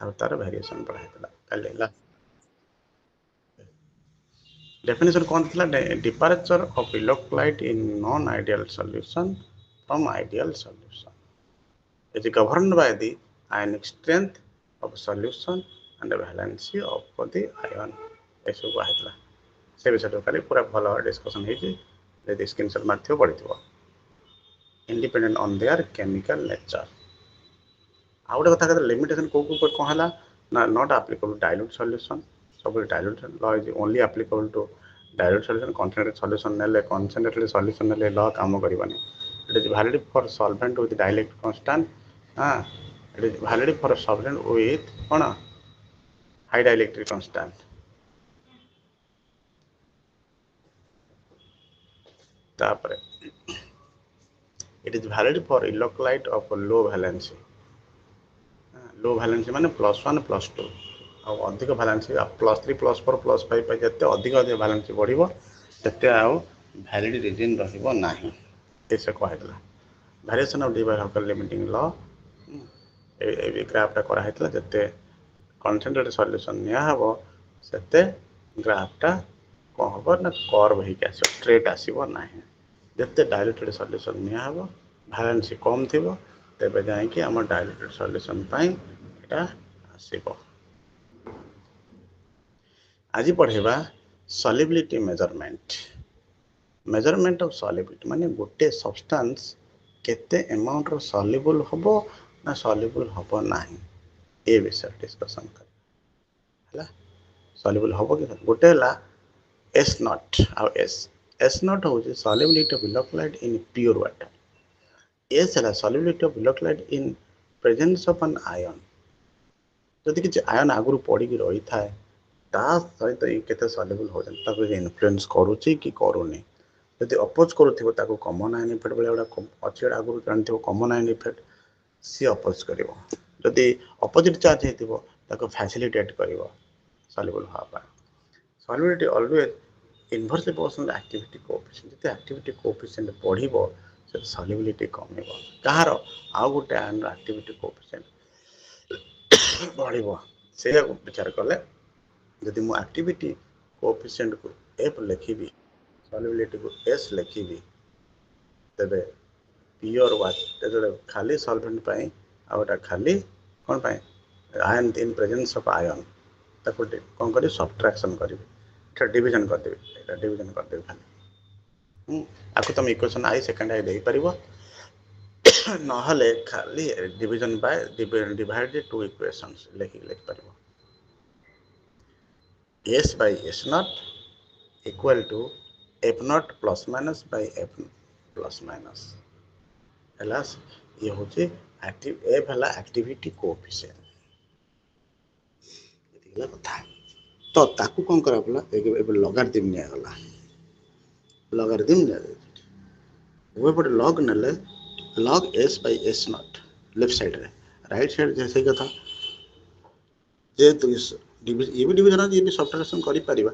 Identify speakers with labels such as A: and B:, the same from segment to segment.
A: ଆଉ ତାର ଭେରିଏସନ୍ ପଢ଼ାହେଇଥିଲା କାଲି ହେଲା। Definition कौन थी departure of electrolyte in non-ideal solution from ideal solution is governed by the ionic strength of solution and the valency of the ion ऐसे कहला से विषय काली पूरा भल डिस्कशन होती स्क्रीनशॉट मारथियो पड़िथिबो independent on their chemical nature आ गोटे कथा कहते लिमिटेशन को कौन है ना not applicable to dilute solution सब dilute law is only applicable to dilute solution concentrated solution नेले concentrated solution नेले law काम करबानी it is valid for solvent with dielectric constant it is valid for solvent with कौन high dielectric constant तापर it is valid for electrolyte of low valency माने +1 +2 ଆଉ ଅଧିକ ଭାଲେନ୍ସି +3 +4 +5 ପାଇଁ ଯେତେ ଅଧିକ ଭାଲେନ୍ସି ବଢ଼ିବ ସେତେ ଆଉ ଭ୍ୟାଲିଡ୍ ରିଜିନ୍ ରହିବ ନାହିଁ ଏସେ କହିଥିଲା ଭ୍ୟାରିଏସନ୍ ଅଫ୍ ଡିଭାଇଡ୍ ଲିମିଟିଂ ଲ এই ଗ୍ରାଫଟା କରାହେଇଥିଲା ଯେତେ କନସେନ୍ଟ୍ରେଟ୍ ସଲ୍ୟୁସନ୍ ନିଆହେବ ସେତେ ଗ୍ରାଫଟା କ'ଣ ହେବ ନା କର୍ଭ ହେଇକି ଆସିବ ଷ୍ଟ୍ରେଟ୍ ଆସିବ ନାହିଁ ଯେତେ ଡାଇଲ୍ୟୁଟେଡ୍ ସଲ୍ୟୁସନ୍ ନିଆହେବ ଭାଲେନ୍ସି କମ୍ ଥିବ ତେବେ ଯାଇକି ଆମ ଡାଇଲ୍ୟୁଟେଡ୍ ସଲ୍ୟୁସନ୍ ପାଇଁ ଏଇଟା ଆସିବ आज पढ़ेबा सॉल्युबिलिटी मेजरमेंट ऑफ सॉल्युबिलिटी माने गोटे सब्सटेंस केते अमाउंट रो सॉल्युबल हबो ना सॉल्युबल हबो नाही ए विषय डिस्कशन कर हला सॉल्युबल हबो कि गोटे हला एस नॉट आ एस नॉट हो जे solubility of electrolyte in pure water S हला solubility of electrolyte in presence of an ion जदि कि आयन आगु पड़ी की रही थाए ता सहित केते सॉल्युबल हो जन ताको इन्फ्लुएंस करूची कि करूनी यदि अपोज करूथिबो ताको कॉमन आयन इफेक्ट बेले अच्छे आगु जानथिबो कॉमन आयन इफेक्ट सी अपोज करिवो यदि अपोजिट चार्ज हेतिबो ताको फैसिलिटेट करिवो सॉल्युबल होबा solubility always inversely proportional activity coefficient जते एक्टिविटी कोएफिशिएंट बढ़िबो से सॉल्युबिलिटी कमिबो कहार आ गोटे आयन एक्टिविटी कोएफिशिएंट बढ़िबो से विचार कले यदि मु एक्टिविटी कोएफिशिएंट को एफ लिखिबी सॉल्युबिलिटी को एस लिखिबी तबे प्योर वाटर खाली सॉल्वेंट पाई आउटा खाली कोन पाई ion in presence of ion ताको कोन करी सब्ट्रैक्शन करिवे एटा डिवीजन कर देबे एटा डिवीजन कर देबे खाली आको तुम इक्वेशन आई सेकंड आई देई परिबो नहले खाली division by divided two equations लिख परिबो S by S naught equal to F naught plus minus by F plus minus Hellas ये होचे एक्टिव F हला एक्टिविटी कोएफिशिएंट एतिला कथा तो ताकू कोन करबला ए लॉगरिथम निया गला लॉगरिथम निया वो पटे लॉग नले log S by S naught left side रे राइट साइड जैसे कथा जे तो ये भी डिवीजन ये भी सब्ट्रैक्शन करि परिबा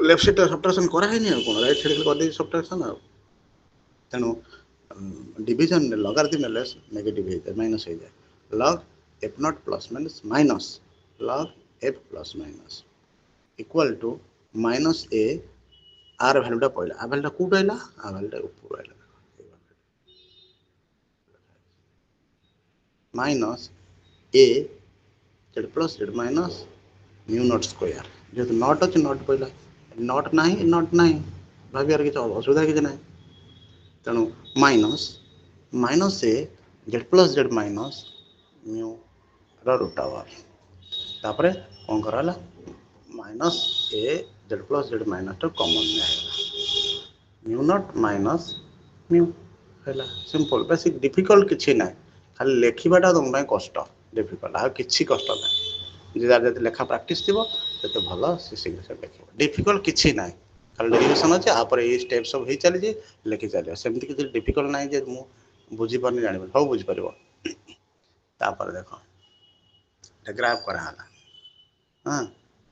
A: लेफ्ट साइड सब्ट्रैक्शन करा है नहीं कोन राइट साइड कर दे सब्ट्रैक्शन आ तनो डिवीजन लॉगरिथम लेस नेगेटिव है माइनस हो जाए log f naught plus minus minus log f plus minus equal to minus a r value टा पइला आ वैल्यू टा कोट आइला आ वैल्यू टा ऊपर आइला minus a z plus z minus mu naught square जेतु नॉट अछि नॉट पइला नॉट नाही भाबियार कि असुविधा कि नाही तेणु minus minus A Z plus Z minus mu root over तापर कौन कराला minus A Z plus Z minus तो कॉमन निया म्यू नॉट माइनस म्यू हैला सिंपल बेसिक डिफिकल्ट किछि ना खाली लेखिबाटा तुम ପାଇଁ कष्ट डिफिकल्ट आ किछि कष्ट ना जे जति लेखा प्रैक्टिस थिबो तते भलो से शीघ्र से लेखिबो डिफिकल्ट किछि ना खाली डेरिवेशन अछि आ पर ए स्टेप सब हे चली जे लेखि चलियो सेमति कि डिफिकल्ट नाही जे मु बुझी परनी जानि सब बुझी परबो तापर देखो ए ग्राफ करा हला हां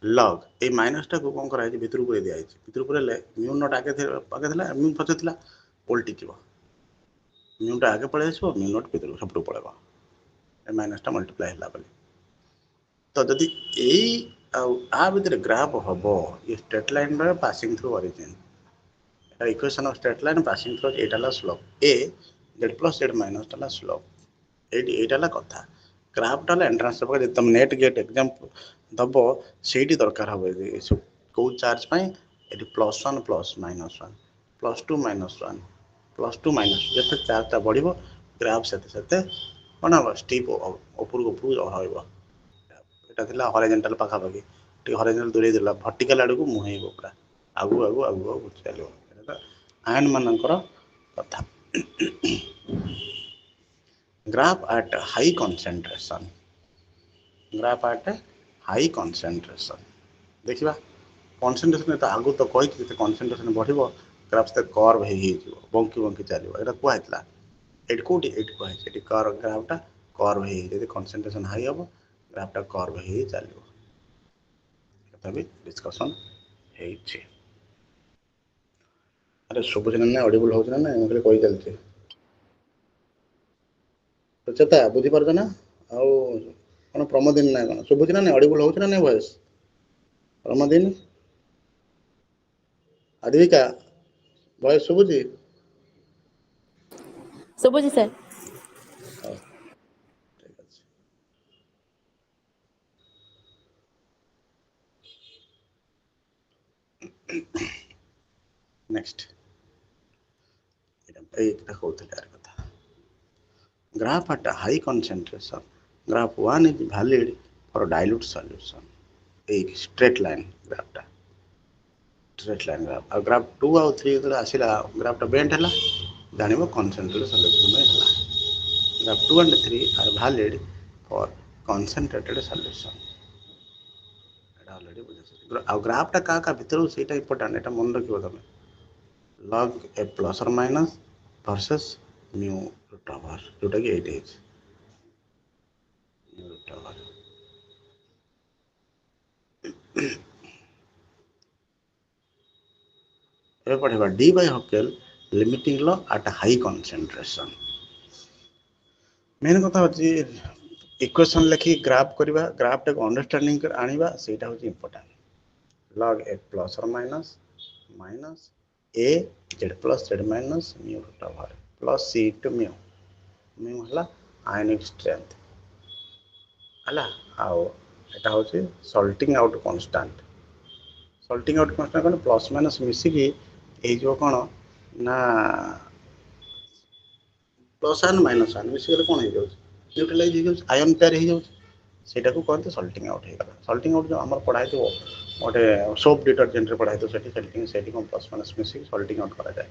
A: लॉग ए माइनस टा को कोन करा है भितर को दिया है भितर को ले म्यू नॉट आगे थिला म्यू पछे थिला उल्टी जीवो म्यू टा आगे पळे आसो म्यू नॉट भितर सब पळेबो ए माइनस टा मल्टीप्लाई हला बले तो जदि यही आ भितर ग्राफ हम ये straight line passing through origin equation of straight line passing through Etah slope A Z plus Z minus टा स्लोप एटा कथा ग्राफ टा एंट्रांस तुम नेट गेट एग्जाम दब से दरकार हम कौ चार्ज ये plus one plus minus one plus two minus one plus two minus जिते चार्जटा बढ़ ग्राफ से कौन हम स्टीप उपरको उपरको रहा हॉरिजॉन्टल पाखापाखि हॉरिजॉन्टल दूरे देला वर्टिकल आड़ को मुहेब पूरा आगु आगु आगु आगु चलो आयन मानकर कथा graph at high concentration graph at high concentration देखा कंसंट्रेशन तो आगु तो कही कंसंट्रेशन बढ़ ग्राफ से कर्व हो बंकी बंकी चलो यहाँ कहला ये कौटी ये कहुई ग्राफटा कर्व हो कंसंट्रेशन हाई हम ग्राफटा कर्व हो चलो भी डिस्कसन अरे शुभुच ना ऑडिबल हो ना मुझे कही चलती चेता बुझीपार ना आउ प्रमोदीन ना कौन शुभुच ना ऑडिबल हो ना वॉइस प्रमोदीन आदिविका वॉइस शुभुची
B: शुभुची सर
A: ठीक अच्छे नेक्स्ट कथा graph at high concentration graph 1 is valid for dilute solution एक स्ट्रेट लाइन ग्राफटा स्ट्रेट लाइन ग्राफ और ग्राफ 2 और 3 जो आसला ग्राफटा बेंट है जान कंसंट्रेटेड सॉल्यूशन है graph 2 and 3 are valid for concentrated solution already बुझे आ ग्राफटा क्या भितर से इंपोर्टेंट ये मन रख तुम log a plus or minus versus mu root over जोटा कि 8 is mu root over ये पढ़ेगा d by Hockel limiting law at a high concentration main कथा होची इक्वेशन लिखी ग्राफ करबा ग्राफ टा अंडरस्टैंडिंग कर आनिबा सेटा होची important log a plus or minus minus a z plus z minus mu root over plus c to mu mu हला आयनिक strength हला आओ एटा होची सॉल्टिंग आउट कांस्टेंट कौन प्लस माइनस मिसिकी ए जो कौन ना प्लस आन माइनस आन मिसिकले कौन हो न्यूट्रलाइज हो आयन पेयर हो सेटा को कहते सॉल्टिंग आउट होगा सॉल्टिंग आउट जो आम पढ़ाई थो गोटे सोप डिटर्जेंट पढ़ाई थो सेठी कौन प्लस माइनस मिसिक सॉल्टिंग आउट करा जाए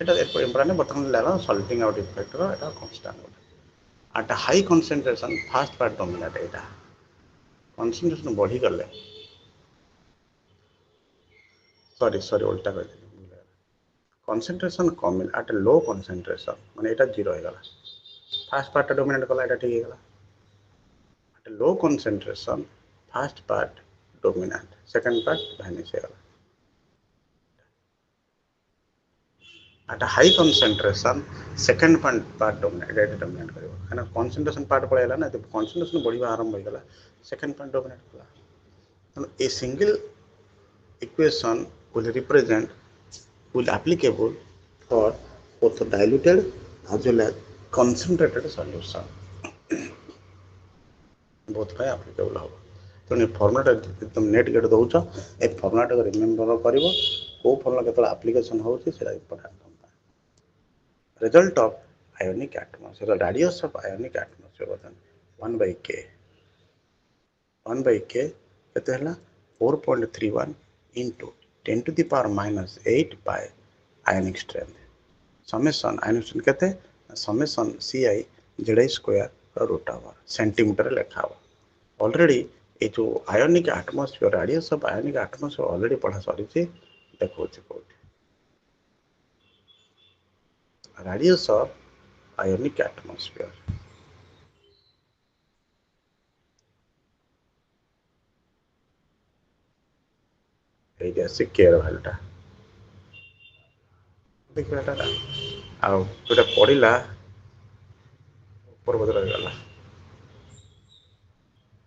A: सेटा इम्पोर्टेंट बर्तमान लेला सॉल्टिंग आउट इफेक्ट रो एटा कांस्टेंट गोटे eight high concentration fast part dominate एटा कंसंट्रेशन बढ़ी गले सॉरी उल्टा कर concentration come at low concentration माने एटा जीरो हो गला फास्ट पार्ट डोमिनेट कला एटा ठीक हो गला at low concentration fast part dominate second part vanish हो गला eight high concentration second part dominate एटा डोमिनेट करिवो खाना कंसंट्रेशन पार्ट पळेला ना तो कंसंट्रेशन बढ़िबा आरंभ हो गला सेकंड पार्ट डोमिनेट कला तो a single equation will represent will applicable for both diluted as well as concentrated solution both by applicable हो तो फर्मुला तुम नेट गेट दौच ए फर्मुला रिमेम्बर कर फर्मुला के आप्लिकेशन होता important result of ionic atmosphere radius of ionic atmosphere 1/k केते 4.31 into 10 to the power minus 8 by ionic strength summation ionic strength केते summation ci zi square root over centimetre लिखा हुआ already ये जो ionic atmosphere radius of ionic atmosphere already पढ़ा सरी देखो radius of ionic atmosphere केयर भैल्यूटा देखिए आउ जो पढ़ला ऊपर बदल गला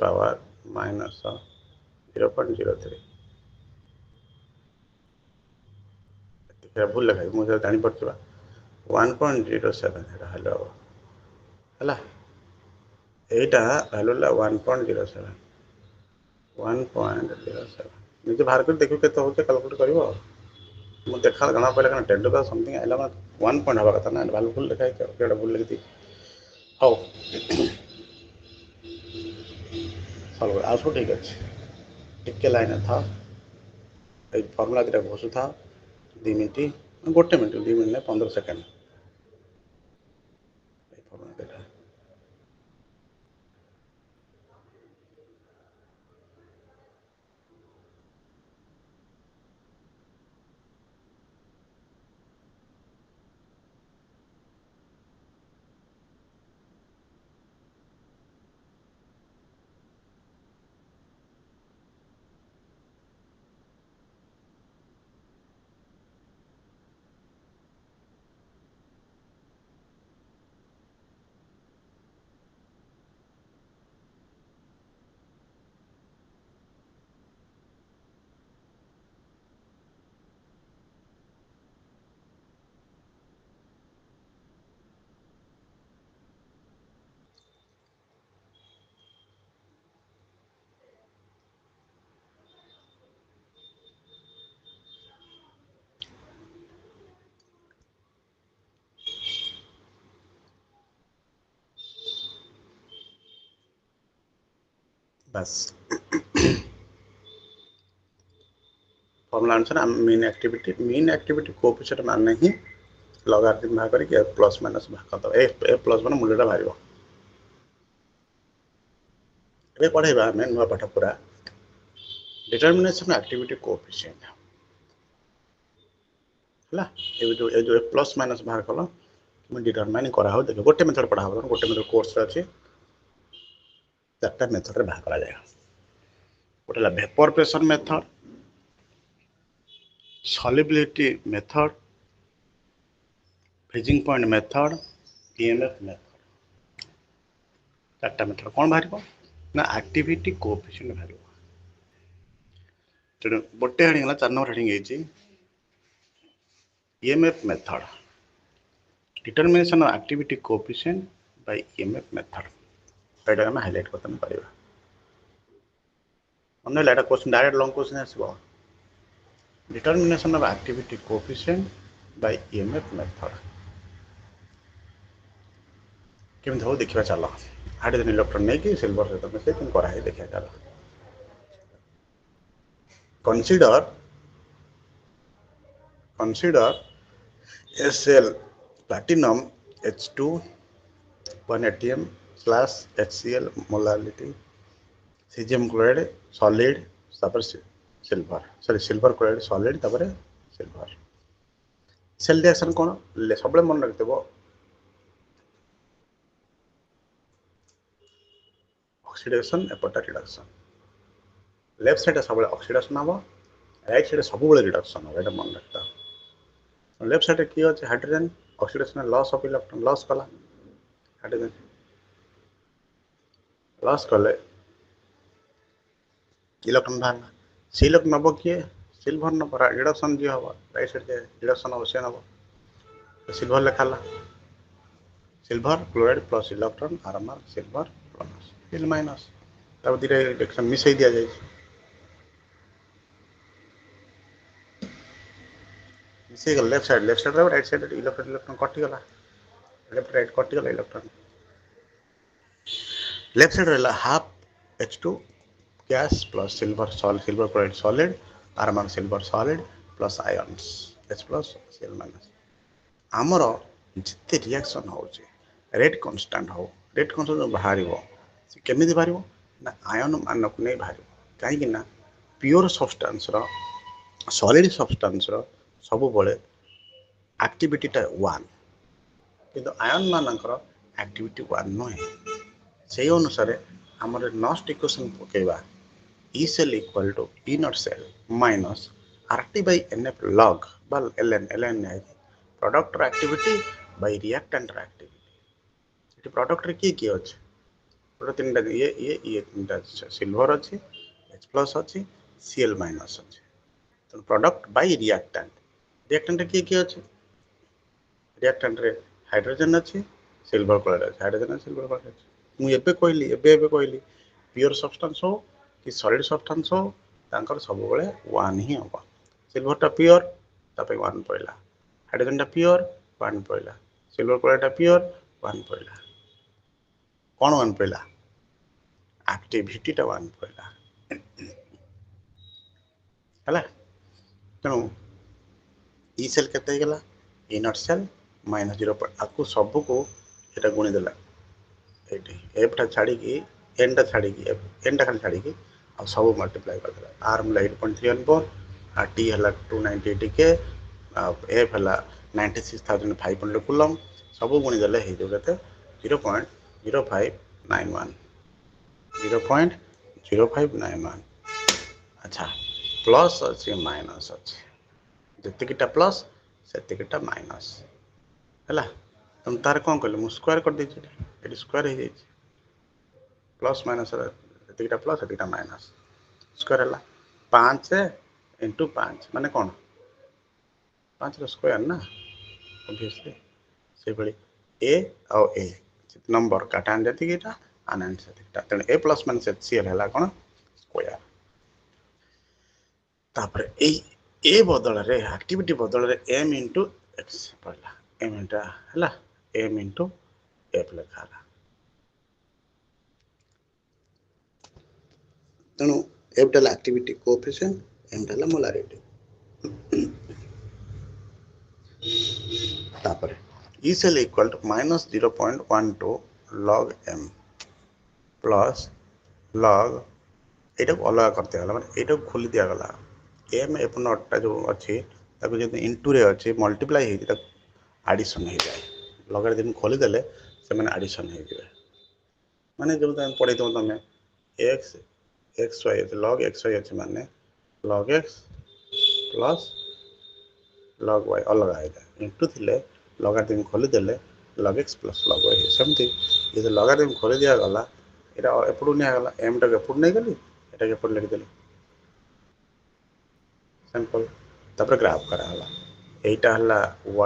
A: पावर माइनस 0.03 भूल लगे मुझे जापर 1.07 हेलो है এইটা ভ্যালু ହେଲା 1.07 1.07 ନିଜେ ବାହାର କରି ଦେଖିବୁ କେତେ ହେଉଛି କାଲକୁଲେଟ୍ କରିବ ଆଉ ମୁଁ ଦେଖା ଜଣା ପଡ଼ିଲା କାରଣ 10 ଟୁ ସମଥିଙ୍ଗ ଆଇଲା ମାନେ 1 ପଏଣ୍ଟ ହେବା କଥା ନା ଭ୍ୟାଲୁ ଭୁଲ ଲେଖା ହେଇଛି କେଉଁଟା ଭୁଲ ଲେଖିଛି ହଉ ସଲ୍ଭ ଆଉ ସବୁ ଠିକ୍ ଅଛି ଟିକେ ଲାଇନ୍ରେ ଥାଅ ଏଇ ଫର୍ମୁଲା ଦୁଇଟା ଘଷୁଥାଅ 2 ମିନିଟ୍ 1 ମିନିଟ୍ 2 ମିନିଟ୍ 15 ସେକେଣ୍ଡ ଏଇ ଫର୍ମୁଲା ଦୁଇଟା ବାସ୍ ଫର୍ମୁଲା ଅନୁସାରେ mean activity coefficient ମାନେ ହିଁ ଲଗାରିଦମ୍ ଭାଗ କରିକି ପ୍ଲସ୍ ମାଇନସ୍ ଭାଗ କରିଦେବା ଏ ପ୍ଲସ୍ ମାନେ ମୂଲ୍ୟଟା ବାହାରିବ ଏବେ ପଢ଼େଇବା ଆମେ ନୂଆ ପାଠ ପୁରା डिटर्मिनेशन एक्टिविटी कोएफिशिएंट है ये जो प्लस माइनस बाहर कल तुम डिटरमाइन करा हो देख गोटे मेथड पढ़ा हो गोटे मेथड कोर्स अच्छे चार्टा मेथड बाहर करा जाए गोटे vapour pressure method solubility method freezing point method EMF method चार्टा मेथड कौन बाहर ना एक्टिविटी कोएफिशिएंट बाहर तेणु गोटे heading 4 number heading EMF method determination of activity coefficient by EMF method एटा हम हाईलाइट करतन परिबा हमने लेटा क्वेश्चन डायरेक्ट लॉन्ग क्वेश्चन आसीबो determination of activity coefficient by EMF method केमि हो देखिबा चलो हाइड्रोजन इलेक्ट्रॉन नहीं कि सिल्वर सहित मिसे किन करा है देखिया चलो consider SL platinum H2 1 ATM slash HCl molality cesium chloride solid तापर silver sorry silver chloride solid तापर सिल्वर सेल रिएक्शन कोन सबले मन रखिथबो ऑक्सीडेशन एपटा रिडक्शन लेफ्ट साइड सब ऑक्सीडेशन हम राइट साइड सब रिडक्शन हम एटा मन रखता लेफ्ट साइड की अच्छे hydrogen oxidation loss of electron loss कला हाइड्रोजन लॉस कले इलेक्ट्रॉन बाहर सी इलेक्ट्रॉन नब किए सिल्वर नब रिडक्शन जी हम राइट साइड रिडक्शन हम से नब सिल्वर लिखाला सिल्वर क्लोराइड प्लस इलेक्ट्रॉन आरएमआर सिल्वर प्लस फिल माइनस तब धीरे रिएक्शन मिसई दिया जाए मिसई गला left side right side electron कटि गला लेफ्ट राइट कटि गला इलेक्ट्रॉन लेफ्ट साइड रहला half H2 gas plus silver chloride solid आरएमआर silver solid plus ions H plus Cl minus आमर जिते रिएक्शन होचे रेट कांस्टेंट हो रेट कांस्टेंट बाहर केमी बाहर ना आयन मानक नहीं बाहर कहीं ना प्योर सब्सटेंस सॉलिड सब्सटेंस सब बड़े एक्टिविटीटा 1 किंतु आयन मानकर एक्टिविटी 1 नुहे से अनुसार आम नस्ट इक्वेशन पकेबा E cell equal to E not cell minus RT by NF log बल ln product activity by reactant activity product रे की अछि प्रोडक्ट तीन ये तीन सिल्वर अच्छी H प्लस अच्छी Cl माइनस अच्छी तो प्रोडक्ट बाय रिएक्टेंट किए अच्छे रिएक्टेंट रे हाइड्रोजन अच्छी सिल्वर कलर अच्छे हाइड्रोजन सिल्वर कलर अच्छे मुझे कहली प्योर सब्सटेंस हो कि सॉलिड सब्सटेंस हो तांकर सब बेले 1 ही हम सिल्वरटा प्योर तापर 1 पड़ला हाइड्रोजनटा प्योर 1 पड़ला सिल्वर कलरटा प्योर 1 पड़ला कौन 1 पड़ला एक्टिविटीटा 1 पड़ला है तेणु ई सेल के गला इनर्ट सेल माइनस 0 आपको सब को ये गुणीदेला एफ टा छाड़ी एन टा छाड़ी एन टा खाली छाड़ी आ सब मल्टीप्लाई करदेला आर मिला 8.314 आ टी है 298 के एफ है 96,500 कूलम सब गुणीदेले हो 0.0591 0.0591 अच्छा प्लस अच्छे माइनस अच्छे जितकीटा प्लस से माइनस है तुम तार कौन कहले मुझे स्क्वायर कर दीजिए ये स्क्वायर हो जाए प्लस माइनस एतिकटा प्लस एतिकटा माइनस स्क्वायर है 5 इंटू 5 माने कौन 5 रो स्क्वायर ना ऑब्वियसली से भली ए और ए नंबर काटान देतिकीटा आनंद सेतिकटा तेन ए प्लस माइनस एचसीएल है कौन स्क्वायर तापर ए बदल रे एक्टिविटी बदल रे एम इंटू एक्स पड़ला एम इंटा है एम इंटू एफ लिखा तेणु एफ टा एक्टिविटी कोएफिशिएंट एम टा मोलारिटी तापर E cell equal to minus 0.12 log M plus log एटा अलग करते गला माने एटा खोली दिया गला एम एफ नॉट जो अच्छी ताको जब इंटू रे अच्छे मल्टीप्लाई हो आडिशन हो जाए लॉगरिथम खोली देले से माने आडिशन हो जाए माने जब तुम पढ़े तुम X X Y log X Y अच्छे माने log X plus log Y अलग हो जाए इंटू थिले लॉगरिथम खोली देले log X plus log Y सेमती ये लॉगरिथम खोली दिया गला एटा एपडू निया गला एम टा एपडू नहीं गली एटा एपडू लिखि देली सिंपल तापर ग्राफ करा हला एटा हला y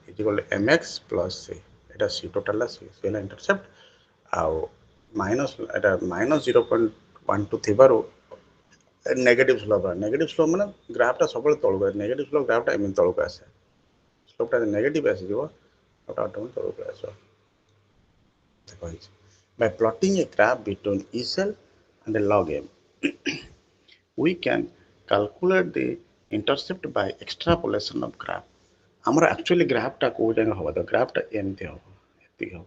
A: equal M X plus C एटा C total C C intercept आउ माइनस एटा माइनस 0.12 थिबारो नेगेटिव स्लोप माने ग्राफ टा सब तळक आसे नेगेटिव स्लोप ग्राफ टा एमन तळक आसे स्लोप टा नेगेटिव आसे जीवो ओटा ऑटोमेटिक तळक आसे देखो by plotting a graph between E cell and the log m we can calculate the intercept by extrapolation of graph हमर एक्चुअली ग्राफ टा को जगह होबा तो ग्राफ टा एमते हो एति हो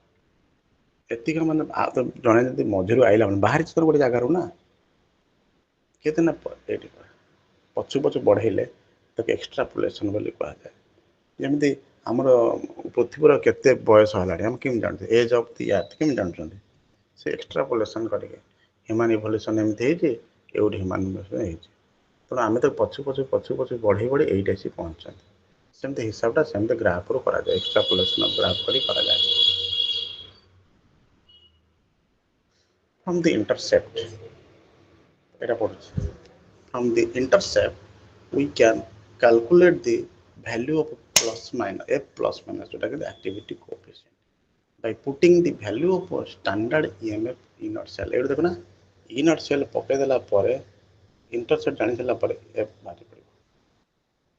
A: एति माने तो जने जदी मझिरु आइला माने बाहर चित्र गोटे जगार ना केते ना एटी पछु पछु बढ़ेले तो एक्सट्रापोलेशन बोली कहा जाए जमी आमर पृथ्वीर केते बयस है हम केम जानते एज ऑफ द अर्थ केम जानते से एक्सट्रापोलेशन करके ह्यूमन इवोल्यूशन एमती है ह्यूमन इवोल्यूशन तेणु आम तो पछु पछु पछु पछु बढ़े बढ़े यही आसी पहुँचते सेमती हिसाबटा सेमती ग्राफ रू करा जाए एक्सट्रापोलेशन ग्राफ करा जाए from the intercept Etah पड़छ from the intercept we can calculate the value of plus minus f plus minus जोटा कि activity coefficient by putting the value of standard EMF inert cell एटा देखो ना inert cell पके देला परे intercept जानि देला परे f बारी पड़िबो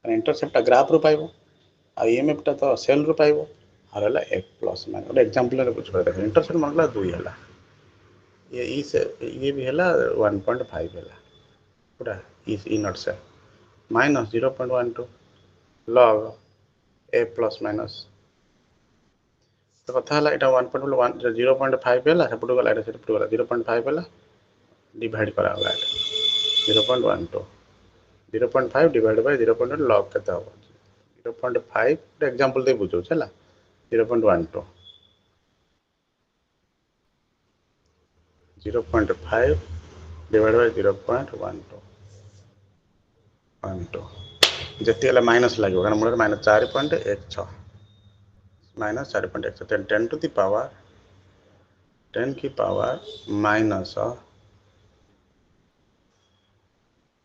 A: माने intercept टा ग्राफ रो पाइबो आ EMF टा तो सेल रो पाइबो हरला f plus minus ଗୋଟେ एग्जांपल रे बुझ देखो intercept मतलब 2 हला ये भी हला 1.5 हला पूरा is inert cell minus 0.12 log a plus minus तो कथा है एटा 1.1 0.5 है सेपटू गला एटा सेपटू गला 0.5 है डिवाइड करा गला 0.12 0.5 डिवाइड बाय 0.1 log केते हो 0.5 एग्जांपल दे बुझो चला 0.12 0.5 डिवाइड बाय 0.12 जति गला माइनस लगे कारण मूल minus 4.16 minus 4.16 10 to the power 10 की पावर माइनस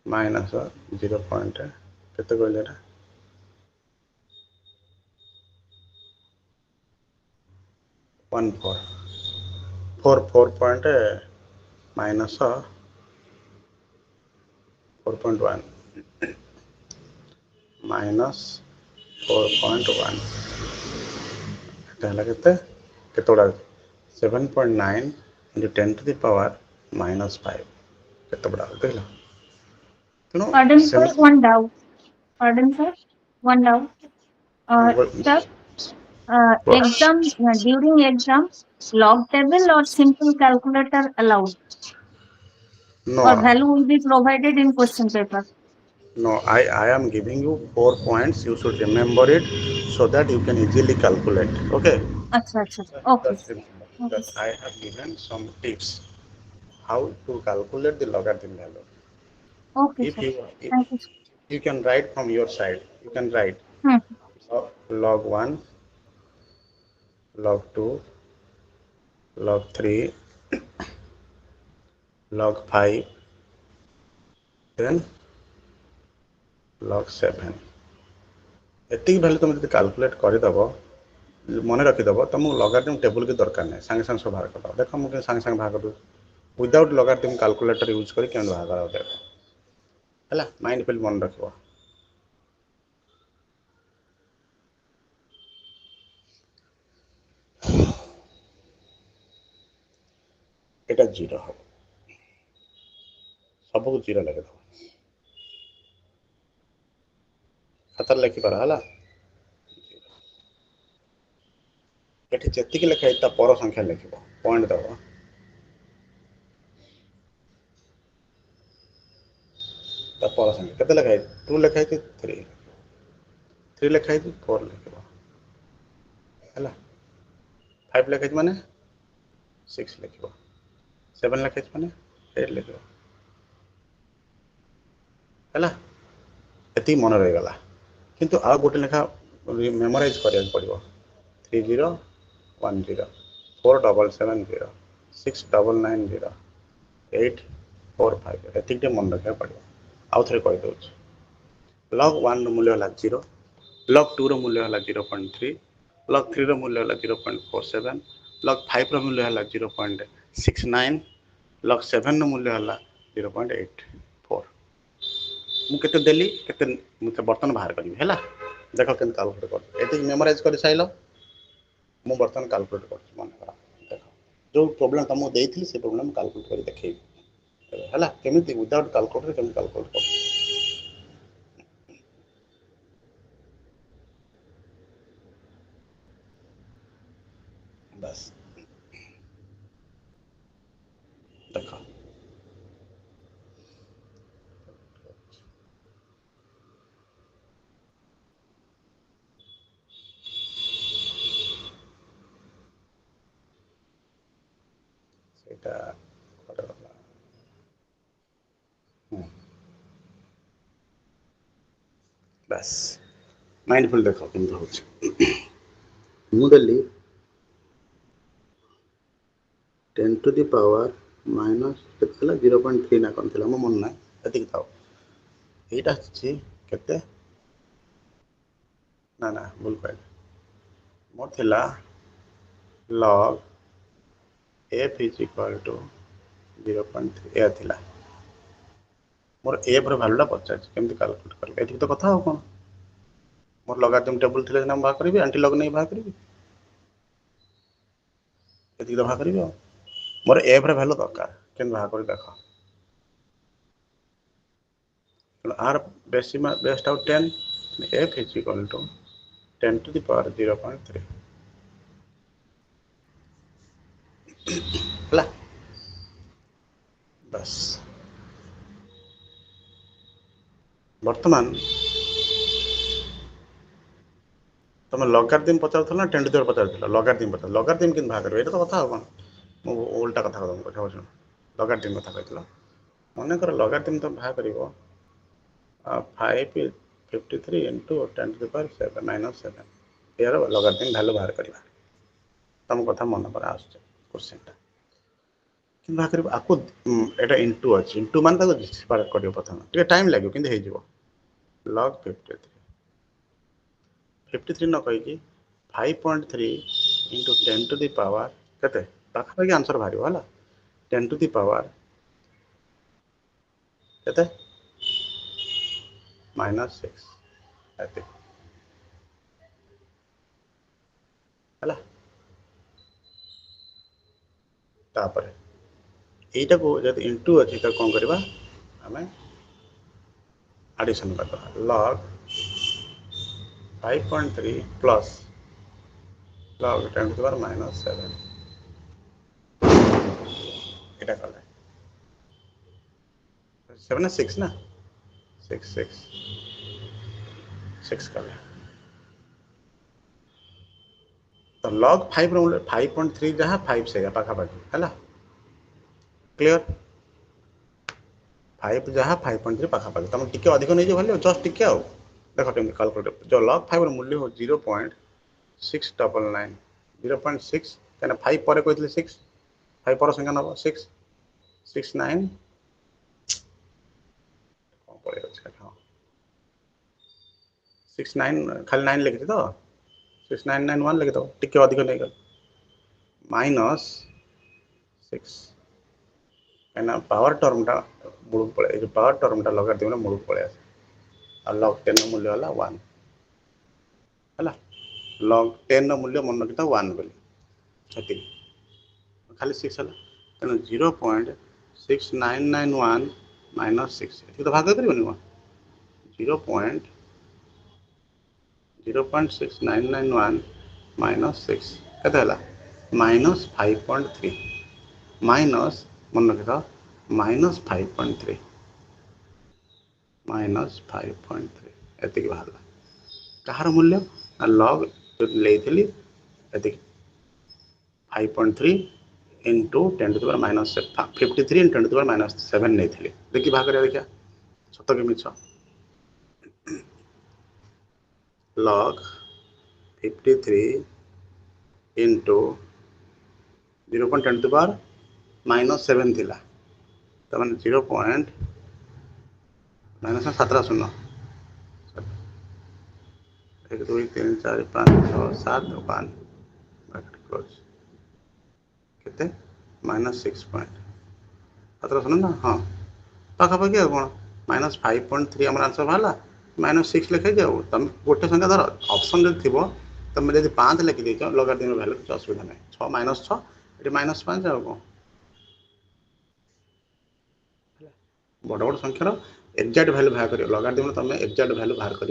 A: माइनस 0 पॉइंट केते कहले 1 4 4 4 पॉइंट माइनस 4.1 माइनस 4.1 केते केतोड़ा 7.9 into 10 to the power minus 5 केते बड़ा देखला तेणु
B: Pardon, sir, one doubt. Pardon, sir, one doubt. Sir, exam during exam, log table or simple calculator allowed, or
A: no
B: value will be provided in question paper.
A: no I am giving you 4 points, you should remember it so that you can easily calculate. Okay,
B: Acha, acha. Okay,
A: just
B: sir.
A: remember
B: Okay,
A: that
B: sir.
A: I have given some tips how to calculate the logarithm value.
B: Okay,
A: If
B: sir.
A: you if
B: Thank you, sir.
A: you can write from your side, you can write
B: Hmm.
A: log 1, log 2, log 3, log 5, then log 7. ଏତିକି value ତୁମେ ଯଦି calculate କରିଦେବ, ମନେ ରଖିଦେବ, ତୁମକୁ ଲଗାରିଦମ୍ table କି ଦରକାର ନାହିଁ, ସାଙ୍ଗେ ସାଙ୍ଗେ ସବୁ ବାହାର କରିଦେବ। ଦେଖ ମୁଁ ସାଙ୍ଗେ ସାଙ୍ଗେ ବାହାର କରିଦେଉଛି ୱିଦାଉଟ୍ ଲଗାରିଦମ୍ କାଲକୁଲେଟର ୟୁଜ୍ କରି କେମିତି ବାହାର କରିଦେବ ଦେଖ ହେଲା। ମାଇଣ୍ଡ ଫିଲ୍ ମନେ ରଖିବ। এটা ଜିରୋ ହେବ, ସବୁକୁ ଜିରୋ ଲେଖିଦେବ, ଖାତାରେ ଲେଖିପାର ହେଲା। ଏଠି ଯେତିକି ଲେଖା ହେଇଛି ତା ପର ସଂଖ୍ୟା ଲେଖିବ, ପଏଣ୍ଟ ଦେବ। ତା ପର ସଂଖ୍ୟା କେତେ ଲେଖା ହେଇଛି? 2 ଲେଖା ହେଇଛି 3, 3 ଲେଖା ହେଇଛି 4 ଲେଖିବ ହେଲା। 5 ଲେଖା ହେଇଛି ମାନେ 6 ଲେଖିବ, 7 ଲେଖା ହେଇଛି ମାନେ 8 ଲେଖିବ ହେଲା। ଏତିକି ମନେ ରହିଗଲା। କିନ୍ତୁ ଆଉ ଗୋଟେ ଲେଖା ମେମୋରାଇଜ୍ କରିବାକୁ ପଡ଼ିବ। 3010 4770 6990 845 ଏତିକି ଟିକେ ମନେ ରଖିବାକୁ ପଡ଼ିବ। ଆଉ ଥରେ କହିଦେଉଛି। log 1 ର ମୂଲ୍ୟ ହେଲା 0, log 2 ର ମୂଲ୍ୟ ହେଲା 0.3, log 3 ର ମୂଲ୍ୟ ହେଲା 0.47, log 5 ର ମୂଲ୍ୟ ହେଲା 0.69, log 7 ର ମୂଲ୍ୟ ହେଲା 0.84। ମୁଁ କେତେ ଦେଲି କେତେ ମୁଁ ବର୍ତ୍ତମାନ ବାହାର କରିବି ହେଲା। ଦେଖ କେମିତି କାଲକୁଲେଟ୍ କରୁଛି। ଏତିକି ମେମୋରାଇଜ୍ କରିସାରିଲ, ମୁଁ ବର୍ତ୍ତମାନ କାଲକୁଲେଟ୍ କରୁଛି। ମନେ କର, ଦେଖ ଯେଉଁ ପ୍ରୋବ୍ଲେମ୍ ତୁମକୁ ଦେଇଥିଲି ସେ ପ୍ରୋବ୍ଲେମ୍ କାଲକୁଲେଟ୍ କରି ଦେଖେଇବି ହେଲା। କେମିତି ୱିଦାଉଟ୍ କାଲକୁଲେଟର୍ କେମିତି କାଲକୁଲେଟ୍ କରୁଛି। ବାସ୍ ଦେଖ ସେଇଟା ଗଲା। ବାସ୍ ମାଇଣ୍ଡଫୁଲ୍ ଦେଖ କେମିତି ହେଉଛି। ମୁଁ ଦେଲି 10 to the power ମାଇନସ୍ କେତେ ଥିଲା 0.3 ନା କ'ଣ ଥିଲା ମୋ ମନେ ନାହିଁ, ଏତିକି ଥାଉ। ଏଇଟା ଆସିଛି କେତେ ନା ନା ଭୁଲ କହିଲି, ମୋର ଥିଲା log f is equal to 0.3 ଏହା ଥିଲା। ମୋର ଏଫ୍ ର ଭ୍ୟାଲୁଟା ପଚାରିଛି କେମିତି କାଲକୁଲେଟ୍ କରିବି। ଏତିକି ତ କଥା ଆଉ କ'ଣ। ମୋର ଲଗାରିଦମ୍ ଟେବୁଲ୍ ଥିଲେ ସିନା ମୁଁ ବାହାର କରିବି, ଆଣ୍ଟି ଲଗ୍ ନେଇ ବାହାର କରିବି, ଏତିକି ତ ବାହାର କରିବି ଆଉ। ମୋର ଏଫ୍ ର ଭ୍ୟାଲୁ ଦରକାର, କେମିତି ବାହାର କରି ଦେଖ। ତେଣୁ ଆର ବେଷ୍ଟ ଆଉ 10, f is equal to 10 to the power 0.3 ହେଲା। ବାସ୍ ବର୍ତ୍ତମାନ ତୁମେ ଲଗାରିଦମ୍ ପଚାରୁଥିଲ ନା 10 to the power ପଚାରୁଥିଲ? ଲଗାରିଦମ୍ ପଚାର, ଲଗାରିଦମ୍ କେମିତି ବାହାର କରିବ, ଏଇଟା ତ କଥା ଆଉ କ'ଣ। ମୁଁ ଓଲଟା କଥା କହୁଛି, ଲଗାରିଦମ୍ କଥା କହିଥିଲ। ମନେକର ଲଗାରିଦମ୍ ତୁମେ ବାହାର କରିବ 553 into 10 to the power 7 minus 7, ଏହାର ଲଗାରିଦମ୍ ଭ୍ୟାଲୁ ବାହାର କରିବା। ତମ କଥା ମନେ ପରା ଆସୁଛି କୋଶ୍ଚିନ୍ଟା କିନ୍ତୁ ବାହାର କରିବ। ଆକୁ ଏଇଟା ଇଣ୍ଟୁ ଅଛି, ଇଣ୍ଟୁ ମାନେ ତାକୁ ସେପାରେଟ୍ କରିବ ପ୍ରଥମେ, ଟିକେ ଟାଇମ୍ ଲାଗିବ କିନ୍ତୁ ହେଇଯିବ। log 53 ନ କହିକି 5.3 into 10 to the power केते पाखापाखि आंसर बाहर होला 10 to the power केते -6 एते हला तापर एटा को जब इनटू अछि त कोन करबा हमें एडिशन करबा log 5.3 plus log 10 to the power -7 এটা কলে 7 ना 6 ना 6 कले तो log 5 रो 5.3 जहाँ 5 से पाखापाखि है क्लियर 5 जहाँ 5.3 पाखापाखि तुम टिके अधिक नहीं भले जस्ट टिके आउ देख कैलकुलेट जो log 5 रो मूल्य हो 0.699 0.6 कहना 5 पर कहते 6 5 पर संख्या नब 6 69 कौन पड़े हाँ 69 खाली 9 लिखी तो 6991 लिखी तो टिके अधिक नहीं गल माइनस 6 कहना पावर टर्मटा मुड़क पड़े पावर टर्मटा लगा दिवना मुड़क पड़े आ log 10 मूल्य होला 1 है log 10 मूल्य मन रखी 1 बोली छति खाली 6 है तेना 0.6991 माइनस 6 ये तो भाग कर 0.6991 माइनस 6 केते हला माइनस 5.3 माइनस मन रखी माइनस 5.3 माइनस 5.3 एति बाहर कहार मूल्य लॉग लेथली एति 5.3 into 10 to the power minus 53 into 10 to the power minus 7 नहीं देखिए भाग करिया देखिया सत के मिछ log 53 into 0.10 to the power minus 7 थिला तो माने 0. माइनस 17 शून्य 1 2 3 4 5 6 7 1 क्लोज केते -6.17 सुन ना हाँ पाखापाखि कौन -5.3 आम आंसर बाहर -6 लिखे जाओ तुम गोटे संख्या धर ऑप्शन जो थी तुम जब 5 लिखी देच लगातार भैल्यू कुछ असुविधा ना 6 -6 ये -5 आ कौन बड़ बड़ संख्यार एक्जाक्ट भैल्यू बाहर कर लगातार तुम एक्जाक्ट भैल्यू बाहर कर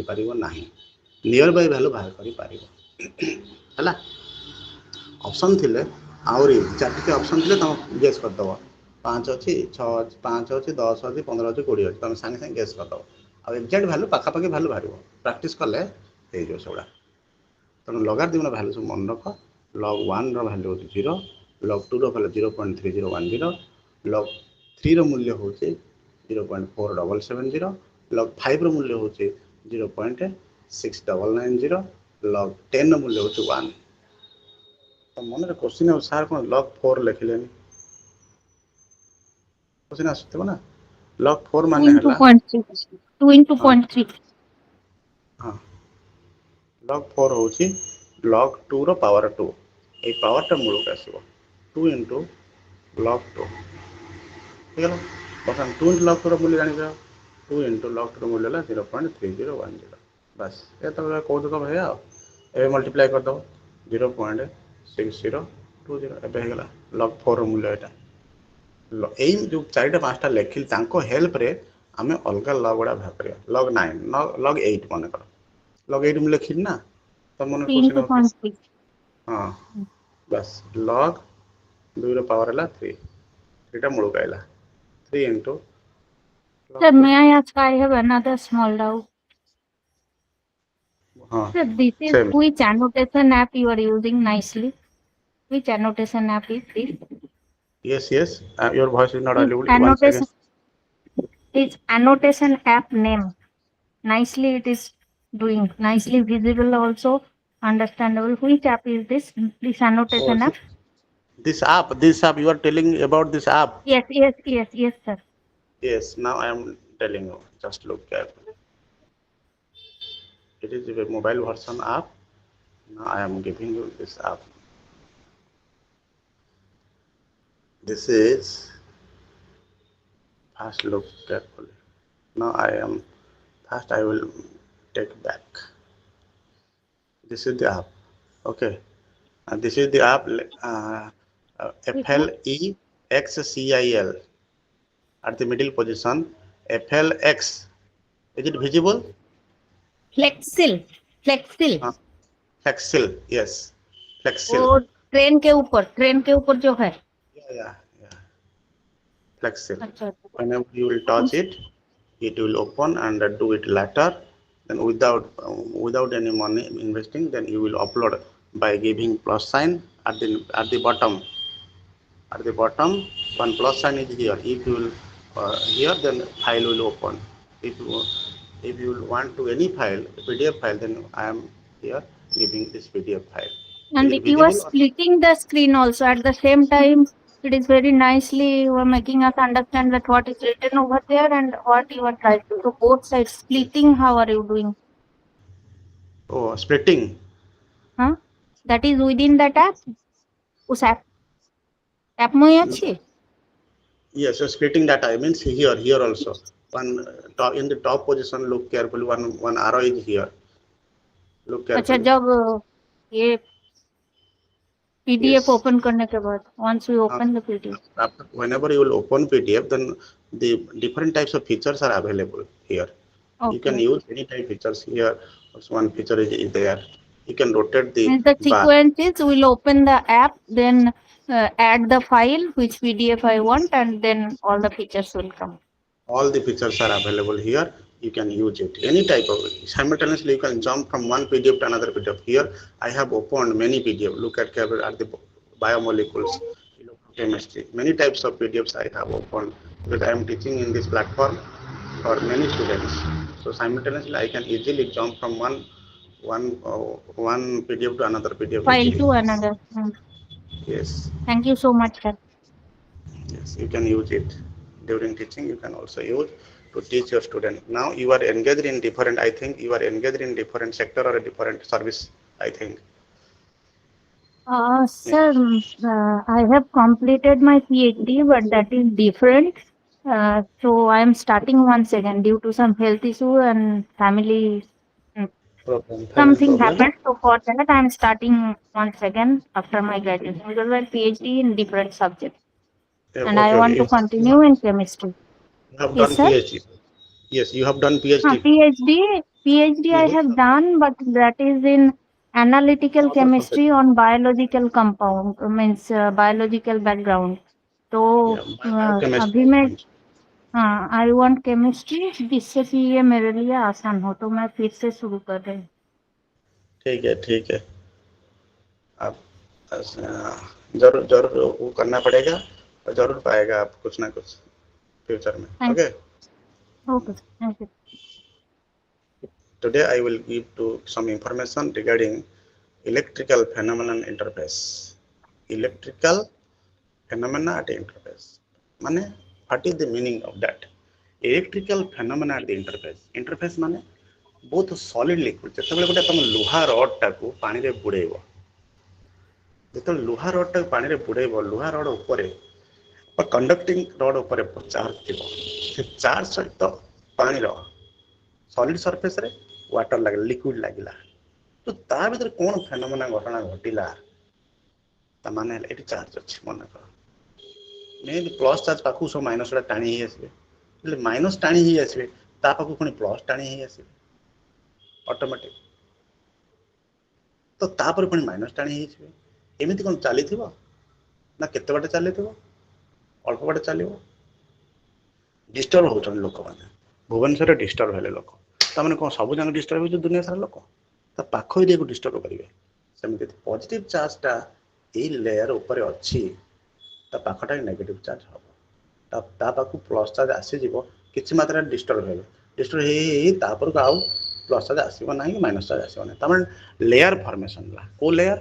A: नियर बाय भैल्यू बाहर कर ऑप्शन थिले आउरी 4टी ऑप्शन थिले तुम गेस करदब 5 अच्छी 6 5 अच्छी 10 अच्छी 15 अच्छी 20 अच्छी तुम सागे सागे गेस करदब आ एक्जाक्ट भैल्यू पाखापाखि भैल्यू बाहर प्राक्ट कले हो सेगुड़ा तेणु लगातार भैल्यू सब मन रख log 1 भैल्यू हूँ 0 log 2 भैल्यू 0.3010 log 3 मूल्य हूँ 0.4770 log 5 मूल्य हूँ 0.6990 log 10 मूल्य हूँ 1 तो मन क्वेश्चन सार कौन log 4 लिखिले क्वेश्चन आसुथिबो ना log 4
B: 2
A: माने
B: into
A: हला
B: 0.3 2 into 0.3
A: हाँ log 4 हूँ log 2 रो पावर 2 ये पावर टा मूल के आसीबो 2 into log 2 ठीक है बर्तमान 2 into log 2 रो मूल्य जानि जाओ 2 into log 2 रो मूल्य होला 0.3010 बस ये तो कौन तो भैया ए मल्टीप्लाई कर दो 0.6020 एबे हेगला log 4 रो मूल्य एटा एई जो 4टा 5टा लेखिल तांको हेल्प रे आमे अलगा लॉग गुडा भाग करिया log 9 log 8 माने कर log 8 में लिखिल ना तो मन
B: 3
A: क्वेश्चन
B: into 0.3
A: हां बस log 2 रो पावर हला 3 3टा मूल काइला 3 into
B: Sir, may I ask? I have another small doubt.
A: हां
B: Sir, this is
A: same
B: which annotation app you are using nicely? Which annotation app is this?
A: yes your voice is not
B: This
A: audible once again
B: annotation, this annotation app name. Nicely it is doing. Nicely visible also. Understandable. Which app is this? This
A: oh
B: annotation app?
A: this app you are telling about this app
B: Yes, sir.
A: yes now I am telling you just look carefully it is a mobile version app now I am giving you this app This is, first look carefully. Now first I will take back. This is the app. Okay. This is the app
B: Which one?
A: FLEXCIL at the middle position. FLX. Is it visible?
B: Flexil, Flexil.
A: Uh, Flexil. Yes.
B: वो
A: Flexil.
B: Train के ऊपर जो है.
A: Yeah. Flexil.
B: अच्छा.
A: Whenever you will touch it, it will open and do it later. Then without any money investing, then you will upload by giving plus sign at the bottom. At the bottom, one plus sign is here. If you will here, then file will open. If you want to any file, PDF file, then I am here giving this PDF file.
B: And
A: Is it
B: you are
A: visible?
B: splitting the screen also at the same time. It is very nicely you are making us understand that what is written over there and what you are trying to do. Both sides splitting. How are you doing?
A: Oh, splitting.
B: Huh? That is within that app. उस app में ही अच्छी.
A: Yes, so splitting data means here also. One in the top position, look carefully. One arrow is here. Look
B: अच्छा
A: carefully.
B: जब ये PDF
A: Yes.
B: open करने के बाद once we open the PDF.
A: Whenever you will open PDF, then the different types of features are available here.
B: Okay.
A: You can use any type features here. Also one feature is there. You can rotate the
B: And the
A: bar.
B: sequence is we'll open the app, then add the file which PDF I want, and then all the features will come.
A: All the features are available here. You can use it any type of simultaneously. You can jump from one PDF to another PDF. Here I have opened many PDF. Look at the biomolecules, chemistry. Many types of PDFs I have opened because I am teaching in this platform for many students. So simultaneously I can easily jump from one PDF to another PDF
B: File
A: easily.
B: to another.
A: Yes.
B: Thank you so much, sir.
A: Yes, you can use it during teaching. You can also use to teach your student. Now you are engaged in different. I think you are engaged in different sector or a different service. I think.
B: Sir, I have completed my PhD, but that is different. So I am starting once again due to some health issue and family. Something happened. So for that, I am starting once again after my graduation because my PhD in different subjects. And I want to continue in chemistry.
A: You have
B: Yes,
A: done
B: sir.
A: PhD. Yes, you have done PhD.
B: PhD I have done, but that is in analytical chemistry on biological compound, means biological background. तो अभी मैं I want chemistry जिससे कि ये मेरे लिए आसान हो, तो मैं फिर से शुरू कर रही हूँ.
A: ठीक है. आप जरूर वो करना पड़ेगा और जरूर पाएगा आप कुछ ना कुछ फ्यूचर में. Okay.
B: Thank you.
A: Today I will give to some information regarding electrical phenomenon interface. Electrical phenomena at interface. माने what is the meaning of that? Electrical phenomena at the interface. Interface माने both solid liquid. ଯେତେବେଳେ ଗୋଟେ ତମ ଲୁହା rod ଟାକୁ ପାଣିରେ ବୁଡେଇବ, ଯେତେବେଳେ ଲୁହା ରଡ୍ ଟାକୁ ପାଣିରେ ବୁଡେଇବ, ଲୁହା ରଡ୍ ଉପରେ ବା କଣ୍ଡକ୍ଟିଂ ରଡ୍ ଉପରେ ଚାର୍ଜ ଥିବ, ସେ ଚାର୍ଜ ସହିତ ପାଣିର ସଲିଡ୍ ସରଫେସ୍ ରେ वाटर लगे लिक्विड लगिला तो ता भीतर कौन फेनोमेना घटना घटिला ता माने एटी चार्ज अछि मन कर मे प्लस चार्ज पाखु सो माइनस रा टाणी ही आसीबे ले माइनस टाणी ही आसीबे ता पाखु कोनी प्लस टाणी ही आसीबे ऑटोमेटिक तो ता पर कोनी माइनस टाणी ही आसीबे एमिति कोन चाली थिबो ना केते बाटे चाली थिबो अल्प बाटे चालिबो डिस्टर्ब होचन लोक माने भुवनेश्वर डिस्टर्ब हेले लोक तामने कौन सब जंग डिस्टर्ब हो दुनिया सारा लोक ता पाखो एरिया को डिस्टर्ब करिवे सेमिति पॉजिटिव चार्ज ता ए लेयर ऊपर अछि ता पाखटा नेगेटिव चार्ज हो ता पाखु प्लस चार्ज आसी जीवो किछि मात्रा डिस्टर्ब हे ता पर आउ प्लस चार्ज आसीबो नाही माइनस चार्ज आसीबो नाही तामने लेयर फॉर्मेशन ला को लेयर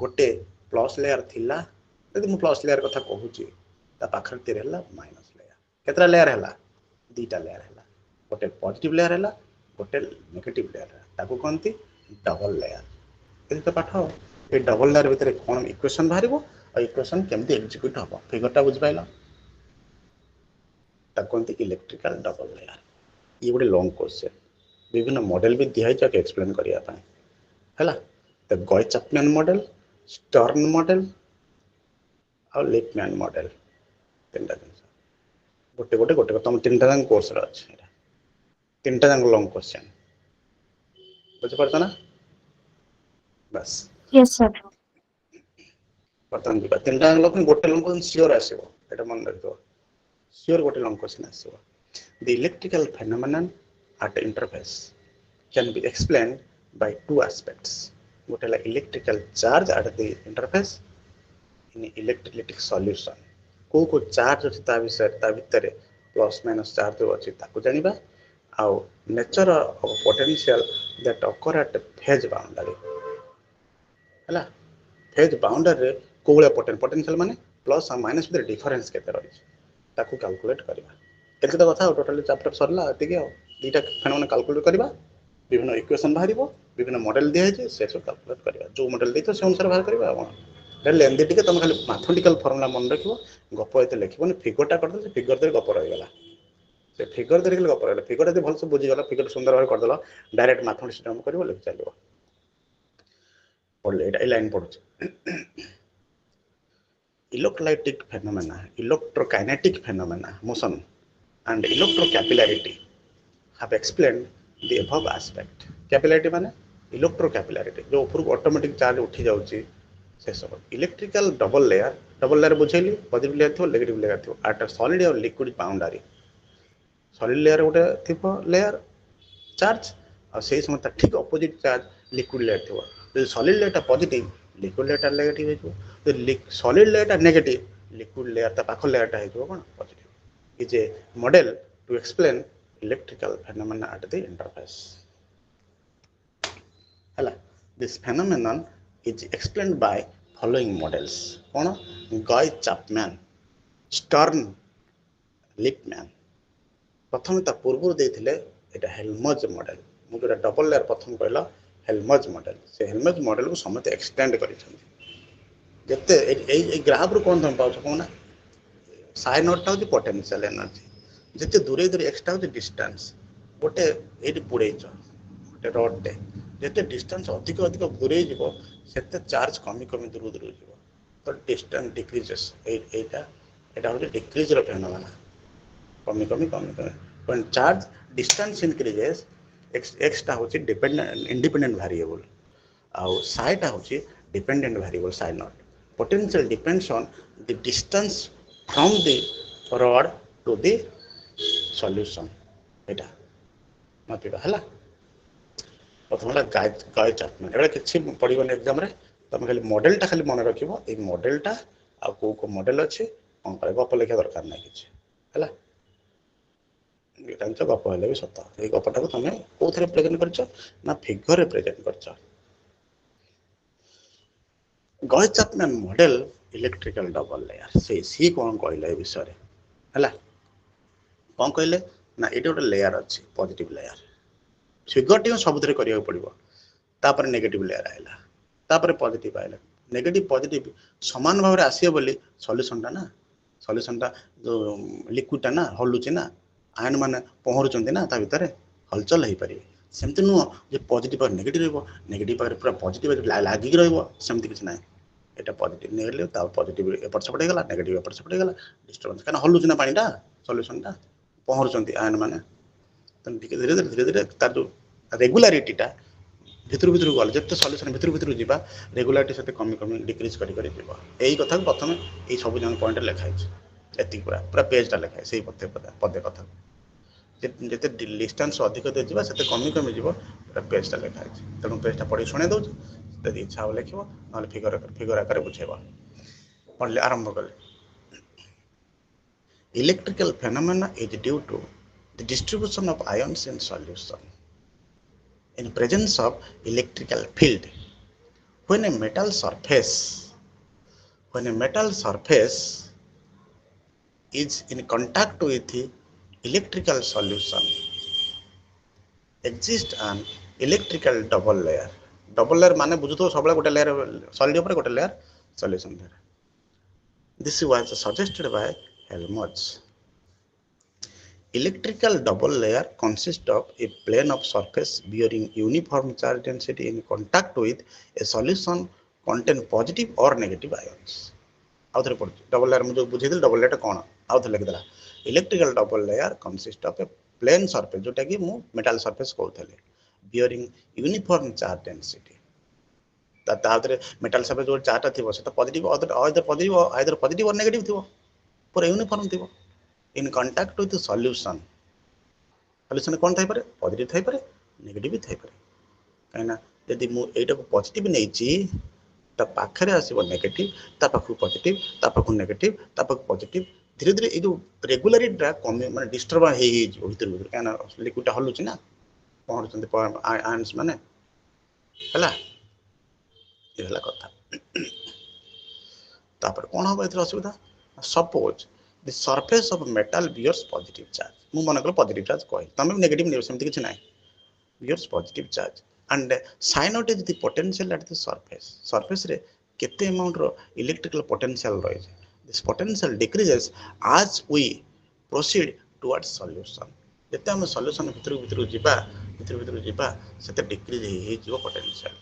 A: गोटे प्लस लेयर थिला यदि मु प्लस लेयर कथा कहूची ता पाखर तेरे हला माइनस लेयर केतरा लेयर हला दीटा लेयर हला गोटे पॉजिटिव लेयर हला गोटे नेगेटिव लेयर ताको कहती डबल लेयर यदि तो पाठ ए डबल लेयर भितर कौन इक्वेशन बाहर इक्वेशन केमती एग्जीक्यूट हम फिगरटा बुझिपाइल कहते इलेक्ट्रिकल डबल लेयर ये गोटे लॉन्ग क्वेश्चन विभिन्न मॉडल भी दिखाई एक्सप्लेन करने है the Gouy Chapman model stern model और लिपमैन मॉडल तीन जिन गोटे गोटे गोटे तुम तीन टाइम कोर्स अच्छे तीन टाइम लॉन्ग क्वेश्चन बुझीपार ना बस
B: Yes, sir.
A: बर्तमान तीन टाइम लॉन्ग गोटे लॉन्ग क्वेश्चन सियोर आसो ये मन रखो सियोर गोटे लॉन्ग क्वेश्चन आसो the electrical phenomenon at interface can be explained by two aspects गोटे है electrical charge at the interface in electrolytic solution को चार्ज अच्छी ता भितर प्लस माइनस चार्ज अच्छी जाना आउ nature of potential that occur at phase boundary है फेज बाउंड्री को पोटेंशियल माने प्लस और माइनस भीतर डिफरेंस केते रही ताकू कैलकुलेट करबा एते तो कथा टोटली चैप्टर सरला एतिके दुईटा फेनोमेना कैलकुलेट करबा विभिन्न इक्वेशन बाहर विभिन्न मॉडल दिया है से सब कैलकुलेट करबा जो मॉडल देतो से अनुसार बाहर करबा आपण लेंदी टिके तुम खाली मैथमेटिकल फार्मूला मन रखिबो गप एते लिखिबोनी फिगरटा कर दे फिगर दे गप रही गला से फिगर दे गप रही फिगर दे भल से बुझी गला फिगर सुंदर भाव कर देला डायरेक्ट मैथमेटिक्स काम करबो लिख चलिबो पढ़ले एटा लाइन पढ़छ electrolytic phenomena electrokinetic phenomena motion and electrocapillarity have explained the above aspect capillarity माने electrocapillarity जो ऊपर ऑटोमेटिक चार्ज उठी जाउची से सब इलेक्ट्रिकल डबल लेयर बुझेली पॉजिटिव लेयर थो नेगेटिव लेयर थो एट सॉलिड और लिक्विड बाउंड्री सॉलिड लेयर गोटे थो लेयर चार्ज और से समय ठीक ऑपोजिट चार्ज लिक्विड लेयर थो जो solid layer positive liquid layer negative हो जो solid layer negative liquid layer पाख लेयर हो कौन positive is a model to explain electrical phenomena at the interface. Hala, this phenomenon is explained by following models. Kono Guy Chapman, Stern, Lippmann. प्रथम ता पूर्व देथिले एटा हेल्मज model मु जोटा double layer प्रथम कहला हेल्मज मॉडल से हेल्मज मॉडल को समते एक्सटेंड करिसथि जते ए ग्राफ रो कोन हम पाउछ कोना साइन नोटा हूँ पोटेंशियल एनर्जी जिते दूरे दूरे एक्सट्रा हूँ डिस्टेंस गोटे ये बुड़ेच गोटे रडटे जिते डिस्टेंस अधिक अधिक दूरे से चार्ज कमी कमी दूर दूर जीव तो डिस्टेंस डिक्रीजेस यहाँ हूँ डिक्रीज फेनोमेना कमी कमी कमी कमी व्हेन चार्ज डिस्टेंस इंक्रीजेस एक्सटा हूँ इंडिपेंडेंट वेरिएबल आउ साइटा हूँ dependent variable psi naught potential depends on the distance from the rod to the solution एटा मापिबा हला प्रथम गाय चैपमैन एबे किछि पढिबन एग्जाम रे तुम खाली मॉडल टा खाली मन रखिबो ए मॉडल टा आ को मॉडल अछि कोन करे गप लिखा दरकार नै किछि हला एटा गप हेले भी सत ए गपटा को तुम कोथरे प्रेजेंट करछ ना फिगर रे प्रेजेंट करछ Gouy Chapman model electrical double layer से सी कौन कहले विषय है कौन कहले ना ये गोटे लेयर अच्छी पॉजिटिव लेयर फिगर टी सब करा पड़ो तापर नेगेटिव लेयर आएगा तापर पॉजिटिव आएगा नेगेटिव पॉजिटिव समान भाव में आसियो बोली सॉल्यूशनटा ना सॉल्यूशनटा जो लिक्विडटा ना हलुची ना आयन माने पहरुचंती ना ता भितर हलचल हो पारे सेमती नुह जो पॉजिटिव और नेगेटिव नेगेटिव पाखे पूरा पॉजिटिव लागिक रमती किसी ना এটা পজিটিভ নেগেটিভ তা পজিটিভ এপট সেপট হয়ে গলা নেগেটিভ এপট সেপট হয়ে গলা ডিস্টারবেন্স কারণ হলুছি না পানিটা সলিউশনটা পহরুচନ୍ତି আয়ন মানে তো ধীরে ধীরে তার যে রেগুলারিটিটা ভিতর ভিতর গলে যেতে সলিউশন ভিতর ভিতর যা রেগুলারিটি সাথে কমি কমি ডিক্রিজ করি করি যাব এই কথা প্রথমে এই সব জন পয়েন্ট লেখা আছে এতি পুরা পুরা পেজটা লেখা আছে সেই পদে পদে কথা যেতে ডিস্টেন্স अधिक दे ଯିବା ସେତେ କମି କମି ଯିବ ପୁରା পেজটা ଲେଖା ଅଛି ତେଣୁ পেজଟା ପଢ଼ି ଶୁଣେଇ ଦଉଛି ଯଦି ଇଚ୍ଛା ହବ ଲେଖିବ ନହେଲେ ଫିଗର ଆକାରରେ ବୁଝେଇବ ପଢ଼ିଲେ ଆରମ୍ଭ କଲେ electrical phenomena is due to the distribution of ions in solution in presence of electrical field when a metal surface is in contact with the electrical solution exist an electrical double layer माने बुझु तो सब गोटे layer solid ऊपर गोटे layer solution This was suggested by Helmholtz. Electrical double layer consists of a plane of surface bearing uniform charge density in contact with a solution contain positive or negative ions. आउ थे पढ़ु double layer मुझे बुझे double layer कौन आउ थे लिखिदेला electrical double layer consist of a plane surface जोटा कि मु मेटल सरफेस कहते bearing uniform charge density metal surface जो चार्ज थी से पॉजिटिव आइदर पॉजिटिव और नेगेटिव थी पूरा यूनिफॉर्म थी in contact with solution solution कौन थाई पारे पॉजिटिव थाई पारे नेगेटिव भी थाई पारे कहीं यदि मुझे पॉजिटिव नहीं ता पाखरे आसो नेगेटिव ता पाखु पॉजिटिव ता पाखु नेगेटिव ता पाखु पॉजिटिव धीरे धीरे ये जो रेगुलारिटी कमी माने डिस्टर्ब हो भीतर भीतर कहीं लिक्विडटा हलुची ना पहुँचते आयन्स माने है ये कथा तापर कौन हम ए असुविधा suppose the surface of metal bears positive charge मु मन कर पॉजिटिव चार्ज कह तुम नेगेटिव नहीं सेमती किसी ना bears positive charge and psi naught is the potential at the surface रे केते अमाउंट रो इलेक्ट्रिकल पोटेंशियल रही दिस पोटेंशियल डिक्रीजेस आज वी प्रोसीड टुवर्ड्स सॉल्यूशन जते हम सॉल्यूशन भीतर भीतर जीवा सेते डिक्रीज हे जीवो potential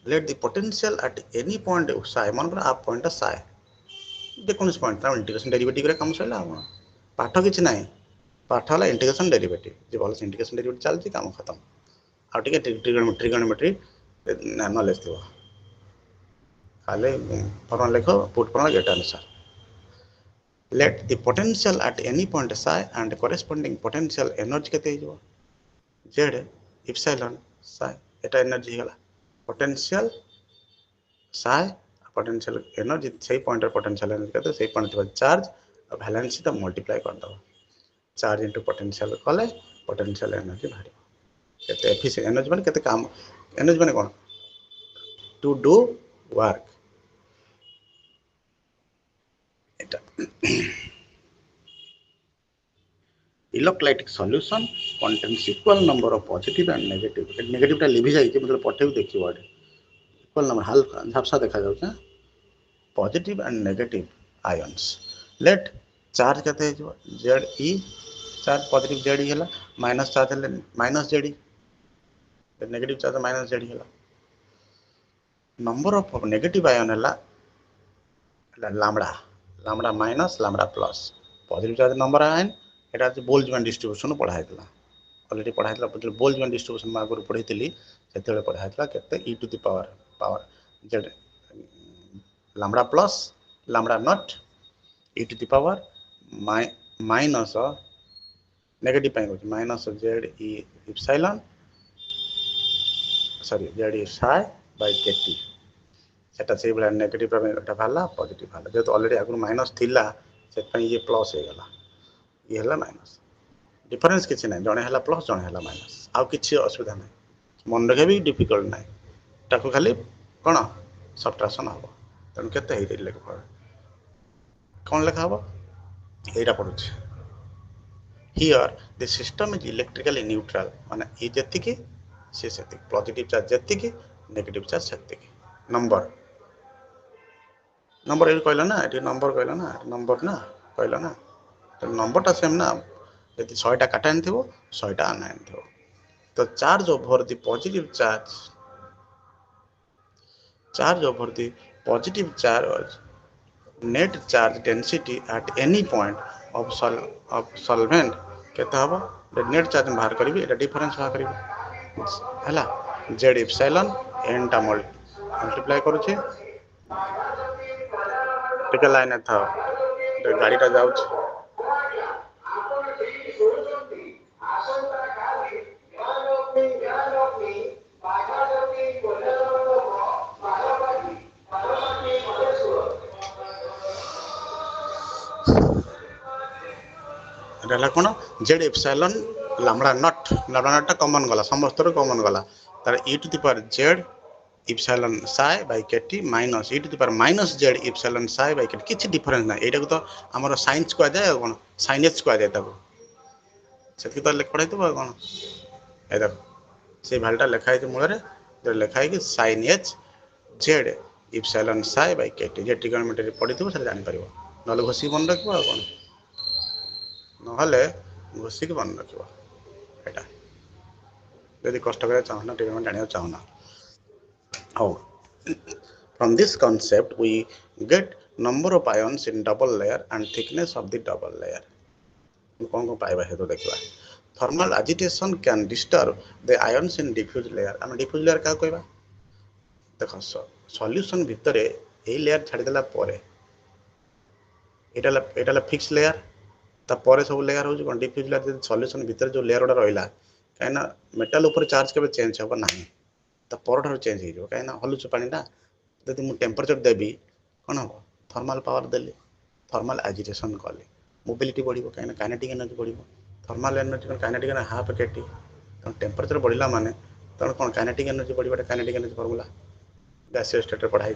A: let the potential at any point psi मन पर आप पॉइंट psi जेकोनस पॉइंट ता इंटीग्रेशन डेरिवेटिव रे काम सला पाठ किछ नाही पाठ वाला इंटीग्रेशन डेरिवेटिव जे भल इंटीग्रेशन डेरिवेटिव चलती काम खत्म आ टिके ट्रिगोनोमेट्री नॉलेज थियो खाली फॉर्मूला लिखो put formula get answer let the potential at any point psi and corresponding potential energy केते हिजो z epsilon psi एटा एनर्जी होला पोटेंशियल psi पोटेंशियल एनर्जी सही पॉइंट पोटेंशियल एनर्जी कहते सही पॉइंट चार्ज और वैलेंस तो मल्टीप्लाई कर दो चार्ज इनटू पोटेंशियल कले पोटेंशियल एनर्जी बाहर केते एफिशिएंट एनर्जी माने केते काम एनर्जी माने कोन to do work Etah electrolytic solution contains equal number of positive and negative negative टा लिभि जाई मतलब पठेउ देखियो आडे इक्वल नंबर हल्का झपसा देखा जाउछ पॉजिटिव एंड नेगेटिव आयंस लेट चार्ज केते जो Z E charge positive Z E हला माइनस चार्ज हले minus Z E negative charge minus Z E हला नंबर ऑफ नेगेटिव आयन हला lambda minus lambda plus positive charge number ion एटा Boltzmann distribution पढ़ाई already पढ़ाई Boltzmann distribution में आगुरी पढ़ी से पढ़ाई के E to the power Z lambda plus lambda naught E to the power minus negative minus Z E epsilon sorry Z E psi by KT सेटा से भाया नेगेटिव बाहर पॉजिटिव बाहर जेहेतु ऑलरेडी आगुरी माइनस थिला से ये प्लस हो गला ये है माइनस डिफरेंस किसी ना जड़े है प्लस जड़े है माइनस आउ कि असुविधा ना मन रखा भी डिफिकल्ट ना ताको खाली कौन सब्ट्राक्शन हम तेणु के लिख कौन लिखा हम यहाँ पढ़ुच here the system is electrically neutral माने ये जी सी से पॉजिटिव चार्ज जी नेगेटिव चार्ज से नंबर नंबर ये कहला ना ये नंबर कहला ना नंबर ना कहला ना तो नंबरटा सेम ना यदि 100टा काटायन थो 100टा आनायन थो तो charge over the positive charge net charge density at any point of solvent केते हबो नेट चार्ज बाहर करी एटा डिफरेंस बाहर करी हला जेड इप्सिलॉन एन टा मल्टीप्लाई करूची टिके लाइन था गाड़ीटा जाउछ कौन Z epsilon lambda naught common गला समस्त कॉमन गला तार E to the power Z epsilon psi by KT minus E to the power minus Z epsilon psi by KT किछि डिफरेंस ना एटा को तो हमर साइंस को जाय कोन साइनेज को जाय ताको सेति तो लेख पढ़ाई तो कोन ए देखो से भालटा लिखा है मूल रे लिखा है कि sine H Z epsilon psi by kt जे ट्रिगोनोमेट्री पढ़िथिबो से जानि परिबो नले घोषी मन रखिबो आ कोन नहले घोषी के मन रखिबो एटा यदि कष्ट करे चाहना ट्रिगोनोमेट्री जानियो चाहना how from this concept we get number of ions in double layer and thickness of the double layer कौन कौन पाइबा हेतु देखिबा thermal agitation can disturb the ions in diffuse layer हम diffuse layer का कहबा देखो सॉल्यूशन भितर ए लेयर छाड़ी देला परे एटा फिक्स लेयर ता परे सब लेयर हो कोन डिफ्यूज लेयर सॉल्यूशन भितर जो लेयर उडा रहिला काइना मेटल ऊपर चार्ज केबे चेंज होबा नाही ता परठार चेंज हो जो काइना हलुच पानी ना यदि मु टेंपरेचर देबी कोन हो थर्मल पावर देली थर्मल एजिटेशन कले मोबिलिटी बढ़िबो काइना काइनेटिक एनर्जी बढ़िबो थर्मल एनर्जी कोन काइनेटिक एनर्जी हाफ केटी तो टेंपरेचर बढ़िला माने तो कोन काइनेटिक एनर्जी बढ़िबा काइनेटिक एनर्जी फार्मूला गैसीय स्टेट रे पढ़ाई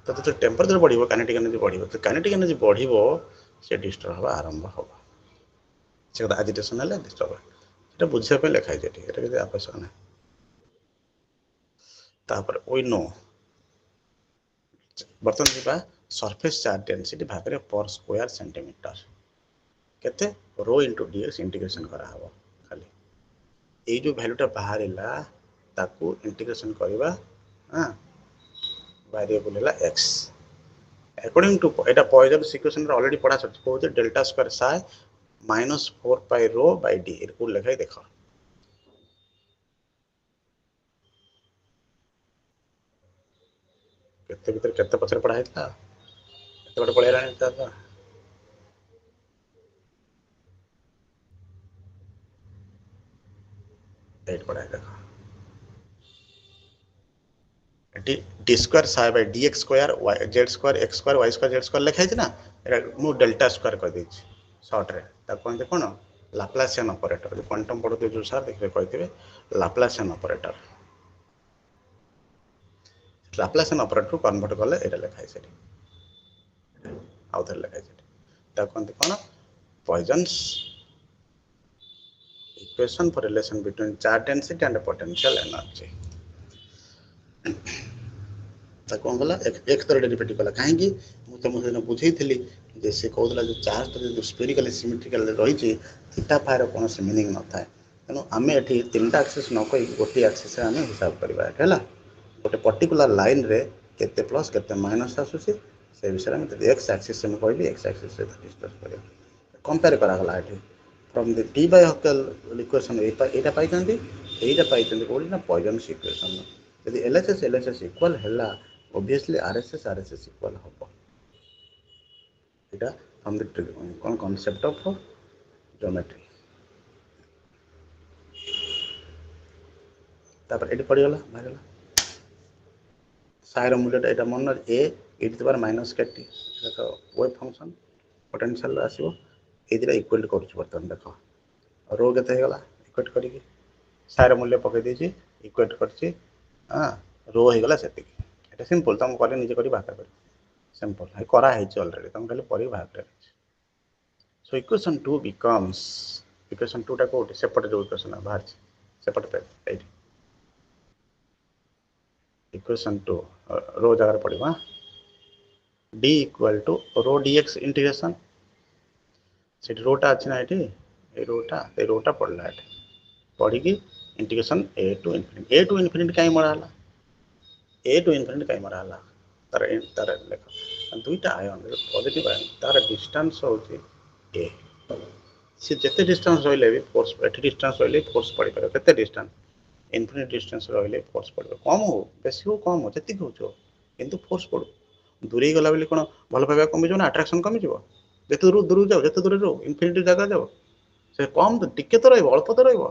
A: तो जो टेंपरेचर बढ़िबो काइनेटिक एनर्जी बढ़िबो तो काइनेटिक एनर्जी बढ़िबो से डिस्टर्ब होबा आरंभ होबा से एजिटेशन हले डिस्टर्ब এটা বুঝিয়া पे লেখা আছে এটা কিছু আবশ্যক নাই তারপরে ওই নো বর্তমান দিবা सरफेस चार्ज डेंसिटी भागरे पर स्क्वायर सेंटीमीटर केते रो इनटू डीएक्स इंटीग्रेशन करा हबो खाली ए जो वैल्यूटा बाहरिला ताकू इंटीग्रेशन करबा हां वेरिएबल है x according to Etah poison equation रे ऑलरेडी पढ़ा छ को डेल्टा स्क्वायर साइ माइनस 4 पाई रो बाय डी इनको लिखाई देखो केते भीतर केते पछर पढ़ा हेता केते बड पढ़ेला नै ता एट पढ़ा देखो D square psi by dx square y z square x square y square z square लिखाई छ ना एटा मु डेल्टा स्क्वायर कर दै छी शॉर्ट रे ता कोन दे कोन लाप्लासियन ऑपरेटर क्वांटम पढ़ते जो सर देखबे कहथिबे Laplacian operator Laplacian operator convert करले एटा लिखाई छ आउथर लिखाई छ ता कोन दे कोन Poisson's equation for relation between charge density and potential energy ता कोन गला एक तरह डेरिवेटिव कला काहे कि मु त मुझे बुझै थिली जे से कहला जो चार्ज तो जो स्फेरिकल सिमेट्रिकल रही छी थीटा फाई रो कोनो मीनिंग न थाए तेनो आमे एठी तीनटा एक्सिस न कई गोटी एक्सिस रे आमे हिसाब करबा हैला गोटे पर्टिकुलर लाइन रे केते प्लस केते माइनस आसुसी से विषय में एक्स एक्सिस से कहबी एक्स एक्सिस से डिस्कस करिया कंपेयर करा गला एठी from the Debye Huckel equation एटा पाइतंदी एटा पाइतंदी कोडी ना पॉइजन्स इक्वेशन यदि एलएचएस इक्वल हैला obviously RSS equal होबो एटा हम द कोन कांसेप्ट ऑफ ज्योमेट्री तापर एटी पड़ी गला मारला साइर मूल्यटा एटा मन ए एटी बार माइनस केटी देखो वेव फंक्शन पोटेंशियल आसीबो एदिरा इक्वल करछ बर्तन देखो रो केते गला इक्वेट करिके साइर मूल्य पके देछि इक्वेट करछि हां रो हे गला सेति এটা সিম্পল তুমি করে নিজে করি ভাগ করে সিম্পল है करा है ऑलरेडी तुम खाली परी भाग करे सो इक्वेशन 2 becomes इक्वेशन 2 टा कोट सेपरेट जो इक्वेशन बाहर सेपरेट पे राइट इक्वेशन 2 रो जगह पड़िबा d equal to rho dx integration set रोटा अछि ना एठी ए रोटा पड़ला एठी पड़ी की इंटीग्रेशन a टू इन्फिनिटी काई मराला ए टू इन्फिनिटी काई मराला तार लेखा दुईटा आयन पॉजिटिव आयन तार डिस्टेंस होची ए से जते डिस्टेंस रहले भी फोर्स एठी डिस्टेंस रहले फोर्स पड़ी पर केते डिस्टेंस इन्फिनिट डिस्टेंस रहले फोर्स पड़ी कम हो बेसी हो कम हो जति होचो किंतु फोर्स पड़ो दूरी गला बेली कोन भल पाबा कमी जो ना अट्रैक्शन कमी जो जते दूर जाओ जते दूर जाओ इन्फिनिटी जगह जाओ से कम तो टिके तो रहइबो अल्प तो रहइबो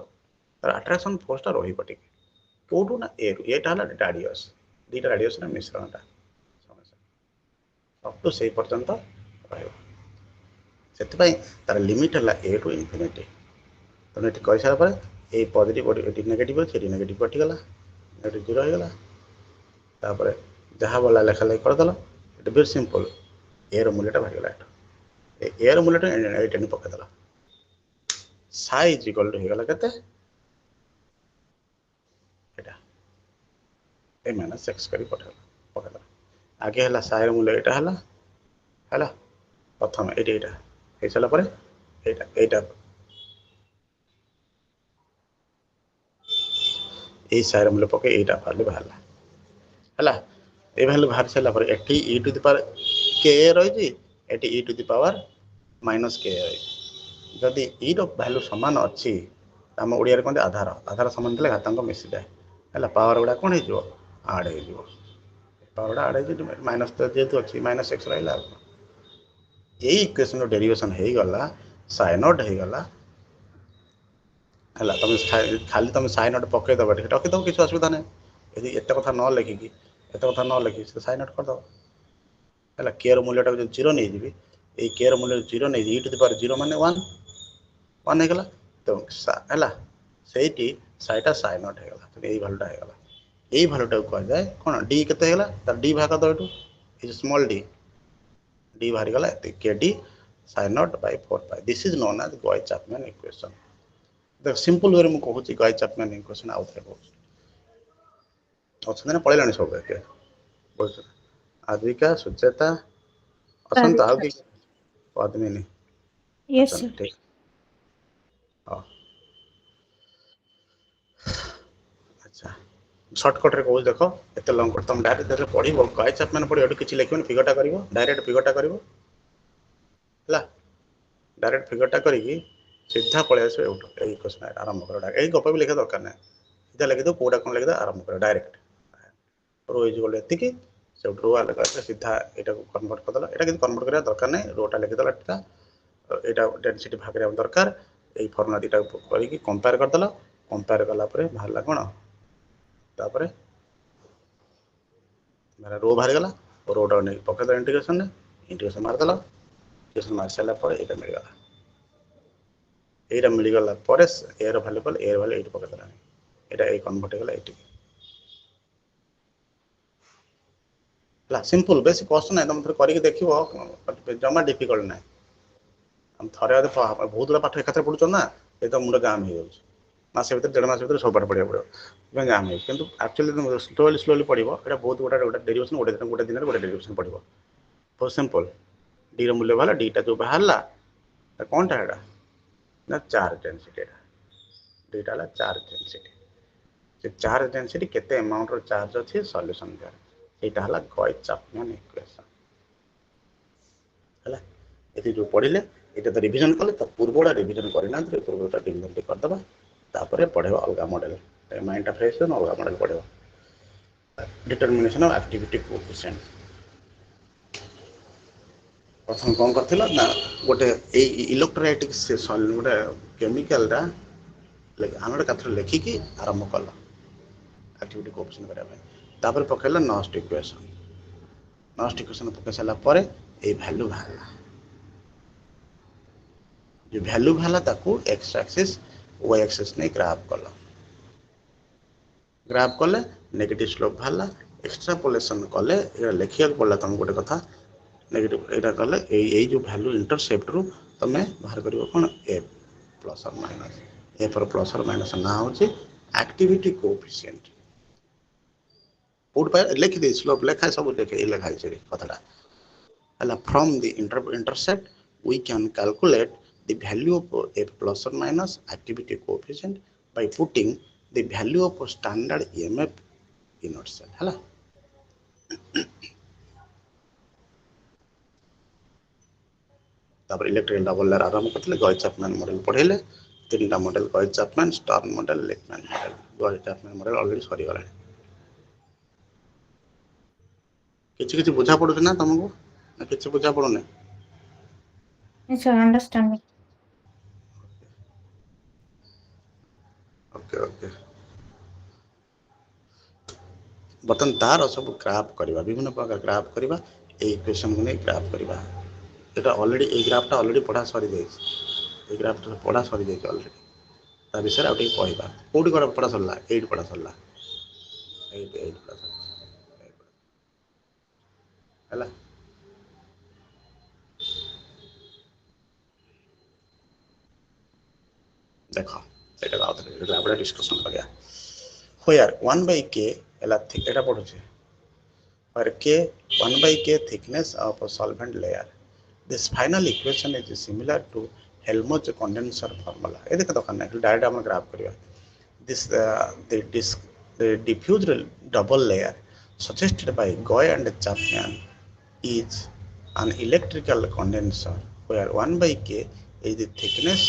A: तार अट्रैक्शन फोर्स ता रही पटिके कोठू ना ए एटा हला रेडियस दीटा रेडियस ना मिश्रणटा समस्या अप टू से पर्यंत रहइबो सेति तार लिमिट है ए टू इन्फिनिटी तो ये कही सारा पर ए पॉजिटिव ये नेगेटिव अच्छे ये नेगेटिव कटिगला नेगेटिव जीरो हो गला जहाँ बोला लेखा लेखि करदेल ये वेरी सिंपल ए रूल्यटा बाहरीगला ए रूल्यटा ये पकईदेल साइ इज इक्वल टू होगला केते ए माइनस एक्स कर पकईदेल आगे है साइर मूल्य यहाँ है प्रथम ये हो सारा पर ये साइर मूल्य पके यहाँ भैल्यू बाहर है ये भैल्यू बाहर सारा पर ये e टू द पावर के रही e to the power minus के रही जदि e भैल्यू सामान अच्छी आम ओडिया कहते आधार आधार सामान थे घातांक मिसी जाए है पावर गुड़ा कौन हो आड हो पावर गुड़ा आड हो माइनस तो जेहतु अच्छी माइनस एक्स रहा यही इक्वेशन डेरिवेशन हो गला साइनोड हो गला है तुम खाली तुम साइनोड पकईदेव रखीदेव किसी असुविधा ना यदि एत कथा न लिखिकी एत कथा न लिखी साइनोड करदेव है के मूल्यटा जो जीरो नहीं जी ये के मूल्य जीरो नहीं टू द पावर जीरो मान वन होगा तो है से साइटा साइनोड होगा यही भैल्यूटा होगा यही भैल्यूटा कहुए कौन डी के डी भाग दो ये स्मॉल डी बाहरी गला के D psi naught by 4 pi this is known as Gouy Chapman equation देख सिंपल वे में कहूँ गॉय चैपमैन इक्वेशन आउ थे अच्छा पड़े सब एक बोल आद्विका सुचेता असंत आउ कि पद्मिनी
B: Yes,
A: अच्छा
B: sir.
A: ठीक हाँ अच्छा सर्टकट रे कहूँ देख एत लंग तुम डायरेक्ट पढ़ गॉय चैपमैन पढ़ ये किसी लिखनी फिगरटा कर डायरेक्ट फिगरटा कर डायरेक्ट फिगरटा करी सीधा पलि आस क्वेश्चन आरंभ कर यही गप भी लिखा दरकार ना सीधा लिखिद कौटा कौन लिखिद आरंभ कर डायरेक्ट रो इज एति से रो आलगा सीधा यहाँ कन्वर्ट करदेला यहाँ कि कन्वर्ट करने दरकार ना रोटा लिखिदेला यहाँ डेनसीटी भाग दरकार यही फर्मुला दुटा करके कंपेयर करदेला कंपेयर कलापर बाहर कौन तापर रो बाहरी गला रोटा नहीं पकईदेला इंटीग्रेशन मारदेला इंटीग्रेशन मार सारापर यहाँ मिलगला यहाँ मिलगला एयर भैल्यू कल एयर भैल्यू ये पकईदेला यहाँ कन्वर्ट होगा ये सिंपल बेस कष्ट ना तुम थे करके देख जमा डिफिकल्ट ना हम थे बहुत गुड़ा पाठ एकाथरे पढ़ुच ना ये तो मुंड गाम हो मस भर 1.5 मास सब पाठ पढ़ा पड़ो गाम हो कि एक्चुअली स्लोली स्लोली पढ़ो ये बहुत गुड़ा गोटे डेरिवेशन गोटे दिन गोटे डेरिवेशन पढ़ो बहुत सिंपल डी मूल्य बाहर डीटा जो बाहर कौन टा ना charge density डीटा charge density charge density केते अमाउंट रो चार्ज अच्छी सॉल्यूशन यहाँ है गॉय चैपमैन इक्वेशन है ये जो पढ़ले ये तो रिविजन कले तो पूर्वटा रिविजन करना पूर्वटा रिविजन करदे तापर पढ़े अलग मॉडल माइंड फ्रेश हो अलग मॉडल पढ़े डिटरमिनेशन ऑफ एक्टिविटी कोएफिशिएंट प्रथम कौन कर ना गोटे इलेक्ट्रोलाइटिक गोटे केमिकल आम गोटे कथ लिखिकी आरंभ कल एक्टिविटी कोएफिशिएंट करने पकड़ नस्ट इक्वेशन पकई सारापर ये भैल्यू बाहर जो भैल्यू बाहर एक्स एक्सिस वाई एक्सिस नहीं ग्राफ कले नेगेटिव स्लोप बाहर एक्सट्रापोलेशन कले लिखा पड़ा तुम गोटे कथा नेगेटिव यहाँ कले यही जो भैल्यू इंटरसेप्ट रु तुम बाहर कर कौन एफ प्लस और माइनस एफ प्लस और माइनस ना हूँ एक्टिविटी कोएफिशिएंट लिखिदे स्लोप लेखा सब लिखे लिखाई कथटा है from the intercept we can calculate the value of f plus or minus activity coefficient by putting the value of standard EMF in itself है तापर इलेक्ट्रिकल डबल लेयर आरंभ करते गॉय चैपमैन मॉडल पढ़ेले 3टा model Gouy Chapman Stern model लेकमैन model Gouy Chapman model already सरी गला किछि बुझा पड़ुछ ना तुमको ना किछि बुझा पड़ुने
B: Yes, sir. Understanding.
A: Okay okay बर्तन तार सब ग्राफ करवा विभिन्न प्रकार ग्राफ करवा इक्वेशन को नहीं ग्राफ करवा ये ऑलरेडी ये ग्राफटा ऑलरेडी पढ़ा सरी जाए ग्राफ पढ़ा सरी जाए ऑलरेडी ता विषय आउ कहवा कौटी पढ़ा सरला एट पढ़ा सरला एट पढ़ा सरला देख ये डिस्कसन करिया where 1/k एला ठीक एटा पढुचे where K 1 by K thickness of a solvent layer. This final equation is similar to Helmholtz condenser formula. ये देखो तो करना है डायरेक्ट हम ग्राफ करिए. This the diffused double layer suggested by Goy and Chapman is an electrical condenser where 1 by K is the thickness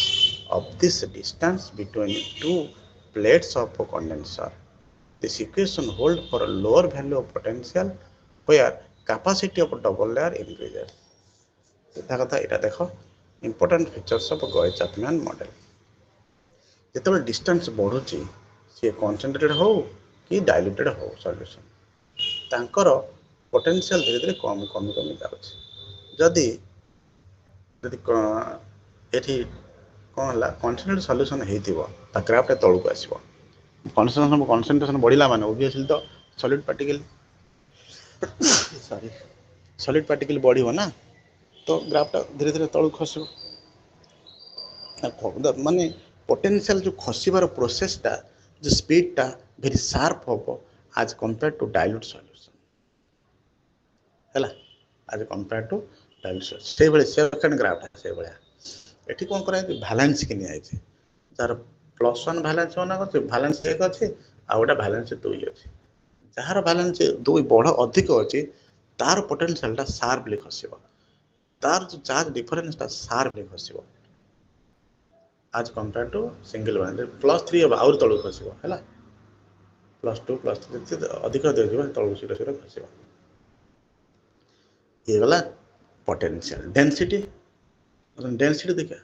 A: of this distance between two plates of a condenser. This equation holds for a lower value of potential where capacity of a double layer increases. सीधा कथा एटा देखो important features of Goy-Chapman model. ଯେତେବେଳେ distance ବଢୁଛି ସିଏ concentrated ହଉ କି diluted ହଉ solution ତାଙ୍କର potential ଧୀରେ ଧୀରେ କମି ଯାଉଛି. ଯଦି ଏଠି କ'ଣ ହେଲା concentrated solution ହେଇଥିବ ତା ଗ୍ରାଫଟା ତଳକୁ ଆସିବ. concentration ବଢିଲା ମାନେ obviously ତ solid particle ବଢିବ ନା ତ ଗ୍ରାଫଟା ଧୀରେ ଧୀରେ ତଳକୁ ଖସିବ. ମାନେ ପୋଟେନସିଆଲ ଯୋଉ ଖସିବାର ପ୍ରୋସେସଟା ଯୋଉ ସ୍ପିଡଟା ଭେରି ସାର୍ପ ହବ ଆଜ କମ୍ପେୟାର ଟୁ ଡାଇଲ୍ୟୁଟ୍ ସଲ୍ୟୁସନ୍ ହେଲା ଆଜ କମ୍ପେୟାର ଟୁ ଡାଇଲ୍ୟୁଟ୍ ସଲ୍ୟୁସନ୍ ସେଇଭଳି ସେକେଣ୍ଡ ଗ୍ରାଫଟା ସେଇଭଳିଆ. ଏଠି କ'ଣ କରାଯାଇଛି ଭାଲାନ୍ସ କି ନିଆଯାଇଛି ଯାହାର +1 ଭାଲାନ୍ସ ମନେ ଅଛି ଭାଲାନ୍ସ 1 ଅଛି ଆଉ ଗୋଟେ ଭାଲାନ୍ସ 2 ଅଛି. ଯାହାର ଭାଲାନ୍ସ 2 ଅଧିକ ଅଛି ତାର ପୋଟେନସିଆଲଟା ସାର୍ପଲି ଖସିବ ତାର ଯୋଉ ଚାର୍ଜ ଡିଫରେନ୍ସଟା ସାର୍ପଲି ଖସିବ as compared to single bond. +3 अब आउर तळु खसिबो हैला +2 +3 अधिक देजिबो तळु सीधा सीधा खसिबो. ये गला पोटेंशियल डेंसिटी देखा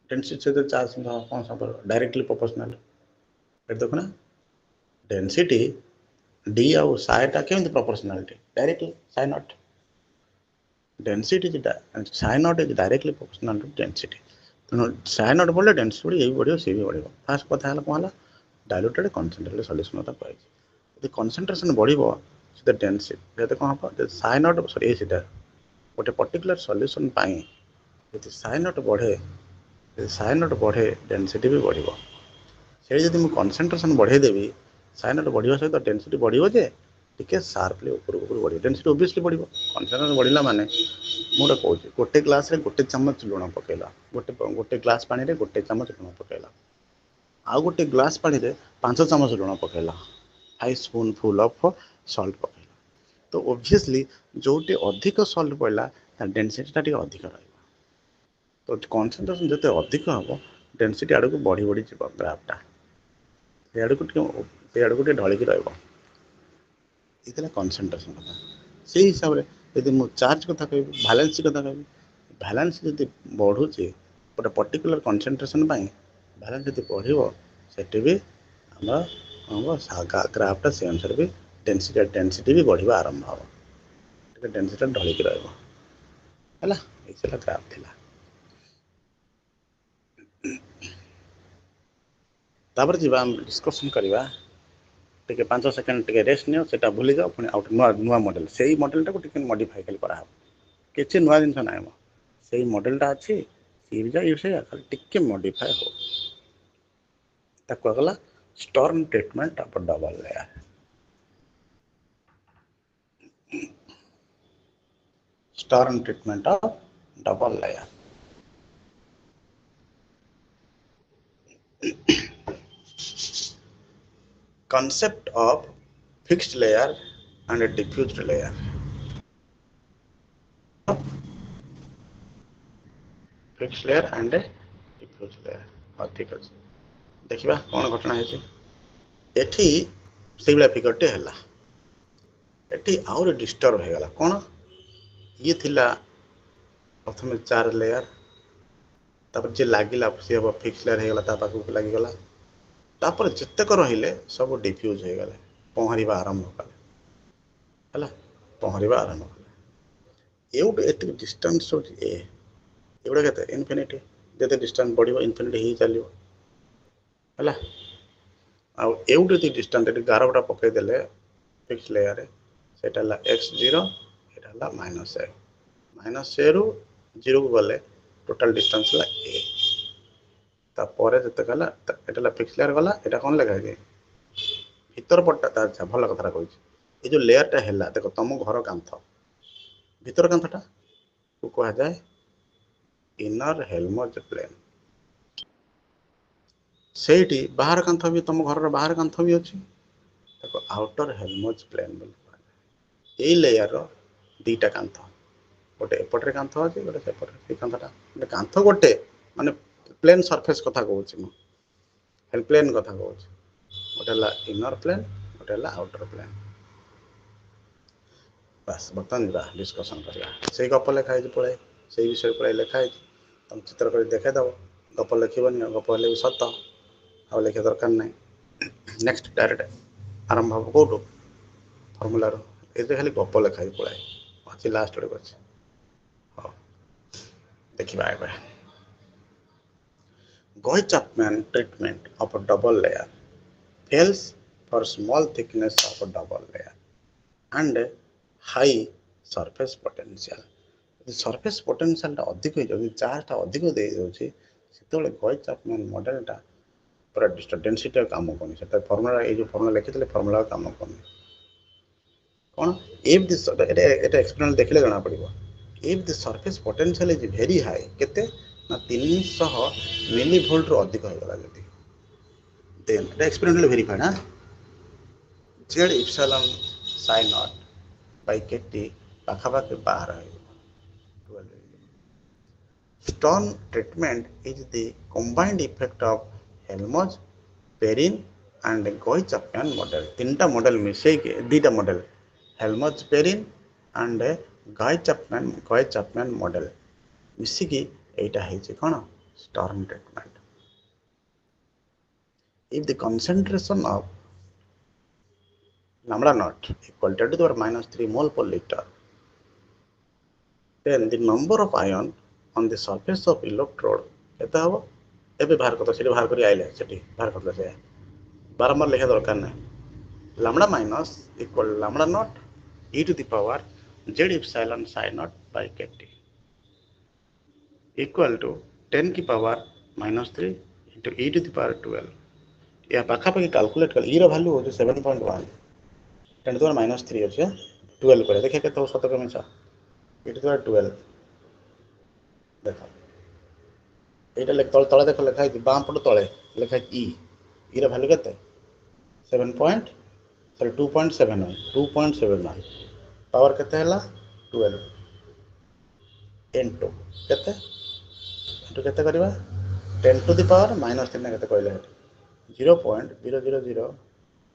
A: डेंसिटी से चार्ज कौन संपर्क डायरेक्टली प्रोपोर्शनल एट देखो ना डेंसिटी डी आउ साइटा केमति proportionality directly psi naught density जेटा psi naught is directly proportional to density. तेणु साइ नॉट बढ़ले डेंसिटी ये बढ़ियो सी भी बढ़ियो. फास्ट कथा है कौन है डाइल्यूटेड कंसंट्रेटेड सॉल्यूशन तो पाई यदि कंसंट्रेशन बढ़िबो से डेंसिटी जते कौन हम साइ नॉट सॉरी एटा गोटे पर्टिकुलर सॉल्यूशन पाई यदि साइ नॉट बढ़े डेंसिटी भी बढ़िबो. से यदि मु कंसंट्रेशन बढ़े देबी साइ नॉट बढ़िबो सहित डेंसिटी बढ़िबो जे टिके शार्पली ऊपर बढ़िबो. डेंसिटी ऑब्वियसली बढ़िबो कंसंट्रेशन बढ़िला माने मुझे कहूँ गोटे ग्लास रे गोटे चामच लुण पकेला गोटे ग्लास पानी रे गोटे चामच लुण पकेला आउ गोटे ग्लास पानी रे 5 चामच लुण पकेला 5 स्पून फुल ऑफ सॉल्ट पकेला तो ऑब्वियसली जोटे अधिक सॉल्ट पड़ला डेंसिटी टा टिके अधिक रहइबो. तो कंसंट्रेशन जते अधिक हबो डेंसिटी आड़ को बढ़ी बढ़ी जीव ग्राफटा ए आड़ को टिके ढलिक रहइबो. ये कंसंट्रेशन कथा से हिसाब से यदि मु चार्ज कथा कह भालेंस कथा कह भालेंस जब बढ़ुचे गोटे पर्टिकुलर कंसंट्रेशन भालेंस जब बढ़ो सेठी भी आम ग्राफटा से अनुसार भी डेंसिटी भी बढ़ा आरंभ हम डेंसिटी ढलिक रहा ग्राफ थिला. तापर जी डिस्कसन करवा टे 5 सेकेंड टे रेस्ट नियो सेटा भूली जाओ पुणी आउट नुआ मॉडल से मॉडलटा को टिके मॉडिफाई खाली करा किसी नुआ जिनस ना से मॉडलटा अच्छी सी खाली टिके मॉडिफाई हो ताको गला storm treatment of double layer. Storm treatment of double layer concept of fixed layer and a diffused layer. Fixed layer and a diffused layer. हाँ ठीक अच्छे देखा कौन घटना है एठी से फिगरटे है एठी आउर डिस्टर्ब हो गला कौन ये थिला प्रथम 4 लेयर तापर जे लागिला से हम फिक्स लेयर हो गला ता पाखु लागिगला तापर जितक रहिले सब डिफ्यूज हो गले पहरिबा आरंभ कले पहरिबा आरंभ कले एउट एति डिस्टेंस हो ए एउडा केते इन्फिनिटी जते डिस्टेंस बढ़िबो इन्फिनिटी ही चलिबो हला आ एउट एति डिस्टेंस एति गारबटा पकै देले फिक्स लेयर रे सेटा ला x0 एटा ला -a रु 0 को गले टोटल डिस्टेंस ला a तापर जते गला एटा ला फिक्स लेयर गला एटा कोन लगा जे भीतर पट्टा ता भल कथा कहै ये जो लेयरटा है देख तुम घर कांथ भीतर कांथटा को कह जाए इनर हेलमज प्लेन सेठी बाहर कांथ भी तुम घर बाहर कांथ भी अच्छी देखो आउटर हेलमज प्लेन ये लेयर दीटा कांथ गोटे एपटे कांथ अच्छे गोटे सेपटे कांथटा गोटे कांथ गोटे माने प्लेन सरफेस कथा कहूँ प्लेन कथा कहूँ गोटे इनर प्लेन गोटे आउटर प्लेन बस बर्तमान जा डिस्कसन कर गप लिखाई पड़े से विषय पड़े लिखाई तुम चित्र कर देखेदेव गप लिखबनी गप हेल्ले भी सत आ लिखा दरकार ना नेक्स्ट डायरेक्ट आरंभ हम कौटू फर्मुलार ये खाली गप लिखाई पड़ाए अच्छी लास्ट आड़े अच्छे हाँ देखा ए Goy Chapman treatment of a double layer fails for small thickness of a double layer and high surface potential. Surface potential अधिक हो चार्ज अधिक दे से गॉय चैपमैन मॉडल पूरा डेनसीटी काम करनी फर्मुला ये जो फर्मुला लिखी फर्मुला काम करनी कौन इफ दिस एक्सपेरिमेंट देखले जना पड़ो if the surface potential is very high केते ना 300 मिली वोल्ट रो अधिक होगला जदी देन एटा एक्सपेरिमेंटली वेरीफाइड हां Z epsilon psi naught by KT पाखा पाखे बाहर है Stone treatment is the combined effect of Helmholtz, Perrin and Goy Chapman model. तीनटा मॉडल मिसई के दीटा model Helmholtz, Perrin and Goy Chapman model मिसी की एटा है जे कोन Stone treatment. If the concentration of lambda naught equal to 10 to the power minus 3 mole per liter, then the number of ion on the surface of electrode केते हबो एबे बाहर करतो सेठी बाहर करी आइले सेठी बाहर करतो से बारंबार लिखा दरकार नै lambda minus equal lambda naught e to the power z epsilon psi naught by kt equal to 10 की power -3 into e to the power 12 या पाखा पाखी कैलकुलेट कर e रो वैल्यू हो 7.1 10 to the power -3 अछि 12 करे देखिए केते हो सत क्रम छ e to the power 12 देखो एटा लेख तळे देख लिखा है बाम पट तळे लिखा है ई रो वैल्यू केते 2.71 पावर केते हला 12 into केते into केते करबा 10 to the power -3 केते कहले 0.000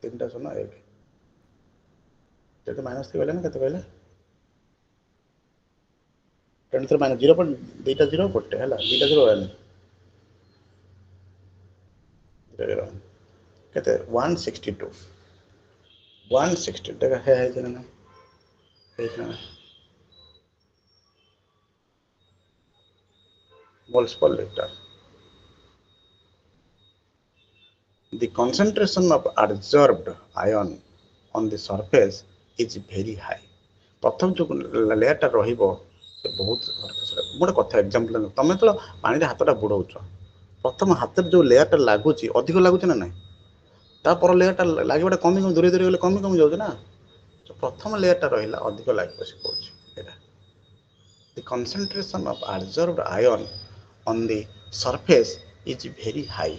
A: 3 शून्य 1 केते -3 कहले ना केते कहले 10 to the -0.20 गोटे हला 2 0 कहते 160 देखा है ना moles per liter. The concentration of adsorbed ion on the surface is very high. प्रथम जो लेयरटा रहिबो से बहुत मोटे कथा एग्जांपल तमे तो पानी रे हाथटा बुडौछ प्रथम हाथ जो लेयरटा लागुची अधिक लागुची ना नहीं ता पर लेयरटा लागिबा कमी कमी दूरे दूरे गले कमी कमी जाउछ ना तो प्रथम लेयरटा रहिला अधिक लागिबो से कहूछ एटा the concentration of adsorbed ion on the surface is very high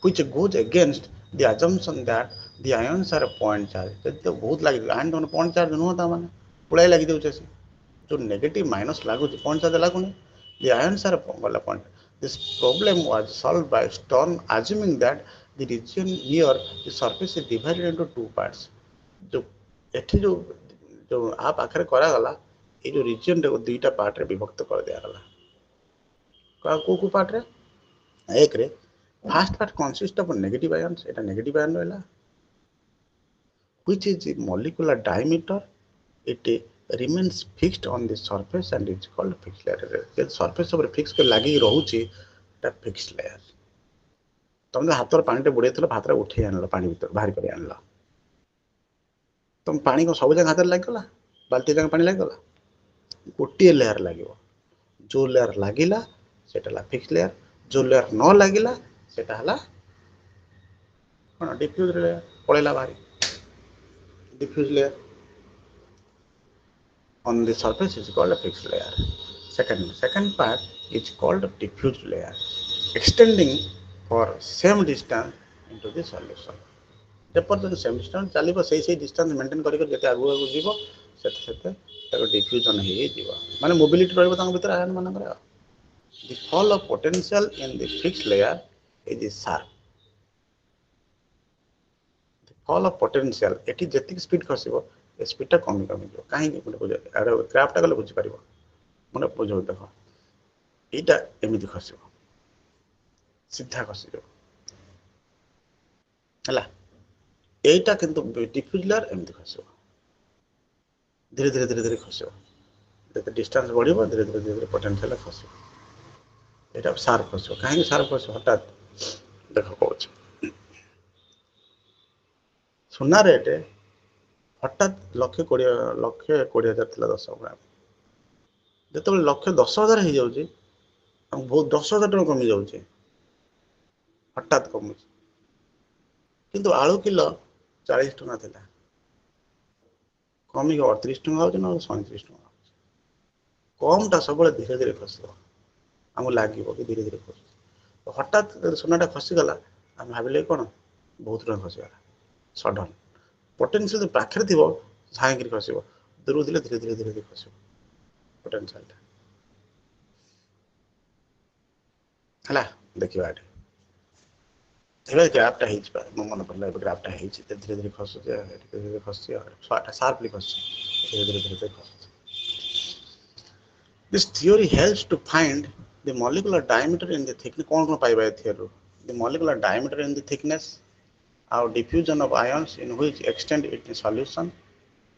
A: which goes against the assumption that the ions are point charge तो बहुत लागी आयन तो point charge न होता माने पुलाई लागी देउछ से जो नेगेटिव माइनस लागुच point charge लागुनी the ions are point. This problem was solved by Stone assuming that the region near the surface is divided into two parts. जो एठी जो आप आखरे करा गला ये जो रीजन रे दुईटा पार्ट रे विभक्त कर दिया गला को पार्ट रे एक रे first part consist of negative ions Etah negative ion रहला which is the molecular diameter it remains fixed on the surface and is called fixed layer J surface ऊपर फिक्स के लागी रहउची एटा फिक्स्ड लेयर तुम हाथ पानी टे बुड़े भात उठे आनल पानी भीतर बाहर कर आनल तुम पानी को सब जगह हाथ लगला बाल्टी जगह पानी लगला गोटे लेयर लगे जो लेयर लगिला सेटा फिक्स लेयर जो लेयर न लगिला सेटा हला कोन डिफ्यूज लेयर पळेला बाहर diffuse layer on the surface is called a fixed layer. Second part is called a diffused layer, extending for same distance into the solution. ଯେପର୍ଯ୍ୟନ୍ତ ସେମ୍ ଡିଷ୍ଟାନ୍ସ ଚାଲିବ ସେଇ distance maintain କରିକି ଯେତେ ଆଗକୁ ଯିବ ସେତେ ତାକୁ ଡିଫ୍ୟୁଜନ୍ ହେଇଯିବ, ମାନେ ମୋବିଲିଟି ରହିବ ତାଙ୍କ ଭିତରେ ଆୟନ ମାନଙ୍କର। The fall of potential in the fixed layer is sharp. The fall of potential, ଏଠି ଯେତିକି ସ୍ପିଡ୍ ଖସିବ ଏ ସ୍ପିଡଟା କମିଯିବ। କାହିଁକି ଗ୍ରାଫଟା ଗଲେ ବୁଝିପାରିବ। ମାନେ ବୁଝାଉ ଦେଖ, ଏଇଟା ଏମିତି ଖସିବ, ସିଧା ଖସିଯିବ ହେଲା। এইটা কিন্তু ডিফ্ୟୁଜ ଲେୟାର ଏମିତି ଖସିବ, ଧୀରେ ଧୀରେ ଖସିବ। ଯେତେ ଡିଷ୍ଟାନ୍ସ ବଢିବ ଧୀରେ ଧୀରେ ପୋଟେନ୍ସିଆଲ ଖସିବ। ଏଇଟା ସାର୍ପ ଖସିବ। କାହିଁକି ସାର୍ପ ଖସିବ? ହଠାତ୍ ଦେଖ କହୁଛି, ସୁନା ରେଟ୍ ହଠାତ୍ 1,20,000 ଥିଲା 10 ଗ୍ରାମ, ଯେତେବେଳେ 1,10,000 ହେଇଯାଉଛି, ବହୁତ 10,000 ଟଙ୍କା କମି ଯାଉଛି, ହଠାତ୍ କମୁଛି। କିନ୍ତୁ ଆଳୁ କିଲୋ 40 ଟଙ୍କା ଥିଲା, କମିକି 38 ଟଙ୍କା ହଉଛି, ନହେଲେ 37 ଟଙ୍କା ହଉଛି। କମଟା ସବୁବେଳେ ଧୀରେ ଧୀରେ ଖସିବ, ଆମକୁ ଲାଗିବ କି ଧୀରେ ଧୀରେ ଖସୁଛି। ହଠାତ୍ ସୁନାଟା ଖସିଗଲା, ଆମେ ଭାବିଲେ କ'ଣ ବହୁତ ଟଙ୍କା ଖସିଗଲା। ସଡନ୍ ପୋଟେନ୍ସିଆଲ ପାଖରେ ଥିବ, ସାଇଁକିରି ଖସିବ, ଦୂରକୁ ଥିଲେ ଧୀରେ ଧୀରେ ଖସିବ ପୋଟେନ୍ସିଆଲଟା ହେଲା। ଦେଖିବା ଏଠି ଏବେ ଗ୍ରାଫଟା ହେଇଛି, ମୋ ମନେ ପଡ଼ିଲା ଏବେ ଗ୍ରାଫଟା ହେଇଛି, ଧୀରେ ଧୀରେ ଖସୁଛି, ଧୀରେ ଧୀରେ ଖସୁଛି, ସାର୍ପଲି ଖସୁଛି, ଧୀରେ ଧୀରେ ଖସୁଛି। This theory helps to find the molecular diameter in the thickness. କ'ଣ ପାଇବା ଏ ଥିଅରିରୁ? The molecular diameter in the thickness, our diffusion of ions in which extent it is solution.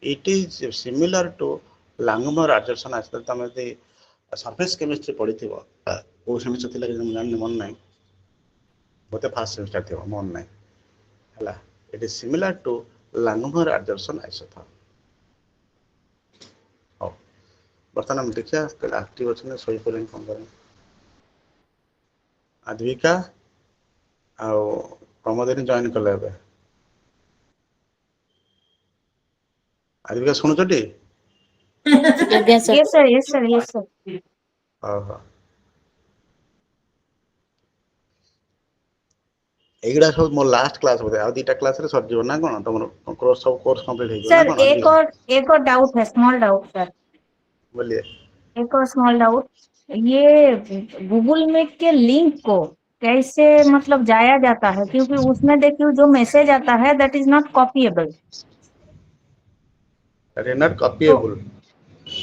A: It is similar to Langmuir adsorption. ଆଜିକାଲି ତମେ ଯଦି surface chemistry ପଢିଥିବ, କୋଉ semester ଥିଲା କି ମୁଁ ଜାଣିନି, ମନେ ନାହିଁ, ବୋଧେ ଫାର୍ଷ୍ଟ ସେମିଷ୍ଟର ଥିବ, ମନେ ନାହିଁ ହେଲା। It is similar to Langmuir adsorption isotherm. ହଉ, ବର୍ତ୍ତମାନ ଆମେ ଦେଖିବା ଆକ୍ଟିଭ ଅଛନ୍ତି, ଶୋଇପଡ଼ିଲେଣି, କ'ଣ କରେं। ଆଦ୍ଭିକା ଆଉ ପ୍ରମୋଦିନୀ ଜଏନ୍ କଲେ ଏବେ। ଆଦ୍ଭିକା ଶୁଣୁଛଟି?
B: Yes, sir. Yes, sir. Yes, sir.
A: ହଉ ହଉ, এইগুলা ସବୁ ମୋ ଲାଷ୍ଟ କ୍ଲାସ୍ ବୋଧେ, ଆଉ 2ଟା କ୍ଲାସରେ ସରିଯିବ ନା କ'ଣ? ତମର ସବୁ କୋର୍ସ କମ୍ପ୍ଲିଟ୍ ହେଇଯିବ ନା
B: सर
A: କ'ଣ?
B: एक और डाउट है, स्मॉल डाउट सर।
A: बोलिए।
B: एक और स्मॉल डाउट, ये गूगल मीट के लिंक को कैसे मतलब जाया जाता है? क्योंकि उसमें देखिए जो मैसेज आता है दैट इज नॉट कॉपीएबल।
A: अरे नॉट
B: तो
A: कॉपीएबल।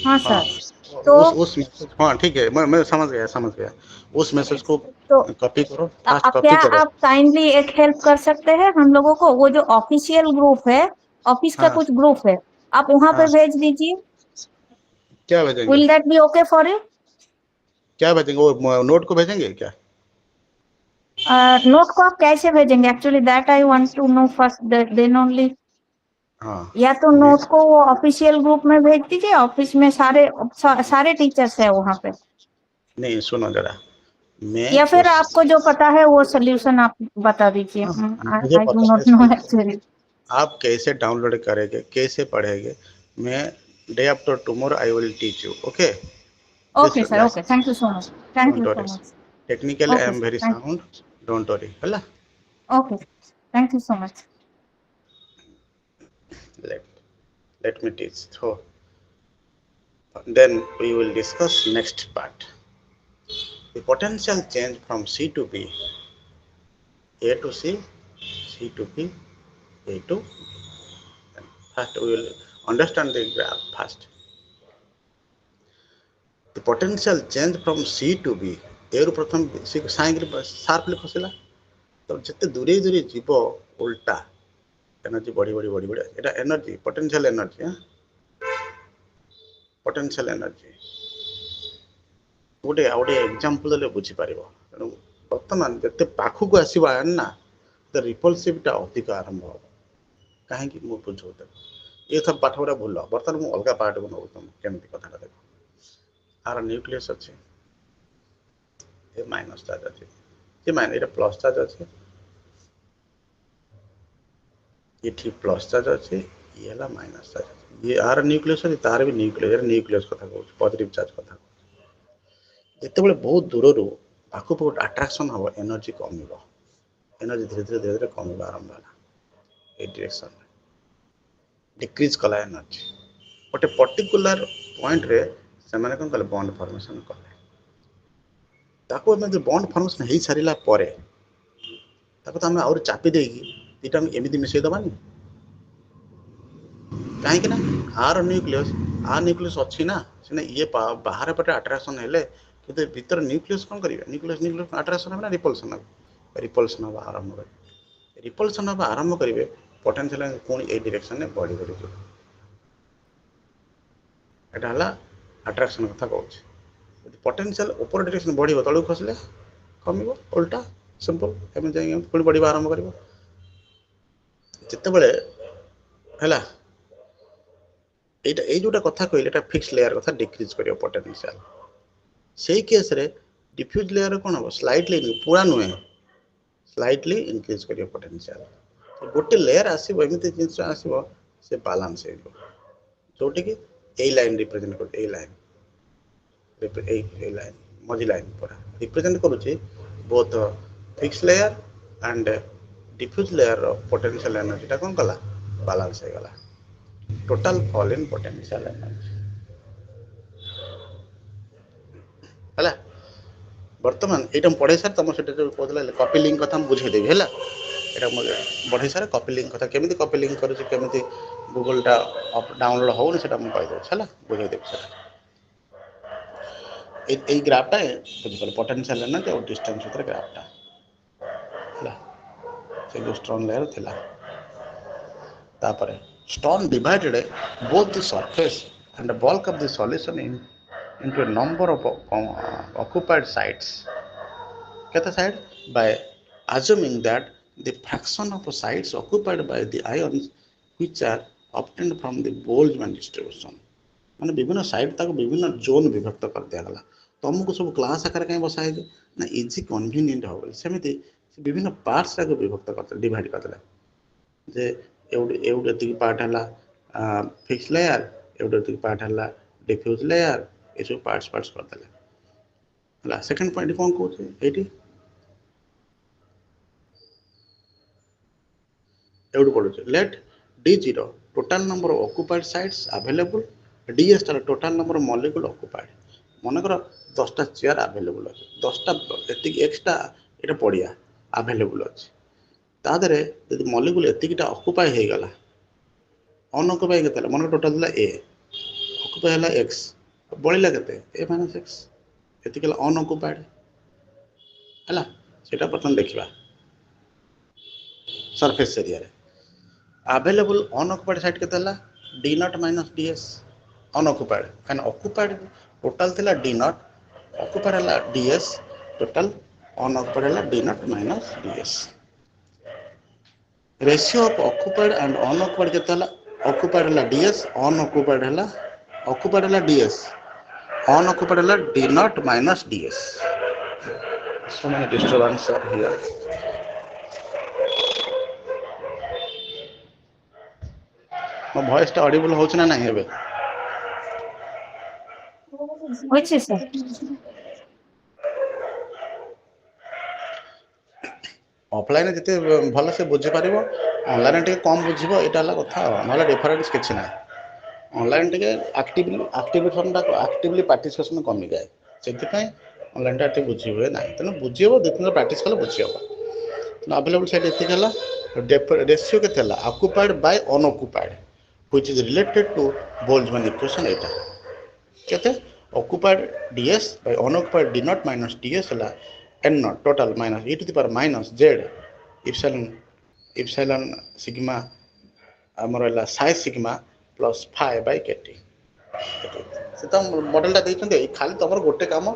B: हाँ
A: हाँ,
B: सर, तो
A: उस हाँ ठीक है, मैं समझ गया। उस मैसेज को
B: तो
A: कॉपी करो, फास्ट
B: क्या
A: कॉपी करो।
B: आप काइंडली एक हेल्प कर सकते हैं हम लोगों को? वो जो ऑफिशियल ग्रुप है, ऑफिस का
A: हाँ
B: कुछ ग्रुप है, आप वहां पे
A: हाँ,
B: भेज दीजिए।
A: क्या भेजेंगे?
B: Will that be okay for you?
A: क्या भेजेंगे? वो नोट को भेजेंगे क्या?
B: नोट को आप कैसे भेजेंगे? Actually that I want to know first, then only.
A: हाँ,
B: या तो नोट को वो ऑफिशियल ग्रुप में भेज दीजिए, ऑफिस में सारे टीचर्स है वहां पे,
A: नहीं सुनो जरा, मैं
B: या फिर
A: उस
B: आपको जो पता है वो सोल्यूशन आप बता दीजिए।
A: मुझे
B: आई डू
A: पता है
B: नॉट नो
A: solution।
B: एक्चुअली।
A: आप कैसे डाउनलोड करेंगे, कैसे पढ़ेंगे, मैं day after tomorrow I will teach you, okay? This
B: okay sir, okay, thank you so much, thank
A: don't
B: you so
A: worry,
B: much.
A: Technically I
B: okay
A: am
B: sir,
A: very
B: thank
A: sound, don't worry ହେଲା।
B: Okay, thank you so much.
A: let me teach, so then we will discuss next part, the potential change from C to B, A to C, C to B, A to B. First we will understand the graph first. The potential change from C to B, A ରୁ ପ୍ରଥମ C କୁ ସାଇଁକିରି ସାର୍ପଲି ଖସିଲା, ତ ଯେତେ ଦୂରେଇ ଯିବ ଉଲ୍ଟା energy ବଢି ଏଟା energy, potential energy. Potential energy ଗୋଟେ ଏକ୍ସାମ୍ପଲ ଦେଲେ ବୁଝିପାରିବ। ତେଣୁ ବର୍ତ୍ତମାନ ଯେତେ ପାଖକୁ ଆସିବ ଆୟନ ନା, ତ ରିପଲସିଭଟା ଅଧିକ ଆରମ୍ଭ ହେବ। କାହିଁକି ମୁଁ ବୁଝାଉଛି, ଏ ସବୁ ପାଠ ଗୁଡ଼ା ଭୁଲ। ବର୍ତ୍ତମାନ ମୁଁ ଅଲଗା ପାର୍ଟକୁ ନେଉଛି, ତମେ କେମିତି କଥାଟା ଦେଖ। ଆର ନ୍ୟୁକ୍ଲିୟସ୍ ଅଛି, ଏ ମାଇନସ୍ ଚାର୍ଜ ଅଛି, ଏଇଟା ପ୍ଲସ୍ ଚାର୍ଜ ଅଛି, ଏଠି ପ୍ଲସ୍ ଚାର୍ଜ ଅଛି, ଇଏ ହେଲା ମାଇନସ୍ ଚାର୍ଜ ଅଛି। ये आर न्यूक्लियस अच्छी तार भी न्यूक्लियस कथा कहूँ पॉजिटिव चार्ज कथा जिते बहुत दूर पाखु बहुत अट्राक्शन हम एनर्जी कम एनर्जी धीरे कम आरंभ है डायरेक्शन डिक्रीज कला एनर्जी गोटे पर्टिकुलर पॉइंट रे से कौन कले बॉन्ड फॉर्मेशन कले ताको जो बॉन्ड फॉर्मेशन हो सारा पर तो आम आउर चापी देकी दीटा एमती मिसई दबानी कहीं ना आर न्यूक्लियस अच्छी ना सीना ये बाहर पटे अट्राक्शन है कि भीतर न्यूक्लियस कौन करेंगे न्यूक्लियस अट्राक्शन है ना रिपल्सन हम आरंभ करेंगे रिपल्सन हम आरंभ करेंगे पोटेंशियल पुणी ए डायरेक्शन में बढ़ी बढ़ी यहाँ अट्राक्शन कथा कहूँ पोटेंशियल ऊपर डायरेक्शन बढ़ तलू खसले कम उल्टा सिंपल एम पुणी बढ़ा आरंभ कर जिते है ये जोटा कथा कहले फिक्स लेयर कथा डिक्रीज कर पोटेंशियल से केस रे डिफ्यूज लेयर कौन हम स्लाइटली पूरा नुहे स्लाइटली इंक्रीज कर पोटेंशियल गोटे लेयर आसो एमती जिन आसो से बालांस जोटि कि ए लाइन रिप्रेजेंट कर लाइन मझी लाइन पूरा रिप्रेजेंट करुच्ची both fix layer and diffuse layer potential energy कौन कला बालांस हो गला total fall in potential energy है बर्तमान ये पढ़े सारे तुम से कहते कॉपी लिंक कथा बुझेदेवी है यहाँ बढ़े सारे कॉपी लिंक कथा केमी कॉपी लिंक करुँच गूगलटा डाउनलोड होनी से कहीदे है बुझेदेवी से ग्राफटा बुझे पोटेंशियल एनर्जी और डिस्टेंस भर ग्राफटा है जो स्ट्रॉन्ग लेयर थिला तापर stone divided both the surface and the bulk of the solution into a number of occupied sites kete side by assuming that the fraction of sites occupied by the ions which are obtained from the Boltzmann distribution माने विभिन्न side तक विभिन्न zone विभक्त कर दिया गला तुमको सब क्लास आकार कहीं बसाए ना इजी कन्वीनियंट हो सेमती विभिन्न पार्ट्स तक विभक्त कर डिवाइड कर जे एवढे पार्ट है फिक्स लेयर एवढे पार्ट है डिफ्यूज लेयर ये सब पार्ट्स करदे सेकेंड पॉइंट कौन कहूँ ये पढ़ू let D0 total number of occupied sites available DS total number of molecule occupied मनकर 10टा चेयर अवेलेबल अच्छे 10टा एक्सट्रा ये पड़िया अवेलेबल अच्छे तादे यदि मॉलिक्यूल एतिकटा ऑक्युपाई हो गला अनऑक्युपाई के मन टोटाल ए ऑक्युपाई है एक्स बढ़ला के ए माइनस एक्स ये अनऑक्युपाइड है सेटा बर्तमान देखा surface area available unoccupied side के D0 माइनस DS अनऑक्युपाइड कहीं ऑक्युपाइड टोटाल थिला D0 ऑक्युपाइड है DS टोटाल अनऑक्युपाइड है D0 minus DS ratio of occupied and unoccupied के ऑक्युपाइड है DS अनऑक्युपाइड है DS अनऑक्युपाइड है D0 minus DS so many disturbance are here मो voice टा ऑडिबल होछ ना नहीं हेबे
B: which is sir
A: ऑफलाइन जिते भल से बुझी पार ऑनलाइन टे कम बुझब यहाँ कथा ना डिफरेन्स किसी ना ऑनलाइन टे एक्टिवली पार्टिसिपेशन कमी जाए से ऑनलाइन टे बुझी हुए ना तेना बुझे दो तीन प्राक्ट कले बुझी हम अवेलेबल साइड ये रेशियो के occupied by unoccupied which is related to Boltzmann equation एटा केते occupied DS by unoccupied D0 minus DS है N0 total minus e to the power minus z epsilon sigma आमर psi sigma plus phi by KT से तो मॉडलटा देखते खाली तुम गोटे काम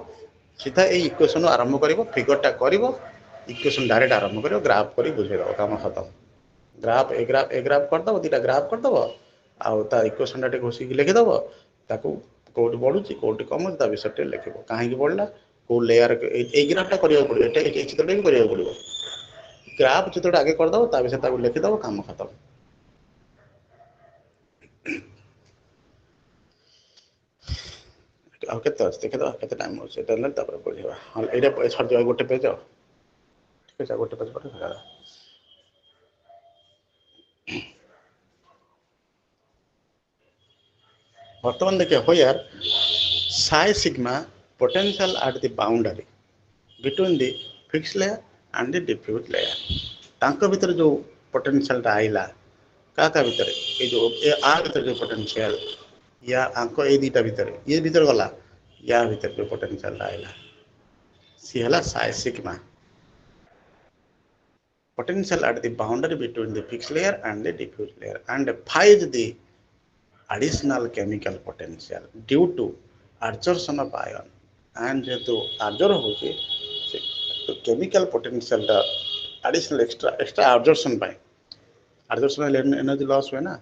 A: सीधा ये इक्वेशन आरंभ कर फिगरटा कर इक्वेशन डायरेक्ट आरंभ कर ग्राफ कर बुझेद काम खत्म ग्राफ ए ग्राफ करदे दुटा ग्राफ करदे आ इक्वेशन टा घोषिक लिखिदेव ताकू कौट बढ़ुची कौट कम विषय लिख कहीं बढ़ला कौ लेयर ये ग्राफटा करा पड़ो ये चित्रटा भी करा पड़ो ग्राफ चित्रटा आगे करदे विषय लिखिदेव काम खत्म ଆଉ କେତେ ଅଛି ଦେଖିଦେବା କେତେ ଟାଇମ୍ ଅଛି ଏଇଟା ହେଲେ ତାପରେ ପଢ଼ିବା ହଁ ଏଇଟା ସରିଯିବ ଗୋଟେ ପେଜ୍ ଆଉ ଠିକ୍ ଅଛି ଗୋଟେ ପେଜ୍ ପରେ ସରିଗଲା ବର୍ତ୍ତମାନ ଦେଖିବା where psi sigma potential at the boundary between the fixed layer and the diffuse layer ତାଙ୍କ ଭିତରେ ଯୋଉ ପୋଟେନସିଆଲଟା ଆଇଲା କାହା ଭିତରେ ଏଇ ଯୋଉ ଆ ଭିତରେ ଯୋଉ ପୋଟେନସିଆଲ या आंको ए दीटा भीतर ये भीतर गला या भीतर जो पोटेंशियल आइला सी हला साइ sigma potential at the boundary between the fixed layer and the diffuse layer and phi is the additional chemical potential due to adsorption of ion and जेहेतु adsorb होची तो chemical potential टा additional extra adsorption पाए adsorption हेले energy loss हुए ना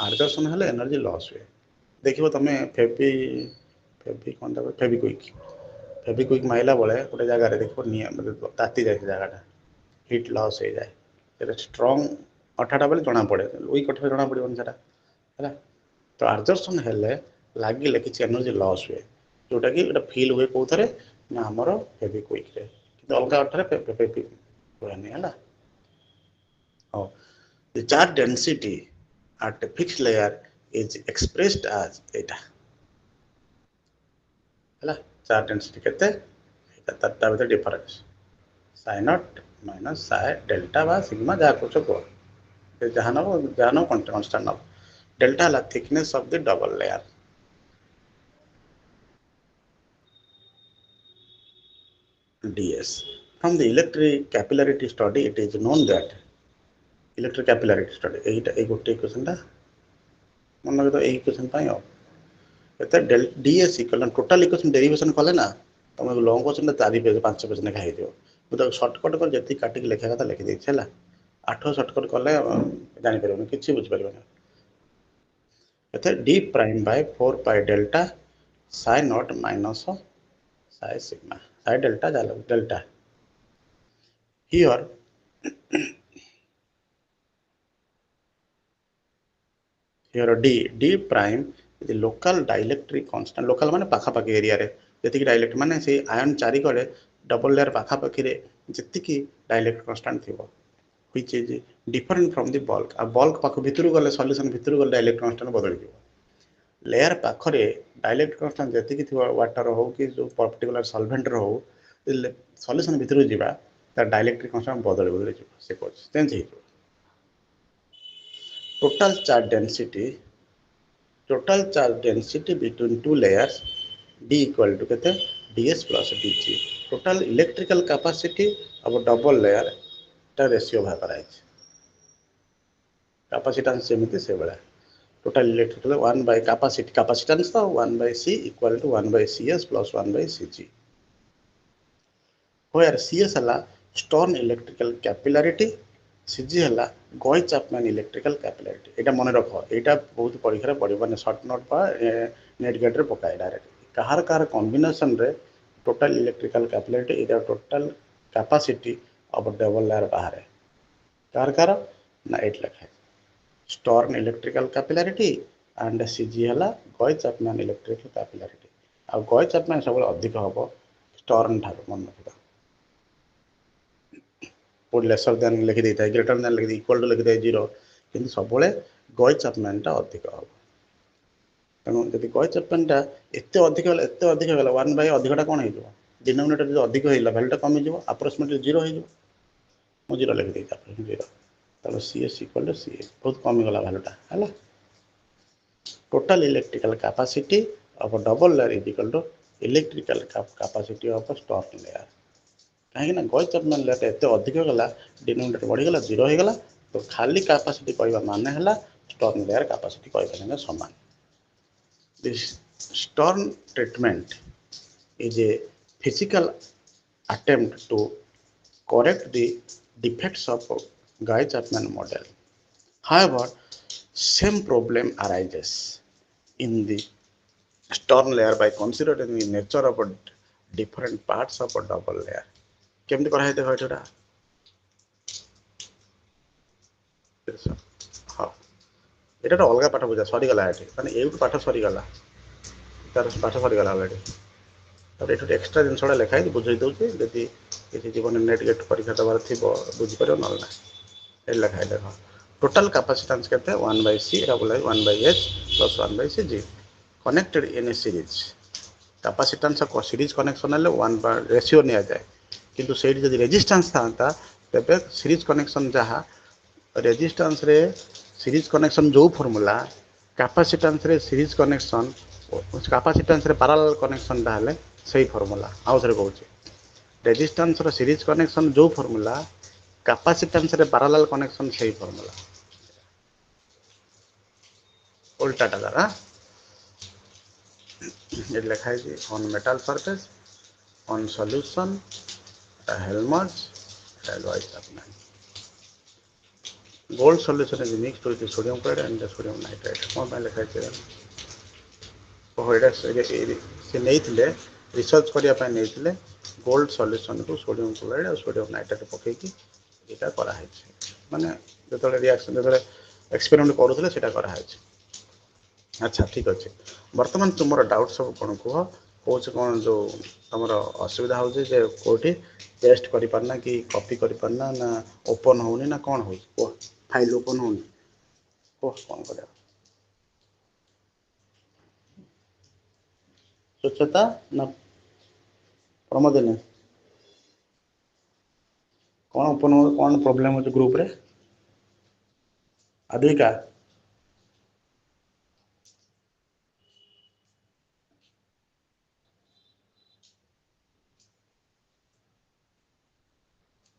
A: adsorption हेले energy loss हुए देखिबो तमे फेविक्विक माइला बेले गोटे जगार देखो ताती जाए जगह हिट लॉस हो जाए स्ट्रंग अठाटा बेले जना पड़े वीक अठा जना पड़ोनी है तो आर्जर्सन हेले लगिले किसी एनर्जी लॉस हुए जोटा कि फिल हुए कौन ना आमर फेविक्विक कि अलग अठारे हुएनि है the charge density at a fixed layer is expressed as eta है चार्ज डेंसिटी केते तारटा भीतर difference psi naught minus psi delta बा सिग्मा जा कुछ को जहां नो कांस्टेंट नो डेल्टा ला thickness of the double layer ds from the electric capillarity study it is known that electric capillarity study एटा ए गोटे इक्वेशन ता मन तो ए इक्वेशन पाई हो एता del ds equal total equation derivation कले ना तुम लॉन्ग क्वेश्चन 4 पेज 5 पेज ने खाई दियो तो शॉर्टकट कर जति काटिक लिखा कथा लिखि दे छला 8 शॉर्टकट कले जानि परबो किछि बुझ परबो ना एता d prime by 4 pi delta psi naught minus psi sigma psi delta जाला delta here here d prime is the local dielectric constant local माने पाखा पाखी एरिया रे जति कि डाइलेक्ट्रिक माने से आयन चारि करे डबल लेयर पाखा पाखी रे जति कि डाइलेक्ट्रिक कांस्टेंट थिबो which is different from the bulk आ bulk पाख भितरु गले सॉल्यूशन भितरु गले डाइलेक्ट्रिक कांस्टेंट बदल जिवो लेयर पाखरे डाइलेक्ट्रिक कांस्टेंट जति कि थिबो वाटर हो कि जो पर्टिकुलर सॉल्वेंट रो हो सॉल्यूशन भितरु जिबा ता डाइलेक्ट्रिक कांस्टेंट बदल जिवो से कोच चेंज हिजो total charge density between two layers d equal to kete ds plus dg total electrical capacity of a double layer ta ratio bha kara hai capacitance semiti se bala total electrical 1 by capacitance to 1 by c equal to 1 by cs plus 1 by cg where cs hala Stern electrical capillarity CG हला Gouy Chapman electrical capillarity एटा मन रख एटा बहुत परीक्षा पड़े माने short note पा net gate रे पकाए डायरेक्ट कहार कॉम्बिनेशन रे total electrical capillarity Etah total capacity of double layer बाहर कहार ना एट लिखा है stern electrical capillarity and CG हला गॉय चैपमैन इलेक्ट्रिकल कैपिलरिटी आ गॉय चैपमैन सब अधिक हबो स्टर्न ठार मन रखा लेसर देन लिखि देता है ग्रेटर देन लिखि इक्वल टू लिखि दे 0 किंतु सब गॉय चैपमैन टा अधिक हम तेणु जब गॉय चैपमैन टा एते अधिक गला 1 बाय अधिकटा कौन हो डिनोमिनेटर जो अधिक होइला वैल्यू टा कमी जिवो अप्रोक्सीमेटली 0 हो जिवो मो 0 लिखि देता है 0 तब cs इक्वल टू cs बहुत कमी गला वैल्यू टा हला total electrical capacity of a double layer is equal to electrical capacity of a Stern layer कहीं गॉय चैपमैन लेयर एत अधिक गला डिनोमिनेटर बढ़ीगला 0 हो गला तो खाली कैपेसिटी कहवा माने हला स्टर्न लेयर कैपेसिटी कहवा समान this Stern treatment is a physical attempt to correct the defects of Gouy Chapman model however same problem arises in the stern layer by considering the nature of different parts of a double layer केमती करा है देखो एटा हाँ एटा तो अलग पाठ बुझा सरी गला एठी माने एउ पाठ सरी गला तार पाठ सरीगला अलरेडी तापर ये एक्सट्रा जिन लिखाई बुझे दूसरी जदि किसी जीवन नेट गेट परीक्षा देवार थी बुझीपर ना ये लिखाई देख टोटाल कैपेसिटेंस के 1/c बोला 1/h plus 1/cg connected in A series capacitance series connection है 1 रेशियो नि जाए किंतु से रेजिस्टेंस था तेरे सीरीज कनेक्शन जहाँ रेजिस्टेंस रे सीरीज कनेक्शन जो फॉर्मूला कैपेसिटेंस रे series connection capacitance ray parallel connection ताले सही फॉर्मूला आउ थे कहूँ रेजिस्टेंस रो सीरीज कनेक्शन जो formula capacitance ray parallel connection सही फॉर्मूला उल्टाटा तारा ये लिखा है on metal surface on solution Helmholtz alloy Chapman gold solution is mixed with sodium chloride and sodium nitrate कौन पे लिखा है से नहीं रिसर्च करने गोल्ड सॉल्यूशन को सोडियम क्लोराइड और सोडियम नाइट्रेट पकईकि यहाँ कराई माने जो रिएक्शन जो एक्सपेरिमेंट करूँ से कराई अच्छा ठीक अच्छे बर्तमान तुम डाउट सब कौन कह कौन कौन जो तुम असुविधा हो कौटी टेस्ट करना कि कॉपी करना ना ओपन होनी ना कौन हो फाइल ओपन होनी कौन कर स्वच्छता ना प्रमोदिनी कौन ओपन हो कौन प्रॉब्लम हो ग्रुप रे आदिका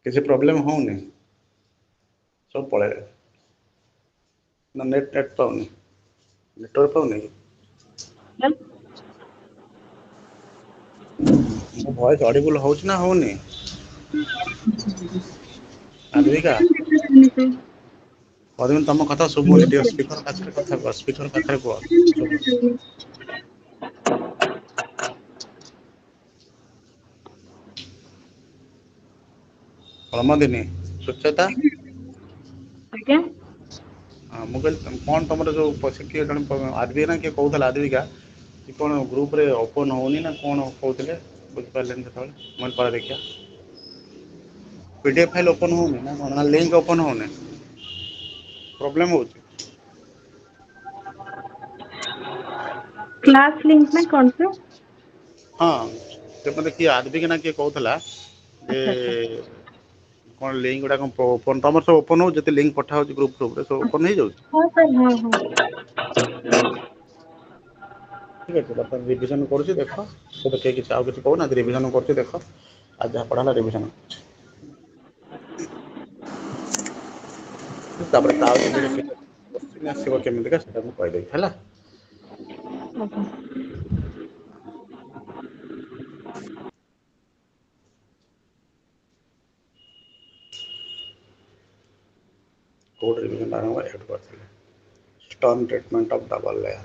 A: किसी प्रॉब्लम होनी सब पड़े ना नेट पाऊनी नेटवर्क पाऊनी मो वॉइस ऑडिबल हो ना होनी आद्विका पदमी तुम कथा शुभुनी टे स्पीकर पाखे कथा कह स्पीकर पाखे कह प्रमोदिनी सुचेता मुझे कौन तुम जो किए जन आदि ना किए कहूला आद्विका कि कौन ग्रुप रे ओपन होनी ना कौन कहते बुझिपारे जो मैं पर देखिए पीडीएफ फाइल ओपन होनी ना कौन ना लिंक ओपन होनी प्रॉब्लम हो
B: क्लास लिंक में कौन सा
A: हाँ से मतलब किए आदि ना किए कहूला जे
B: अच्छा अच्छा
A: कौन लिंक गुड़ा ओपन तुम सब ओपन हो जो लिंक पठा हो ग्रुप ग्रुप सब ओपन हो जाए
B: हाँ सर हाँ हाँ
A: ठीक है बर्तमान रिविजन करुँच देख तो किए किसी आउ कि कहना रिविजन कर देख आज जहाँ पढ़ा रिविजन क्वेश्चन आसो केमिका से कहीदेवी है
B: ओके
A: कोड रिविजन आरंभ एड करते stern treatment of double layer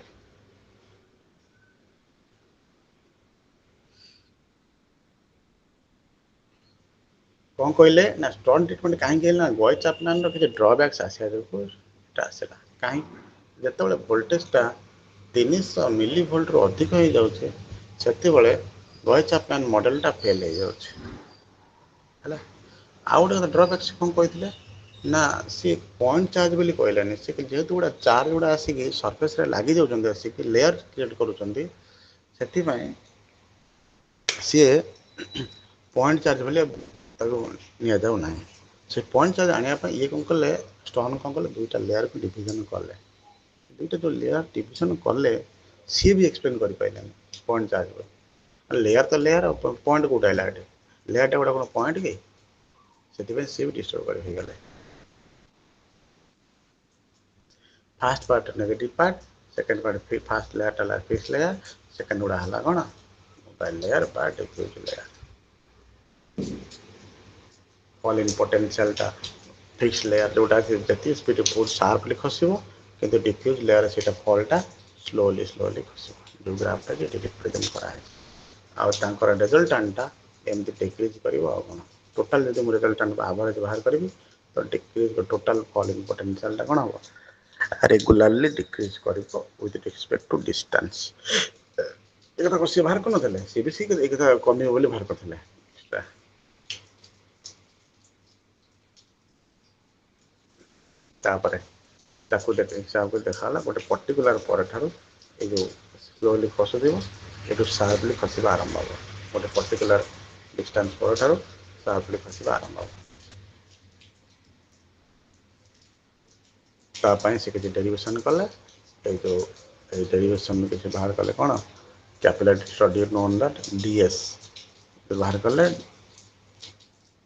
A: कौन कहले ना स्टर्न ट्रीटमेंट कहीं ना गॉय चैपमैन किसी ड्रबैक्स आसा जो आसला कहीं जो वोल्टेजटा 300 मिली वोल्ट रु अधिक हो जाऊे से गॉय चैपमैन मॉडलटा फेल हो जाए आउ गोटे ड्रबैक्स कौन कहते ना सी पॉइंट चार्ज बोली कहलानी सी जेहेतु गुड़ा चार्ज गुड़ा आसिक सरफेस लगी जाऊँ आसिक लेयर क्रिएट करुँच सी पॉइंट चार्ज बोले नि जाऊ ना से पॉइंट चार्ज आने ये कौन कले स्टोन कौन कले दुईटा लेयर को डिविजन कले दुईटा जो लेयर डिविजन कले सी भी एक्सप्लेन कर पारे पॉइंट चार्ज लेयर तो लेयर पॉइंट कौटा है लेयरटा गोटे कौन पॉइंट कि से सी भी डिस्टर्ब कर fast part negative part second part fast layer fix layer second गुड़ा है कौन मोबाइल लेयर बा डिफ्यूज लेयर फॉल इन पोटेंशियलटा फिक्स लेयर जोटा जी स्पीड बहुत शार्पली खसब कि डिफ्यूज लेयर से फॉलटा स्लोली स्लोली खसब जो ग्राफटा ये रिप्रेजेंट कराए आर रेजल्टाटा एमती डिक्रिज कर कौन टोटाल जब मुझे रेजल्टाट एवरेज बाहर करी तो डिक्रिज टोटाल फॉल इन पोटेंशियलटा कौन हम रेगुलारली डिक्रिज कर विथ रिस्पेक्ट टू डिस्टेंस एक कथा को सी बाहर करन देले सी भी सी एक कथा कमी बोली बाहर करथले तापरे ताकू देख हिसाब को देखाला गोटे पर्टिकुलर पर ठारू ए जो स्लोली खसुदिबो एटू शार्पली खसिबा आरंभ हो गोटे पर्टिकुलर डिस्टेंस पर ठारू शार्पली खसिबा आरंभ हो तापाई से किसी डेरिवेशन कले ए जो डेरिवेशन में किसी बाहर कले कोन capillary study known that DS बाहर कले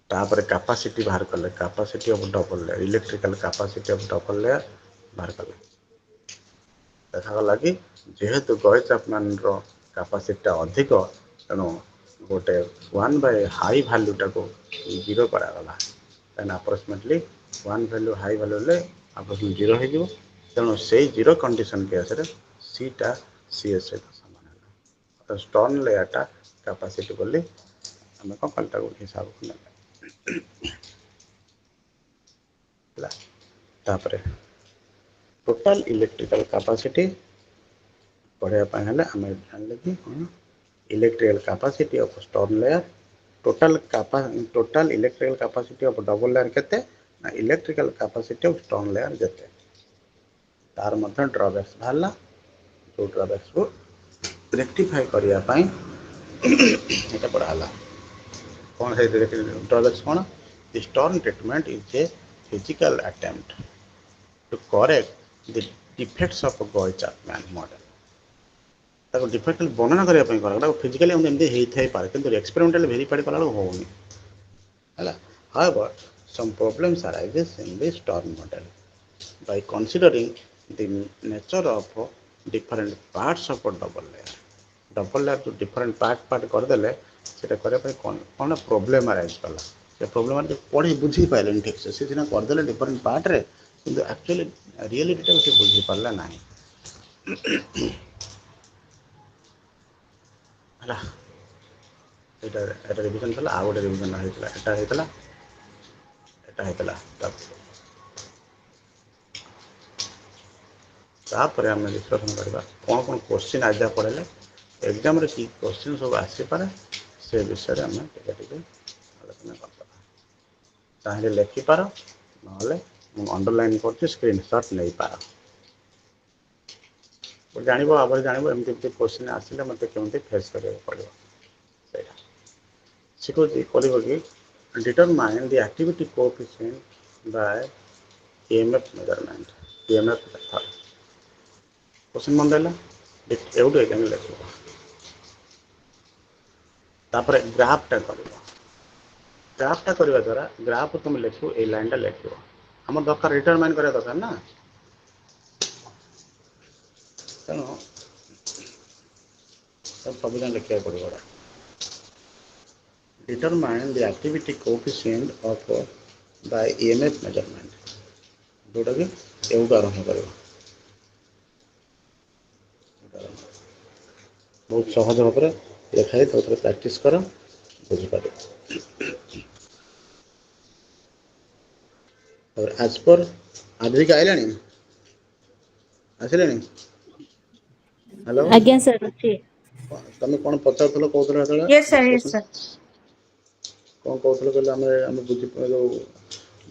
A: तापर कैपेसिटी बाहर कले capacity of double layer electrical capacity of double layer बाहर कले देखा गला कि जेहेतु गॉइस चैपमैन रो कैपेसिटी अधिक तेणु गोटे 1 बाय हाई वैल्यू टाको 0 करा गला and approximately 1 value high value ले अप्रोक्सीमेटली 0 हो जिवो तेणु से 0 कंडीशन केस रे सी टा सीएस से समान है तो स्टोन लेयर टा कैपेसिटी बोली हमें को पलटा को हिसाब को ना तापरे टोटल इलेक्ट्रिकल कैपेसिटी पढ़ाया पाए हले हमें जानले कि electrical capacity of stone layer total electrical capacity of double layer केते ना electrical capacity of stone layer जेते तार मध्य ड्रॉबैक्स भाला जो ड्रॉबैक्स को रेक्टिफाई करिया पाई एटा पढ़ाला कौन है ड्रॉबैक्स कौन the Stern treatment is a physical attempt to correct the defects of Gouy Chapman model ताको डिफेक्ट वर्णना करिया पई करा फिजिकली हम एमती हेई थाई पारे किंतु एक्सपेरिमेंटली वेरीफाई कला होउनी हला however some problems arises in the Stern model by considering the nature of different parts of a double layer जो different part कर देले सेटा करे पे कोन प्रॉब्लम अराइज कला से प्रॉब्लम के पढ़ी बुझी पाइले ठीक से सिना कर देले डिफरेंट पार्ट रे किंतु एक्चुअली रियलिटी टा से बुझी पारला नाही हला एटा रिवीजन कला आ गोटे रिवीजन हेतला एटा हेतला तापर आम डिस्कसन करवा कौन कौन क्वेश्चन आज पढ़े एग्जाम रे की क्वेश्चन सब आसी पारे से विषय आम आलोचना कर चाहे लिखिपार ना अंडरलाइन कर स्क्रीनशॉट नहीं पार जान आगे जान एमती क्वेश्चन आसिले मत केमती फेस करा पड़ो शिखु कि determine the activity coefficient by EMF measurement EMF method question मन देला एवढ एग्जाम लिख तापर ग्राफटा करवा द्वारा ग्राफ तुम लिखो ए लाइन टा लिख आम दरकार डिटरमाइन करा दरकार ना तेणु सब जन लिखा पड़ो determine the activity coefficient of by EMF measurement जोटा कि एवढ आरंभ कर बहुत सहज भाव में लिखाई तो प्रैक्टिस कर बुझीपार और आज पर आद्रिका आइला आसिले हेलो
B: आज्ञा सर अच्छी
A: तुम कौन पचार कहते
B: यस सर
A: कौन कहते कहले आम बुझी जो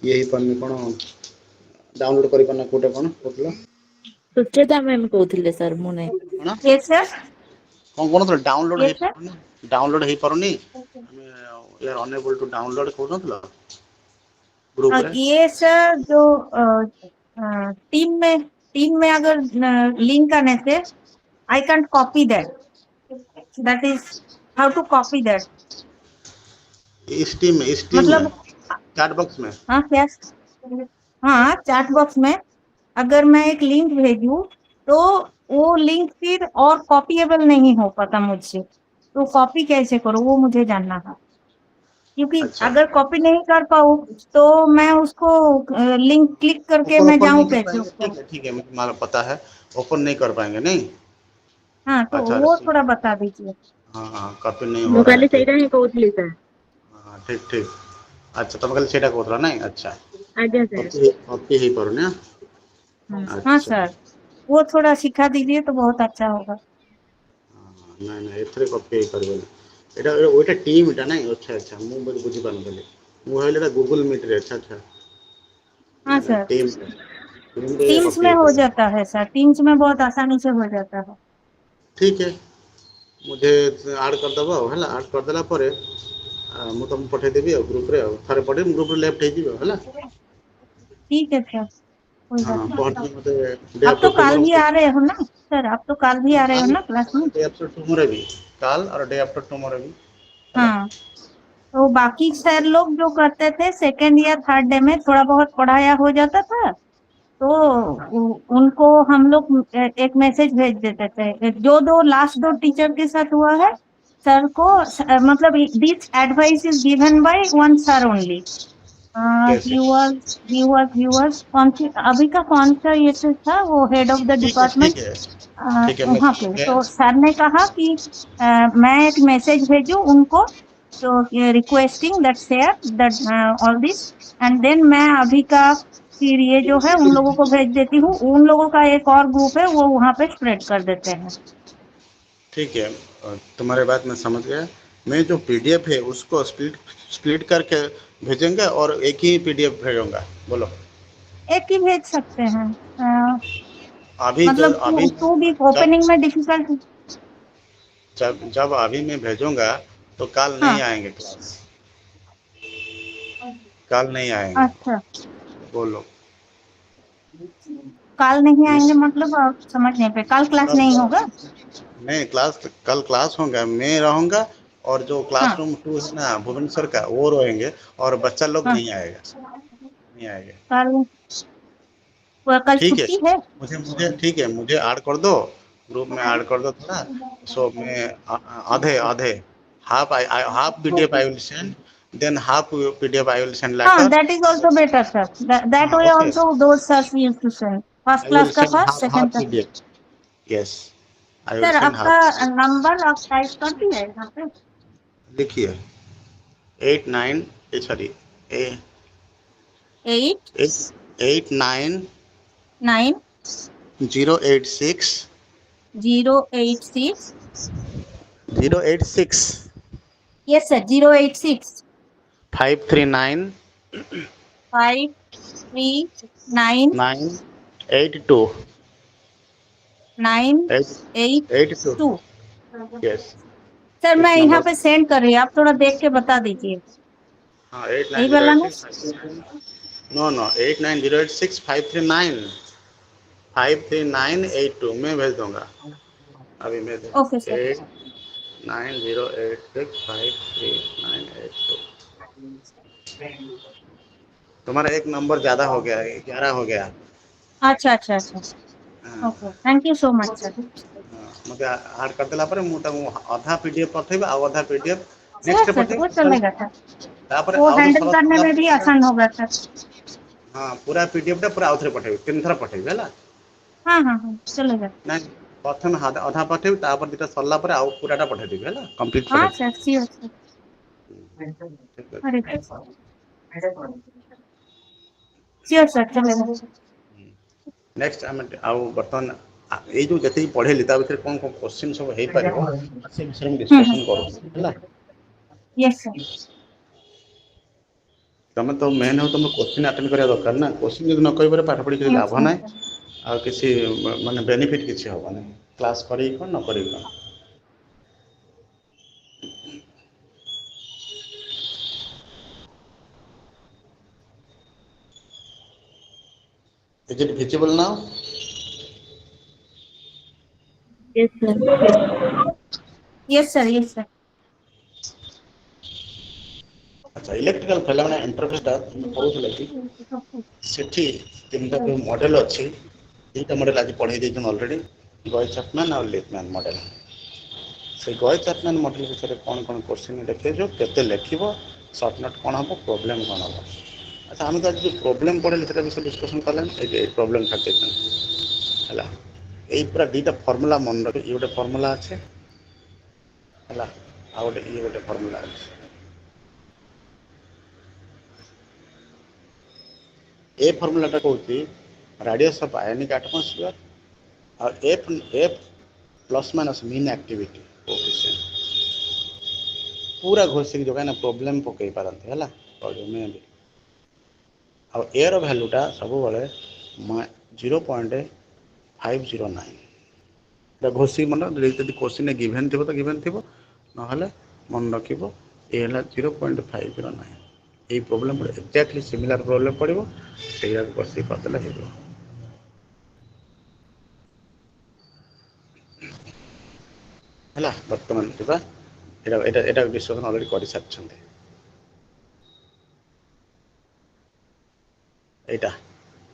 A: ये ही पानी कौन डाउनलोड करि पाना कोटा कौन कहते
C: सुचेता मैम कहते सर मु नहीं
A: कौन
B: यस सर
A: कौन कौन डाउनलोड
B: यस सर
A: डाउनलोड हो पारुनी यार अनेबल टू डाउनलोड कहून ग्रुप रे
B: ये सर जो टीम में अगर लिंक आने से I can't copy that is how to copy that
A: इस टीम
B: मतलब
A: में चैट बॉक्स में
B: हाँ क्या हाँ चैट बॉक्स में अगर मैं एक लिंक भेजूं तो वो लिंक फिर और कॉपीएबल नहीं हो पाता मुझसे तो कॉपी कैसे करूँ वो मुझे जानना था क्योंकि
A: अच्छा।
B: अगर कॉपी नहीं कर पाऊँ तो मैं उसको लिंक क्लिक करके मैं जाऊँ कैसे
A: ठीक है मुझे पता है ओपन नहीं कर पाएंगे नहीं
B: हाँ तो
A: अच्छा,
B: वो
A: अच्छा।
B: थोड़ा बता दीजिए
A: हाँ कॉपी नहीं हो
C: मु
A: रहा
C: खाली
A: है
C: सेटा ही कहतली सर
A: हाँ ठीक अच्छा तुम खाली सेटा कहतला नहीं अच्छा
C: आज्ञा सर
A: कॉपी ही पड़ने
B: हाँ सर वो थोड़ा सिखा दीजिए तो बहुत अच्छा होगा
A: ନାଇଁ ନାଇଁ ଏଥିରେ କପି ହେଇପାରିବନି। ଏଇଟା ওইটা ଟିମ୍ ଟା ନାଇଁ। ଆଚ୍ଛା ଆଚ୍ଛା ମୁଁ ବୁଝି ପାରୁନଥିଲି। ମୁଁ ଭାବିଲି ଏଟା ଗୁଗଲ ମିଟ ରେ। ଆଚ୍ଛା ଆଚ୍ଛା
B: हाँ
A: ନା
B: सर,
A: ଟିମ୍ ରେ
B: टीम्स
A: कॉपी
B: में हो
A: ହେଇପାରିବ।
B: जाता है सर, टीम्स में बहुत आसानी से हो जाता है।
A: ठीक है मुझे ऐड करदब है ऐड करदेला ପରେ ମୁଁ ତମକୁ ପଠେଇଦେବି ଆଉ ग्रुप रे ଆଉ ଥରେ ପଠେଇ ग्रुप ରେ लेफ्ट ହେଇଯିବ ହେଲା।
B: ठीक है सर, कोई बात
A: हाँ
B: नहीं।
A: पहुंच मते डे
B: आप तो
A: आफ्टर
B: कल
A: टुमारो
B: भी आ रहे हो ना सर? आप तो कल भी आ रहे हो
A: काल
B: ना क्लास में?
A: डे आफ्टर टुमारो भी काल और डे आफ्टर टुमारो भी है।
B: हाँ, तो बाकी सर लोग जो करते थे सेकेंड या थर्ड डे में थोड़ा बहुत पढ़ाया हो जाता था, तो उनको हम लोग एक मैसेज भेज देते थे। जो दो लास्ट दो टीचर के साथ हुआ है, सर को मतलब this advice is given by one sir only.
A: कैसे
B: ही वाज कौन सी अभी का कौन सा ये से था, वो हेड ऑफ द
A: ठीक है
B: डिपार्टमेंट
A: ठीक है मैं
B: वहाँ
A: समझ
B: पे।
A: गया।
B: तो सर ने कहा कि मैं एक मैसेज भेजूं उनको, तो requesting that share that all this, and then मैं अभी का फिर ये जो है उन लोगों को भेज देती हूँ। उन लोगों का एक और ग्रुप है, वो वहाँ पे स्प्रेड कर देते हैं।
A: ठीक है तुम्हारे बात मैं समझ गया। मैं जो पीडीएफ है उसको स्प्लिट स्प्लिट करके भेजेंगे और एक ही पीडीएफ भेजूंगा। बोलो
B: एक ही भेज सकते हैं।
A: अभी जो
B: मतलब
A: अभी
B: टू भी
A: जब
B: ओपनिंग में डिफिकल्ट।
A: जब जब अभी मैं भेजूंगा तो कल नहीं
B: हाँ,
A: आएंगे क्लास। कल नहीं आएंगे।
B: अच्छा,
A: बोलो
B: कल नहीं
A: मिस
B: आएंगे मतलब आप समझ नहीं पे, कल क्लास
A: कल
B: नहीं होगा?
A: नहीं क्लास कल क्लास होगा मैं रहूंगा और जो
B: हाँ
A: क्लासरूम 2 है ना भुवनेश्वर का वो रहेंगे और बच्चा लोग
B: हाँ,
A: नहीं आएगा नहीं आएगा।
B: कल कल
A: ठीक है
B: छुट्टी है।
A: मुझे मुझे ठीक है मुझे ऐड कर दो ग्रुप में ऐड कर दो थोड़ा। सो मैं आधे आधे half half PDF I will send then half PDF I will send
B: हाँ,
A: later.
B: That is also better sir. That
A: हाँ
B: वे
A: ओके
B: ऑल्सो दो sir use to send, first
A: I will
B: class का
A: send
B: first,
A: half
B: second
A: half
B: का।
A: PDF yes I will
B: sir
A: send
B: आपका
A: half.
B: Number आप type कर दिया है यहाँ पे?
A: लिखिए 89 sorry a
B: eight
A: 89
B: nine
A: 086
B: 086।
A: 086
B: yes sir, 086
A: 539
B: 539
A: 982 82
B: 982।
A: Yes
B: sir मैं
A: इस
B: यहाँ
A: नंबर
B: पे सेंड कर रही हूँ, आप थोड़ा देख के बता दीजिए।
A: हाँ एट
B: यही
A: नाइन जीरो
B: वाला
A: एट
B: ना?
A: सिक्स नो नो 89 086 539 मैं भेज दूंगा अभी मैं
B: ओके सर।
A: 89 086 539 82। तुम्हारा एक नंबर ज्यादा हो गया है 11 हो गया।
B: अच्छा अच्छा अच्छा,
A: हाँ,
B: okay, thank you so much sir.
A: मते ऐड करदेला पर मु ताकू आधा पीडीएफ पठेबे आ आधा पीडीएफ
B: सर
A: नेक्स्ट
B: सर वो
A: पठेबे
B: चलेगा सर,
A: तापर
B: वो
A: आउ तो
B: हैंडल
A: सरल
B: करने
A: सरला
B: में भी आसान होगा सर।
A: हाँ पूरा पीडीएफ टा पूरा आउथरे पठेबे तीन थरा पठेबे हला
B: हाँ हाँ हाँ, चलेगा।
A: ना प्रथम आधा पठेबे तापर दिटा सरला पर आउ पूराटा पठेइ देबे हला कंप्लीट
B: हाँ
A: पठेइ
B: सर, श्योर सर।
A: देबे।
B: अरे श्योर सर, चलेगा।
A: नेक्स्ट हम आउ बर्तन ए जो जति पढेली ता भीतर कोन कोन क्वेश्चन सब हेइ परिबो से विषय में डिस्कशन करू हला।
B: Yes sir.
A: तमे तो मेन हो तुम क्वेश्चन अटेंड करिया दरकार ना क्वेश्चन जब न करिबारे पाठ पढी के
B: यस
A: लाभ
B: यस
A: नाही
B: सर।
A: आ किसी माने बेनिफिट किसी होबा नहीं क्लास करी कोन न करी कोन। Is it visible now?
C: Yes sir.
B: Yes sir, yes sir.
A: अच्छा इलेक्ट्रिकल फिनोमेना इंटरफेस टा पढुथले कि सेठी तीनटा जो मॉडल अछि एटा मॉडल आज पढाई देछन ऑलरेडी गॉय चैपमैन और लिपमैन मॉडल। से गॉय चैपमैन मॉडल विषय कौन कौन क्वेश्चन लिखे जो केते लिखिबो शॉर्ट नोट कोन हबो प्रॉब्लम कोन हबो। अच्छा हम तो आज जो प्रॉब्लम पढले सेटा विषय डिस्कशन करलन ए प्रॉब्लम खाते हला ए पूरा दीटा फार्मूला मन रखे ये गोटे फार्मूला अछि हला आ गोटे ये गोटे फार्मूला अछि। ए फार्मूला टा कहूँ रेडियस ऑफ आयोनिक एटमॉस्फेयर और F F plus minus mean activity position पूरा घोषिक जो कहीं प्रोब्लेम पकई पारती है मे भी आ एयर भैल्यूटा सब 0.509 घोषिक मन जब क्वेश्चन गिभेन थी तो गिभेन थी ना मन रख ये 0.509 ये प्रोब्लेम एक्जाक्टली सिमिलर प्रोब्लेम पड़ो से घोषिक करदे है बर्तमान यहाँ डिस्कसन अलरेडी कर सारी यहाँ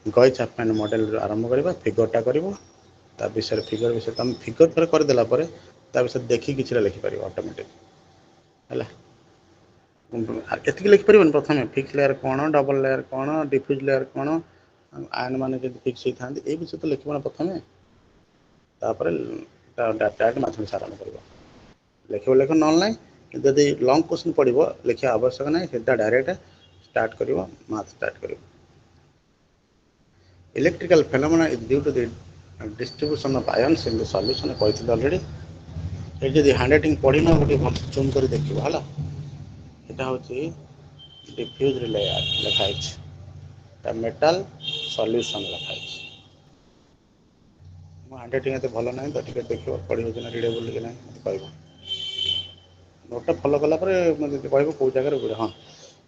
A: गई चैपमैन मॉडल आरंभ करवा फिगरटा कर विषय फिगर विषय तुम फिगर थोड़े करदेला विषय देखी कि लिखिपर ऑटोमेटिक है एति लिखिपर प्रथम फिक्स लेयर कौन डबल लेयर कौन डिफ्यूज लेयर कौन आयन मान फिक्स होता है ये विषय तो लिखना प्रथम डायरेक्ट मैथमेटिक्स आरंभ कर लिख ना जब लंग क्वेश्चन पड़ो लिखा आवश्यक ना सीधा डायरेक्ट स्टार्ट कर मैथ स्टार्ट कर electrical phenomena is due to the distribution of ions in the solution कहते ऑलरेडी ये जब हैंड राइटिंग पढ़ी ना गोटे जूम कर देखिए है यहाँ हूँ डिफ्यूज लेयर लिखाई मेटाल सॉल्यूशन लिखाई मो हैंड राइटिंग एत भल ना तो देख पढ़ी ना रीडेबल कि ना कह नोटा फॉलो कलापर कह कौ जगह हाँ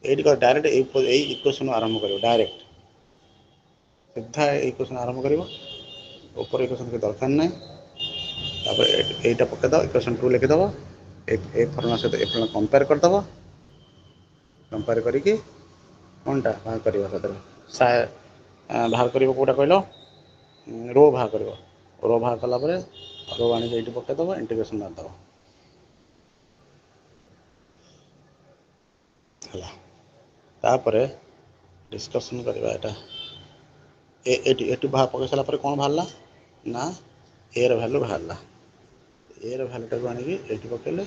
A: ये डायरेक्ट यही इक्वेशन आरंभ कर डायरेक्ट सीधा ये क्वेश्चन आरंभ कर ऊपर इक्वेशन के दरकार ना यहाँ पकईद इक्वेशन 2 लिखिदेव ए फर्मुला सहित ए फर्मुला कंपेयर करदेव कंपेयर करके कौनटा बाहर कर बाहर कर कौटा कहल रो बाहर कर रो बाहर कलापर रो आने ये पकईदेव इंटीग्रेशन मारदेव है तापर डिस्कसन करवा ये बाहर पकई सारापर कौन बाहर ना एयर भैल्यू बाहर एयर भैल्यूटा को आनिकी ये पकड़े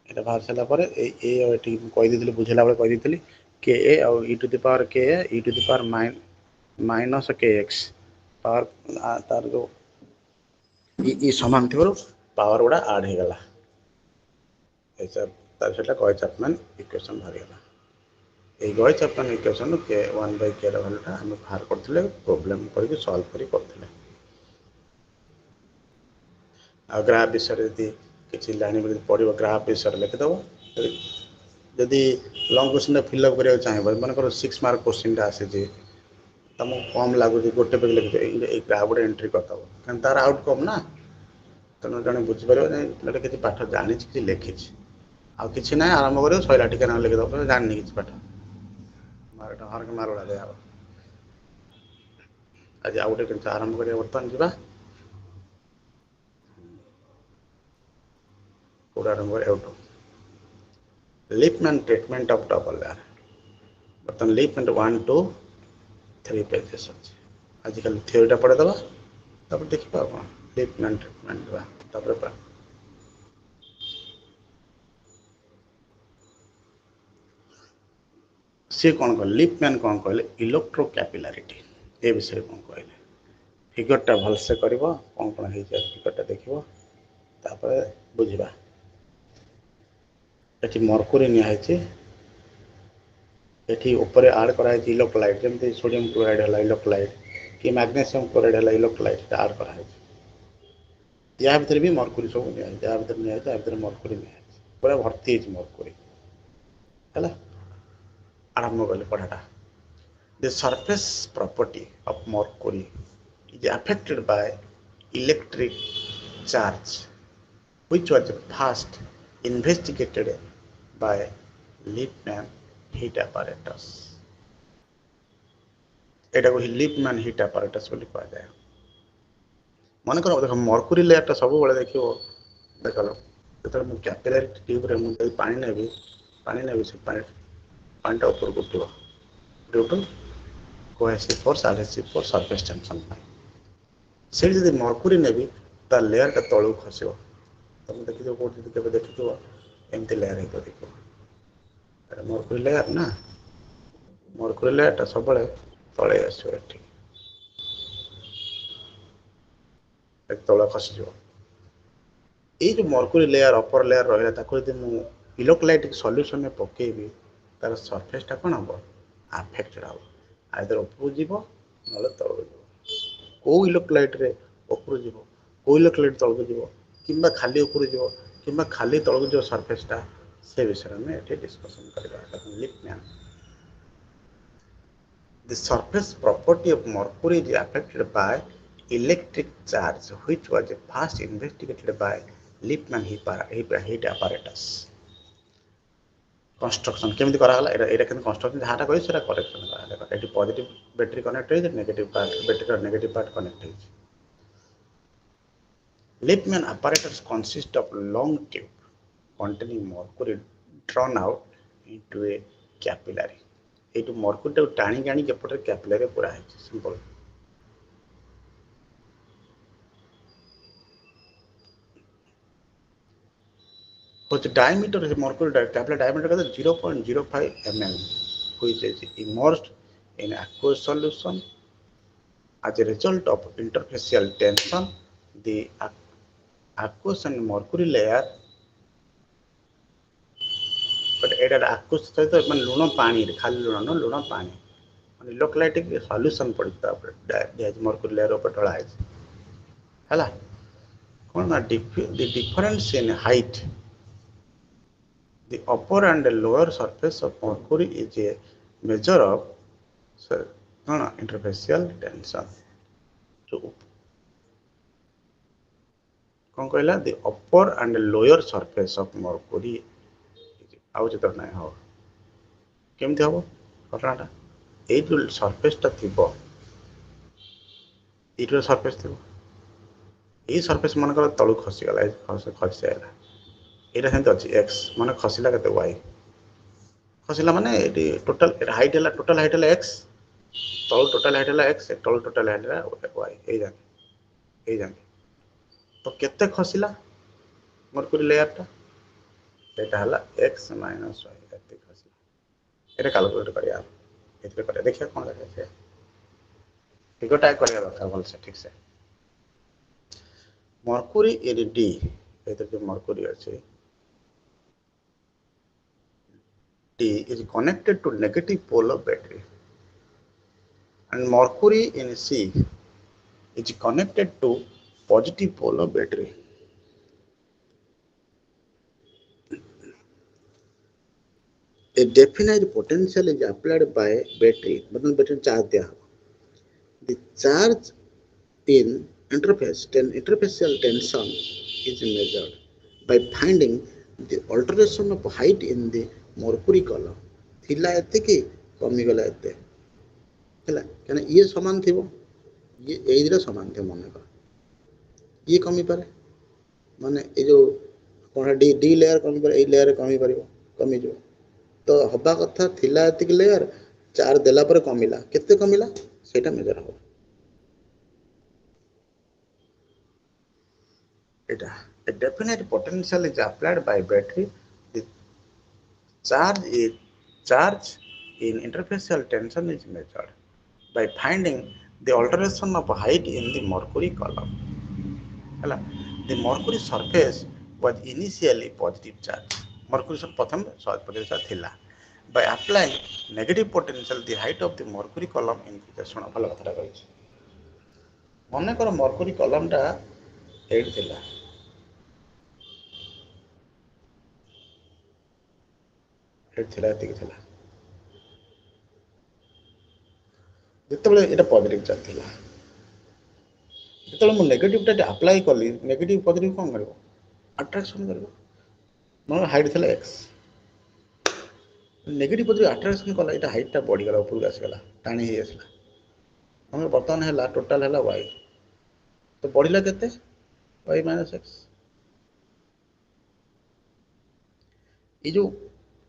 A: यहाँ बाहर सारापर ये कहीदी बुझेला बेले कहीदी के ए आउ ई टू द पावर के E to the power minus के एक्स पावर तार जो ई सामान थी पावर गुड़ा आड हो गला से गए चैपमैन इक्वेशन बाहरीगला ये गए चैपमैन इक्वेशन के 1/k भैल्यूटा आम बाहर करते प्रोब्लेम करके सल्व करते आ ग्राफ विषय किसी लाइन पढ़ो ग्राफ विषय लिखिदेव जदि लंग क्वेश्चन फिलअप करने चाहिए मनकर 6 मार्क क्वेश्चन आसी तुमको कम लगुच गोटे पेज लिखिद ग्राफ गोटे एंट्री करदेव क्या तार आउटकम ना तेणु जड़े बुझीपर पिलाटा किसी पाठ जानी कि लिखी आउ कि ना आरंभ कर सैला टिका ना लिखिदेव जानी कि पाठ मार्क हरक मार्क दिया आज आउ गोटे आरंभ कर बर्तमान जावा पूरा आरंभ कर Lipman treatment of double layer बर्तमान लिपमैन 1 2 3 पेजेस अच्छे आजिकल थ्योरीटा पढ़ेदेवा तब देखा कौन लिपमैन ट्रीटमेंट सी कौन कह लिपमैन कौन कहले इलेक्ट्रो कैपिलारिटी ए विषय कौन कहले फिगरटा भलसे कर कौन कौन हो फिगरटा देखो बुझा ये मरकुरी निहाई ये ऊपर आड कराई इलेक्ट्रोलाइट जमी सोडियम क्लोराइड है इलेक्ट्रोलाइट कि मैग्नेशियम क्लोराइड है इलेक्ट्रोलाइट आड कराई या भर भी मरकुरी सब निहाई मरकुरी निहाई पूरा भर्ती है मरकुरी है आरंभ कले पढ़ाटा the surface property of mercury is affected by electric charge which was first investigated by Lippmann heat apparatus एटा को लिपमैन हीट apparatus बोली कहा जाए मन कर देख मरकुरी लेयरटा सब बेले देखो देख जो मुझे कैपिलरी ट्यूब्रे मुझे पानी नेबी से पानीटा ऊपर को उठो due to cohesive force adhesive force surface tension से जब मरकुरी नेबी ता लेयरटा तलू खस तुम देखिए कौट के देखी एमती लेयर हो देखो मरकुरी लेयर ना मरकुरी लेयरटा सब तले आस ତଳ ଖସିଯିବ। ଏଇ ଯେଉଁ ମର୍କୁରୀ ଲେୟାର ଅପର ଲେୟାର ରହିଲା ତାକୁ ଯଦି ମୁଁ ଇଲେକ୍ଟ୍ରୋଲାଇଟିକ୍ ସଲ୍ୟୁସନରେ ପକେଇବି ତାର ସରଫେସଟା କ'ଣ ହେବ ଆଫେକ୍ଟେଡ୍ ହେବ, ଆଇଦର ଉପରକୁ ଯିବ ନହେଲେ ତଳକୁ ଯିବ। କେଉଁ ଇଲେକ୍ଟ୍ରୋଲାଇଟ୍ରେ ଉପରକୁ ଯିବ, କେଉଁ ଇଲେକ୍ଟ୍ରୋଲାଇଟ୍ ତଳକୁ ଯିବ, କିମ୍ବା ଖାଲି ଉପରକୁ ଯିବ କିମ୍ବା ଖାଲି ତଳକୁ ଯିବ ସରଫେସଟା, ସେ ବିଷୟରେ ଆମେ ଏଠି ଡିସ୍କସନ୍ କରିବା। ଲିପମ୍ୟାନ୍ The surface property of mercury is affected by electric charge, which was first investigated by Lippmann heat apparatus. Construction केमती कराला एटा केमती कंस्ट्रक्शन जहाटा कहि सेटा करेक्शन कराला। एटी पॉजिटिव बैटरी कनेक्ट है, नेगेटिव पार्ट बैटरी और नेगेटिव पार्ट कनेक्ट है। Lippmann apparatus consists of long tube containing mercury drawn out into a capillary. এইটু ମର୍କୁରୀଟାକୁ ଟାଣିକି ଆଣିକି ଏପଟରେ କ୍ୟାପିଲାରୀ ପୁରା ହେଇଛି। ସିମ୍ପଲ। ହଉଛି ଡାଇମିଟର ମର୍କୁରୀଟା କ୍ୟାପିଲାରୀ ଡାଇମିଟର କେତେ 0.05 mm which is immersed in aqueous solution as a result of interfacial tension. The aqueous and mercury layer but ଏଇଟା aqueous ସହିତ ମାନେ ଲୁଣ ପାଣି ଖାଲି ଲୁଣ ନୁହଁ, ଲୁଣ ପାଣି ମାନେ ଇଲେକ୍ଟ୍ରୋଲାଇଟିକ୍ ସଲ୍ୟୁସନ ପଡ଼ିଛି ତା ଉପରେ ମର୍କୁରୀ ଲେୟାର ଉପରେ ଢଳା ହେଇଛି ହେଲା। କ'ଣ ନା the difference in height, the upper and the lower surface of mercury is a measure of କ'ଣ interfacial tension। କ'ଣ କହିଲା the upper and the lower surface of mercury ଆଉ ଯେତେବେଳେ ନାହିଁ ହବ କେମିତି ହବ ଘଟଣାଟା, ଏଇ ଯେଉଁ ସରଫେସଟା ଥିବ ଏଇଟିର ସରଫେସ ଥିବ, ଏଇ ସରଫେସ ମନେକର ତଳକୁ ଖସିଗଲା, ଖସିଯାଇଲା, ଏଇଟା ସେମିତି ଅଛି ଏକ୍ସ ମାନେ ଖସିଲା କେତେ ୱାଇ, ଖସିଲା ମାନେ ଏଇଠି ଟୋଟାଲ ହାଇଟ୍ ହେଲା, ଟୋଟାଲ ହାଇଟ୍ ହେଲା ଏକ୍ସ, ତଳୁ ଟୋଟାଲ ହାଇଟ୍ ହେଲା ଏକ୍ସ, ତଳୁ ଟୋଟାଲ ହାଇଟ୍ ହେଲା ୱାଇ, ଏଇ ଯାକେ ତ କେତେ ଖସିଲା ମର୍କୁରୀ ଲେୟାରଟା, ସେଇଟା ହେଲା ଏକ୍ସ ମାଇନସ୍ ୱାଇ, ଏତେ ଖସିଲା। এটা ক্যালকুলেট କରିବା ଏଥିରେ କରିବା, ଦେଖିବା କ'ଣ ଦେଖେ ଫିଗରଟା କରିବା ଦରକାର ଭଲସେ ଠିକସେ। ମର୍କୁରୀ ଇନ୍ ଡି, ଏଥିରେ ଯେଉଁ ମର୍କୁରୀ ଅଛି D is connected to negative pole of battery and mercury in C is connected to positive pole of battery. A definite potential is applied by battery, मतलब बैटरी चार्ज दिया। The charge in interfacial tension is measured by finding the alteration of height in the mercury column। थिला एते कि कमी गला एते ହେଲା, କାରଣ ଇଏ ସମାନ ଥିବ, ଇଏ ଏଇଥିରେ ସମାନ ଥିବ ମନେକର, ଇଏ କମିପାରେ ମାନେ ଏଇ ଯେଉଁ କ'ଣ ଡି ଲେୟାର କମିପାରେ, ଏଇ ଲେୟାରରେ କମିପାରିବ, କମିଯିବ। ତ ହବା କଥା ଥିଲା ଏତିକି ଲେୟାର, ଚାର୍ଜ ଦେଲା ପରେ କମିଲା, କେତେ କମିଲା ସେଇଟା ମେଜର ହବ। এটা a definite potential is applied by battery, the charge in interfacial tension is measured by finding the alteration of height in the mercury column ହେଲା। the mercury surface was initially positive charge, mercury ପ୍ରଥମେ positive charge ଥିଲା। by applying negative potential the height of the mercury column increases। ଶୁଣ ଭଲ କଥାଟା କହିଛି, ମନେକର mercury columnଟା ଏଇଠି ଥିଲା, ଏତିକି ଥିଲା, ଯେତେବେଳେ ଏଇଟା ପଜିଟିଭ ଚାର୍ଜ ଥିଲା, ଯେତେବେଳେ ମୁଁ ନେଗେଟିଭଟା ଆପ୍ଲାଏ କଲି, ନେଗେଟିଭ ପଜିଟିଭ କ'ଣ କରିବ ଆଟ୍ରାକ୍ସନ୍ କରିବ। ମୋର ହାଇଟ୍ ଥିଲା ଏକ୍ସ, ନେଗେଟିଭ ପଜିଟିଭ ଆଟ୍ରାକ୍ସନ୍ କଲା, ଏଇଟା ହାଇଟ୍ଟା ବଢ଼ିଗଲା, ଉପରକୁ ଆସିଗଲା, ଟାଣି ହେଇ ଆସିଲା। ଆମର ବର୍ତ୍ତମାନ ହେଲା ଟୋଟାଲ ହେଲା ୱାଇ, ତ ବଢ଼ିଲା କେତେ ୱାଇ ମାଇନସ୍ ଏକ୍ସ। ଏଇ ଯେଉଁ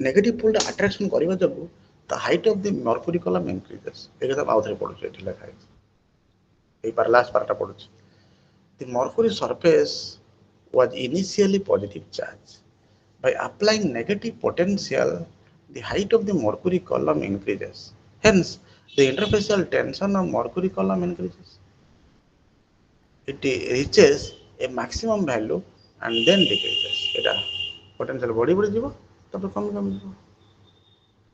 A: ନେଗେଟିଭ ପୋଲଟା ଆଟ୍ରାକ୍ସନ୍ କରିବା ଯୋଗୁଁ the height of the mercury column increases। ଏଇଟା ତ ଆଉଥରେ ପଡ଼ୁଛି, ଏଠି ଲେଖା ହେଇଛି, ଏଇ ଲାଷ୍ଟ ପାର୍ଟଟା ପଡ଼ୁଛି। the mercury surface was initially positive charge, by applying negative potential the height of the mercury column increases, hence the interfacial tension of mercury column increases। it reaches a maximum value and then decreases. এটা potential ବଢି ବଢି ଯିବ ତାପରେ କମି କମି ଯିବ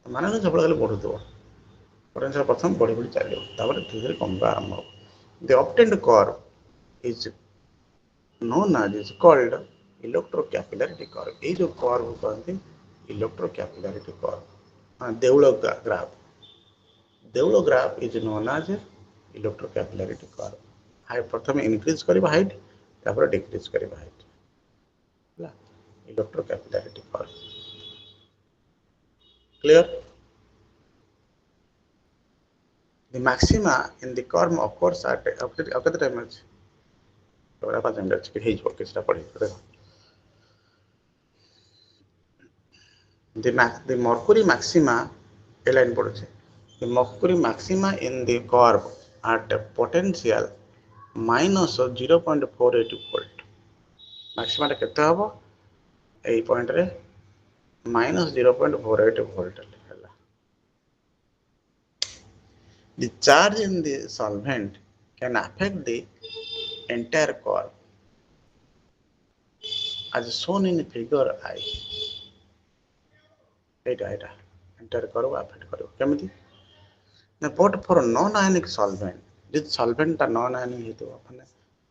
A: ମାନେ ନା ସବୁବେଳେ ଖାଲି ବଢୁଥିବ potential ପ୍ରଥମେ ବଢି ବଢି ଚାଲିବ ତାପରେ ଧୀରେ ଧୀରେ କମିବା ଆରମ୍ଭ ହେବ the obtained curve is known as is called electrocapillarity curve ଏଇ ଯୋଉ curve କହନ୍ତି electrocapillarity curve Deula graph is known as electrocapillarity curve प्रथम इनक्रीज करिबा हाइट तापर डिक्रीज करिबा हाइट ହେଲା electrocapillarity curve clear the maxima in the curve occurs at the time ଅଛି तोरा पा जान अछि कि हेइ जो किछटा पढि the mercury maxima a line पढुछे the mercury maxima in the curve at potential minus 0.48 volt maxima टा केते हबो एई पॉइंट रे minus 0.48 volt ହେଲା the charge in the solvent can affect the entire curve as shown in figure I Etah entire curve affect करियो केमिति ना but for non ionic solvent J solvent ता non ionic हेतो माने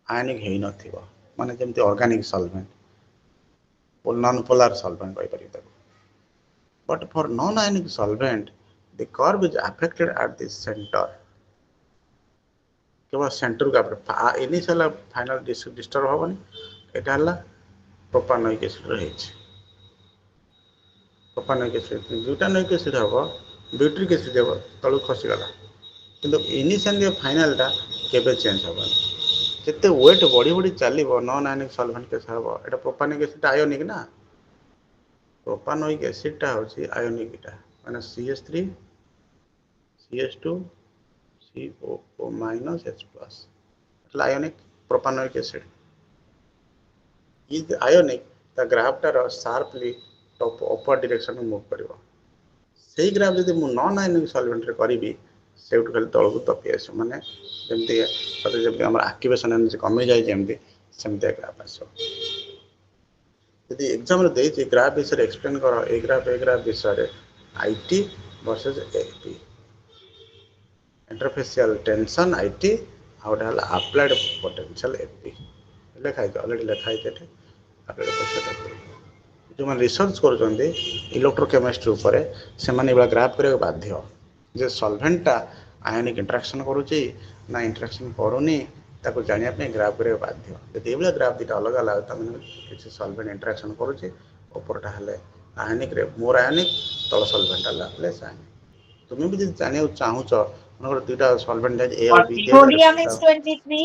A: ionic हेइ नथिबो माने जेमति organic solvent non polar solvent पाई परियो ताको but for non ionic solvent the curve is affected at the center केवल सेंटर का इनिशियल फाइनल डिस्टर्ब होबनी एटा हला प्रोपानोइक एसिड रहिछ प्रोपानोइक एसिड ब्यूटानोइक एसिड हबो ब्यूट्रिक एसिड हबो तळु खसी गला किंतु इनिशियल जे फाइनल टा केबे चेंज होबनी जते वेट बॉडी बॉडी चलीबो नॉन आयनिक सॉल्वेंट के हबो एटा प्रोपानोइक एसिड आयोनिक ना प्रोपानोइक एसिड टा होची आयोनिक टा माने CH3 CH2 COO minus H plus ionic propanoic acid is ionic the graph tar sharply top upward direction move karibo sei graph jodi mu non ionic solvent re karibi सेउट खाली तळकु तपि आसो माने जेमति सते जेमति हमर activation energy कमी जाय जेमति सेमति graph आसो यदि exam रे देछि ग्राफ विषय एक्सप्लेन करो ए ग्राफ विषय रे IT versus AP interfacial tension IT out हल अप्लाइड पोटेंशियल एपी लिखा है ऑलरेडी लिखा है तेटे आपले जो मन रिसर्च कर जंदे इलेक्ट्रोकेमिस्ट्री ऊपर से माने एबा ग्राफ करे बाध्य जे सॉल्वेंट टा आयनिक इंटरेक्शन करूची ना इंटरेक्शन करूनी ताको जानिया पे ग्राफ करे बाध्य यदि एबला ग्राफ दिटा अलग अलग त माने किछि सॉल्वेंट इंटरेक्शन करूची ऊपरटा हले आयनिक रे मोर आयनिक तळ सॉल्वेंट हला लेस आयनिक तुम्हें भी जाने चाहूच मनोर दुटा सॉल्वेंट है ए और बी दे
B: Sodium is 23.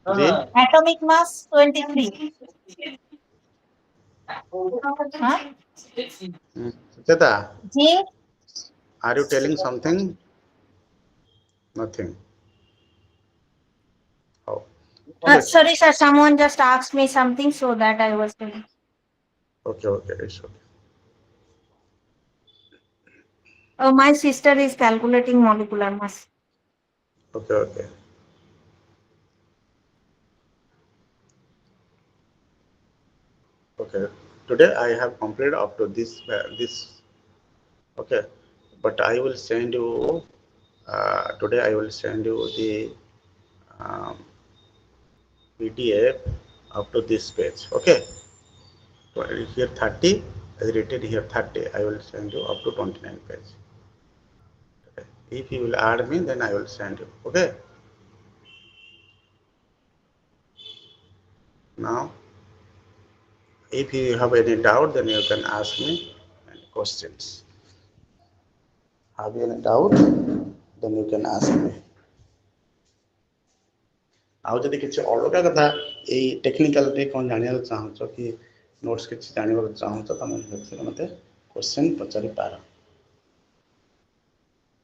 A: G
B: Atomic mass 23. Huh?
A: चेता
B: G.
A: Are you telling something nothing how ठीक है
B: Sorry, sir. Someone just asked me something, so that I was doing.
A: Okay okay it's okay
B: Oh, my sister is calculating molecular mass.
A: Okay okay okay today I have completed up to this okay but I will send you today I will send you the um, PDF up to this page okay here 30 as written here 30 I will send you up to 29 page okay. If you will add me then I will send you okay now if you have any doubt then you can ask me any questions have you any doubt then you can ask me ଆଉ ଯଦି କିଛି ଅଲଗା କଥା ଏଇ technical ରେ କଣ ଜାଣିବାକୁ ଚାହୁଁଛ କି ନୋଟ୍ସ କିଛି ଜାଣିବାକୁ ଚାହୁଁଛ ତମେ ସେଥିରେ ମୋତେ କ୍ୱେଶ୍ଚନ ପଚାରି ପାର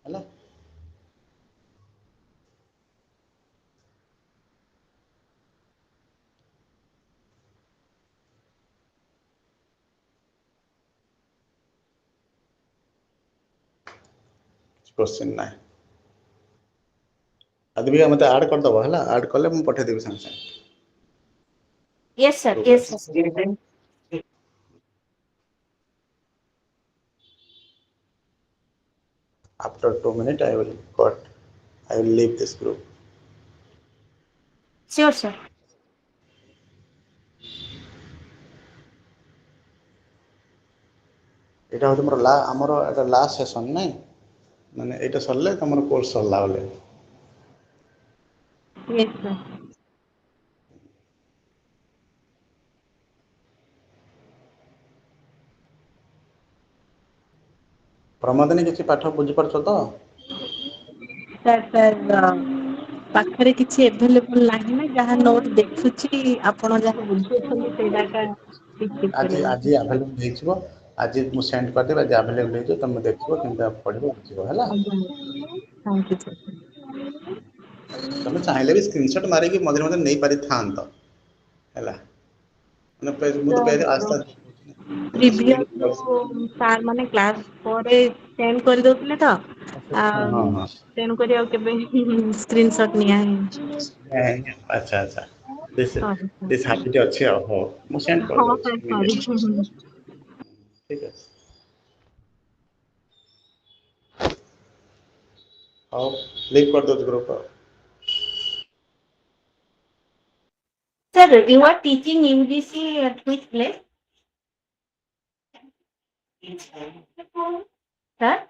A: ହେଲା क्वेश्चन ନାହିଁ आदि मते ऐड कर दबो हला ऐड करले हम पठे देबी संग संग
B: Yes, sir.
A: ग्रुप
B: Yes,
A: रे
B: sir.
A: after 2 minutes I will leave this group
B: Sure, sir.
A: এটা হচ্ছে আমার এটা লাস্ট সেশন নাই মানে এটা সরলে তোমার কোর্স সরলা বলে
C: Yes, sir.
A: ପ୍ରମୋଦିନୀ କିଛି ପାଠ ବୁଝିପାରୁଛ ତ
C: ସାର୍ ପାଖରେ କିଛି ଏଭେଲେବୁଲ ନାହିଁ ନା ଯାହା ନୋଟ ଦେଖୁଛି ଆପଣ ଯାହା ବୁଝୁଛନ୍ତି ସେଇଟା ଠିକ
A: ଆଜି
C: କରିବେ।
A: ଆଜି ଆଭେଲେବୁଲ ହେଇଯିବ ଆଜି ମୁଁ ସେଣ୍ଡ କରିଦେବି ଆଜି ଆଭେଲେବୁଲ ହେଇଯିବ ତମେ ଦେଖିବ କେମିତି ପଢିବ ବୁଝିବ ହେଲା
C: ଆଜ୍ଞା ଥ୍ୟାଙ୍କ ୟୁ ସାର୍।
A: ତମେ ଚାହିଁଲେ ବି ସ୍କ୍ରିନଶଟ ମାରିକି ମଝିରେ ମଝିରେ ନେଇ ପାରିଥାନ୍ତ ହେଲା ମାନେ ମୁଁ ତ ପେଜ ଆସ୍ତେ ଆସ୍ତେ ମୁଁ ତ ସ୍କ୍ରିନ
C: ପ୍ରିଭିୟସରୁ ସାର୍ ମାନେ କ୍ଲାସ ପରେ ସେଣ୍ଡ କରିଦଉଥିଲେ ତ
A: ହଁ ହଁ
C: ତେଣୁକରି ଆଉ କେବେ ସ୍କ୍ରିନଶଟ ନିଆ ହେଇନି।
A: ଆଚ୍ଛା ଆଚ୍ଛା ଦିସ୍
C: ସରି
A: ଦିସ୍ ହାବିଟ ଅଛି ଆଉ ହଉ ମୁଁ ସେଣ୍ଡ
C: ହଁ ସାର୍
A: କରିଦେଉଛି
C: ସରି।
A: ଠିକ ଅଛି ହଉ ଲିଭ୍ କରିଦେଉଛି ଗ୍ରୁପ ଆଉ
B: Sir, you are teaching UGC at which place? Sir?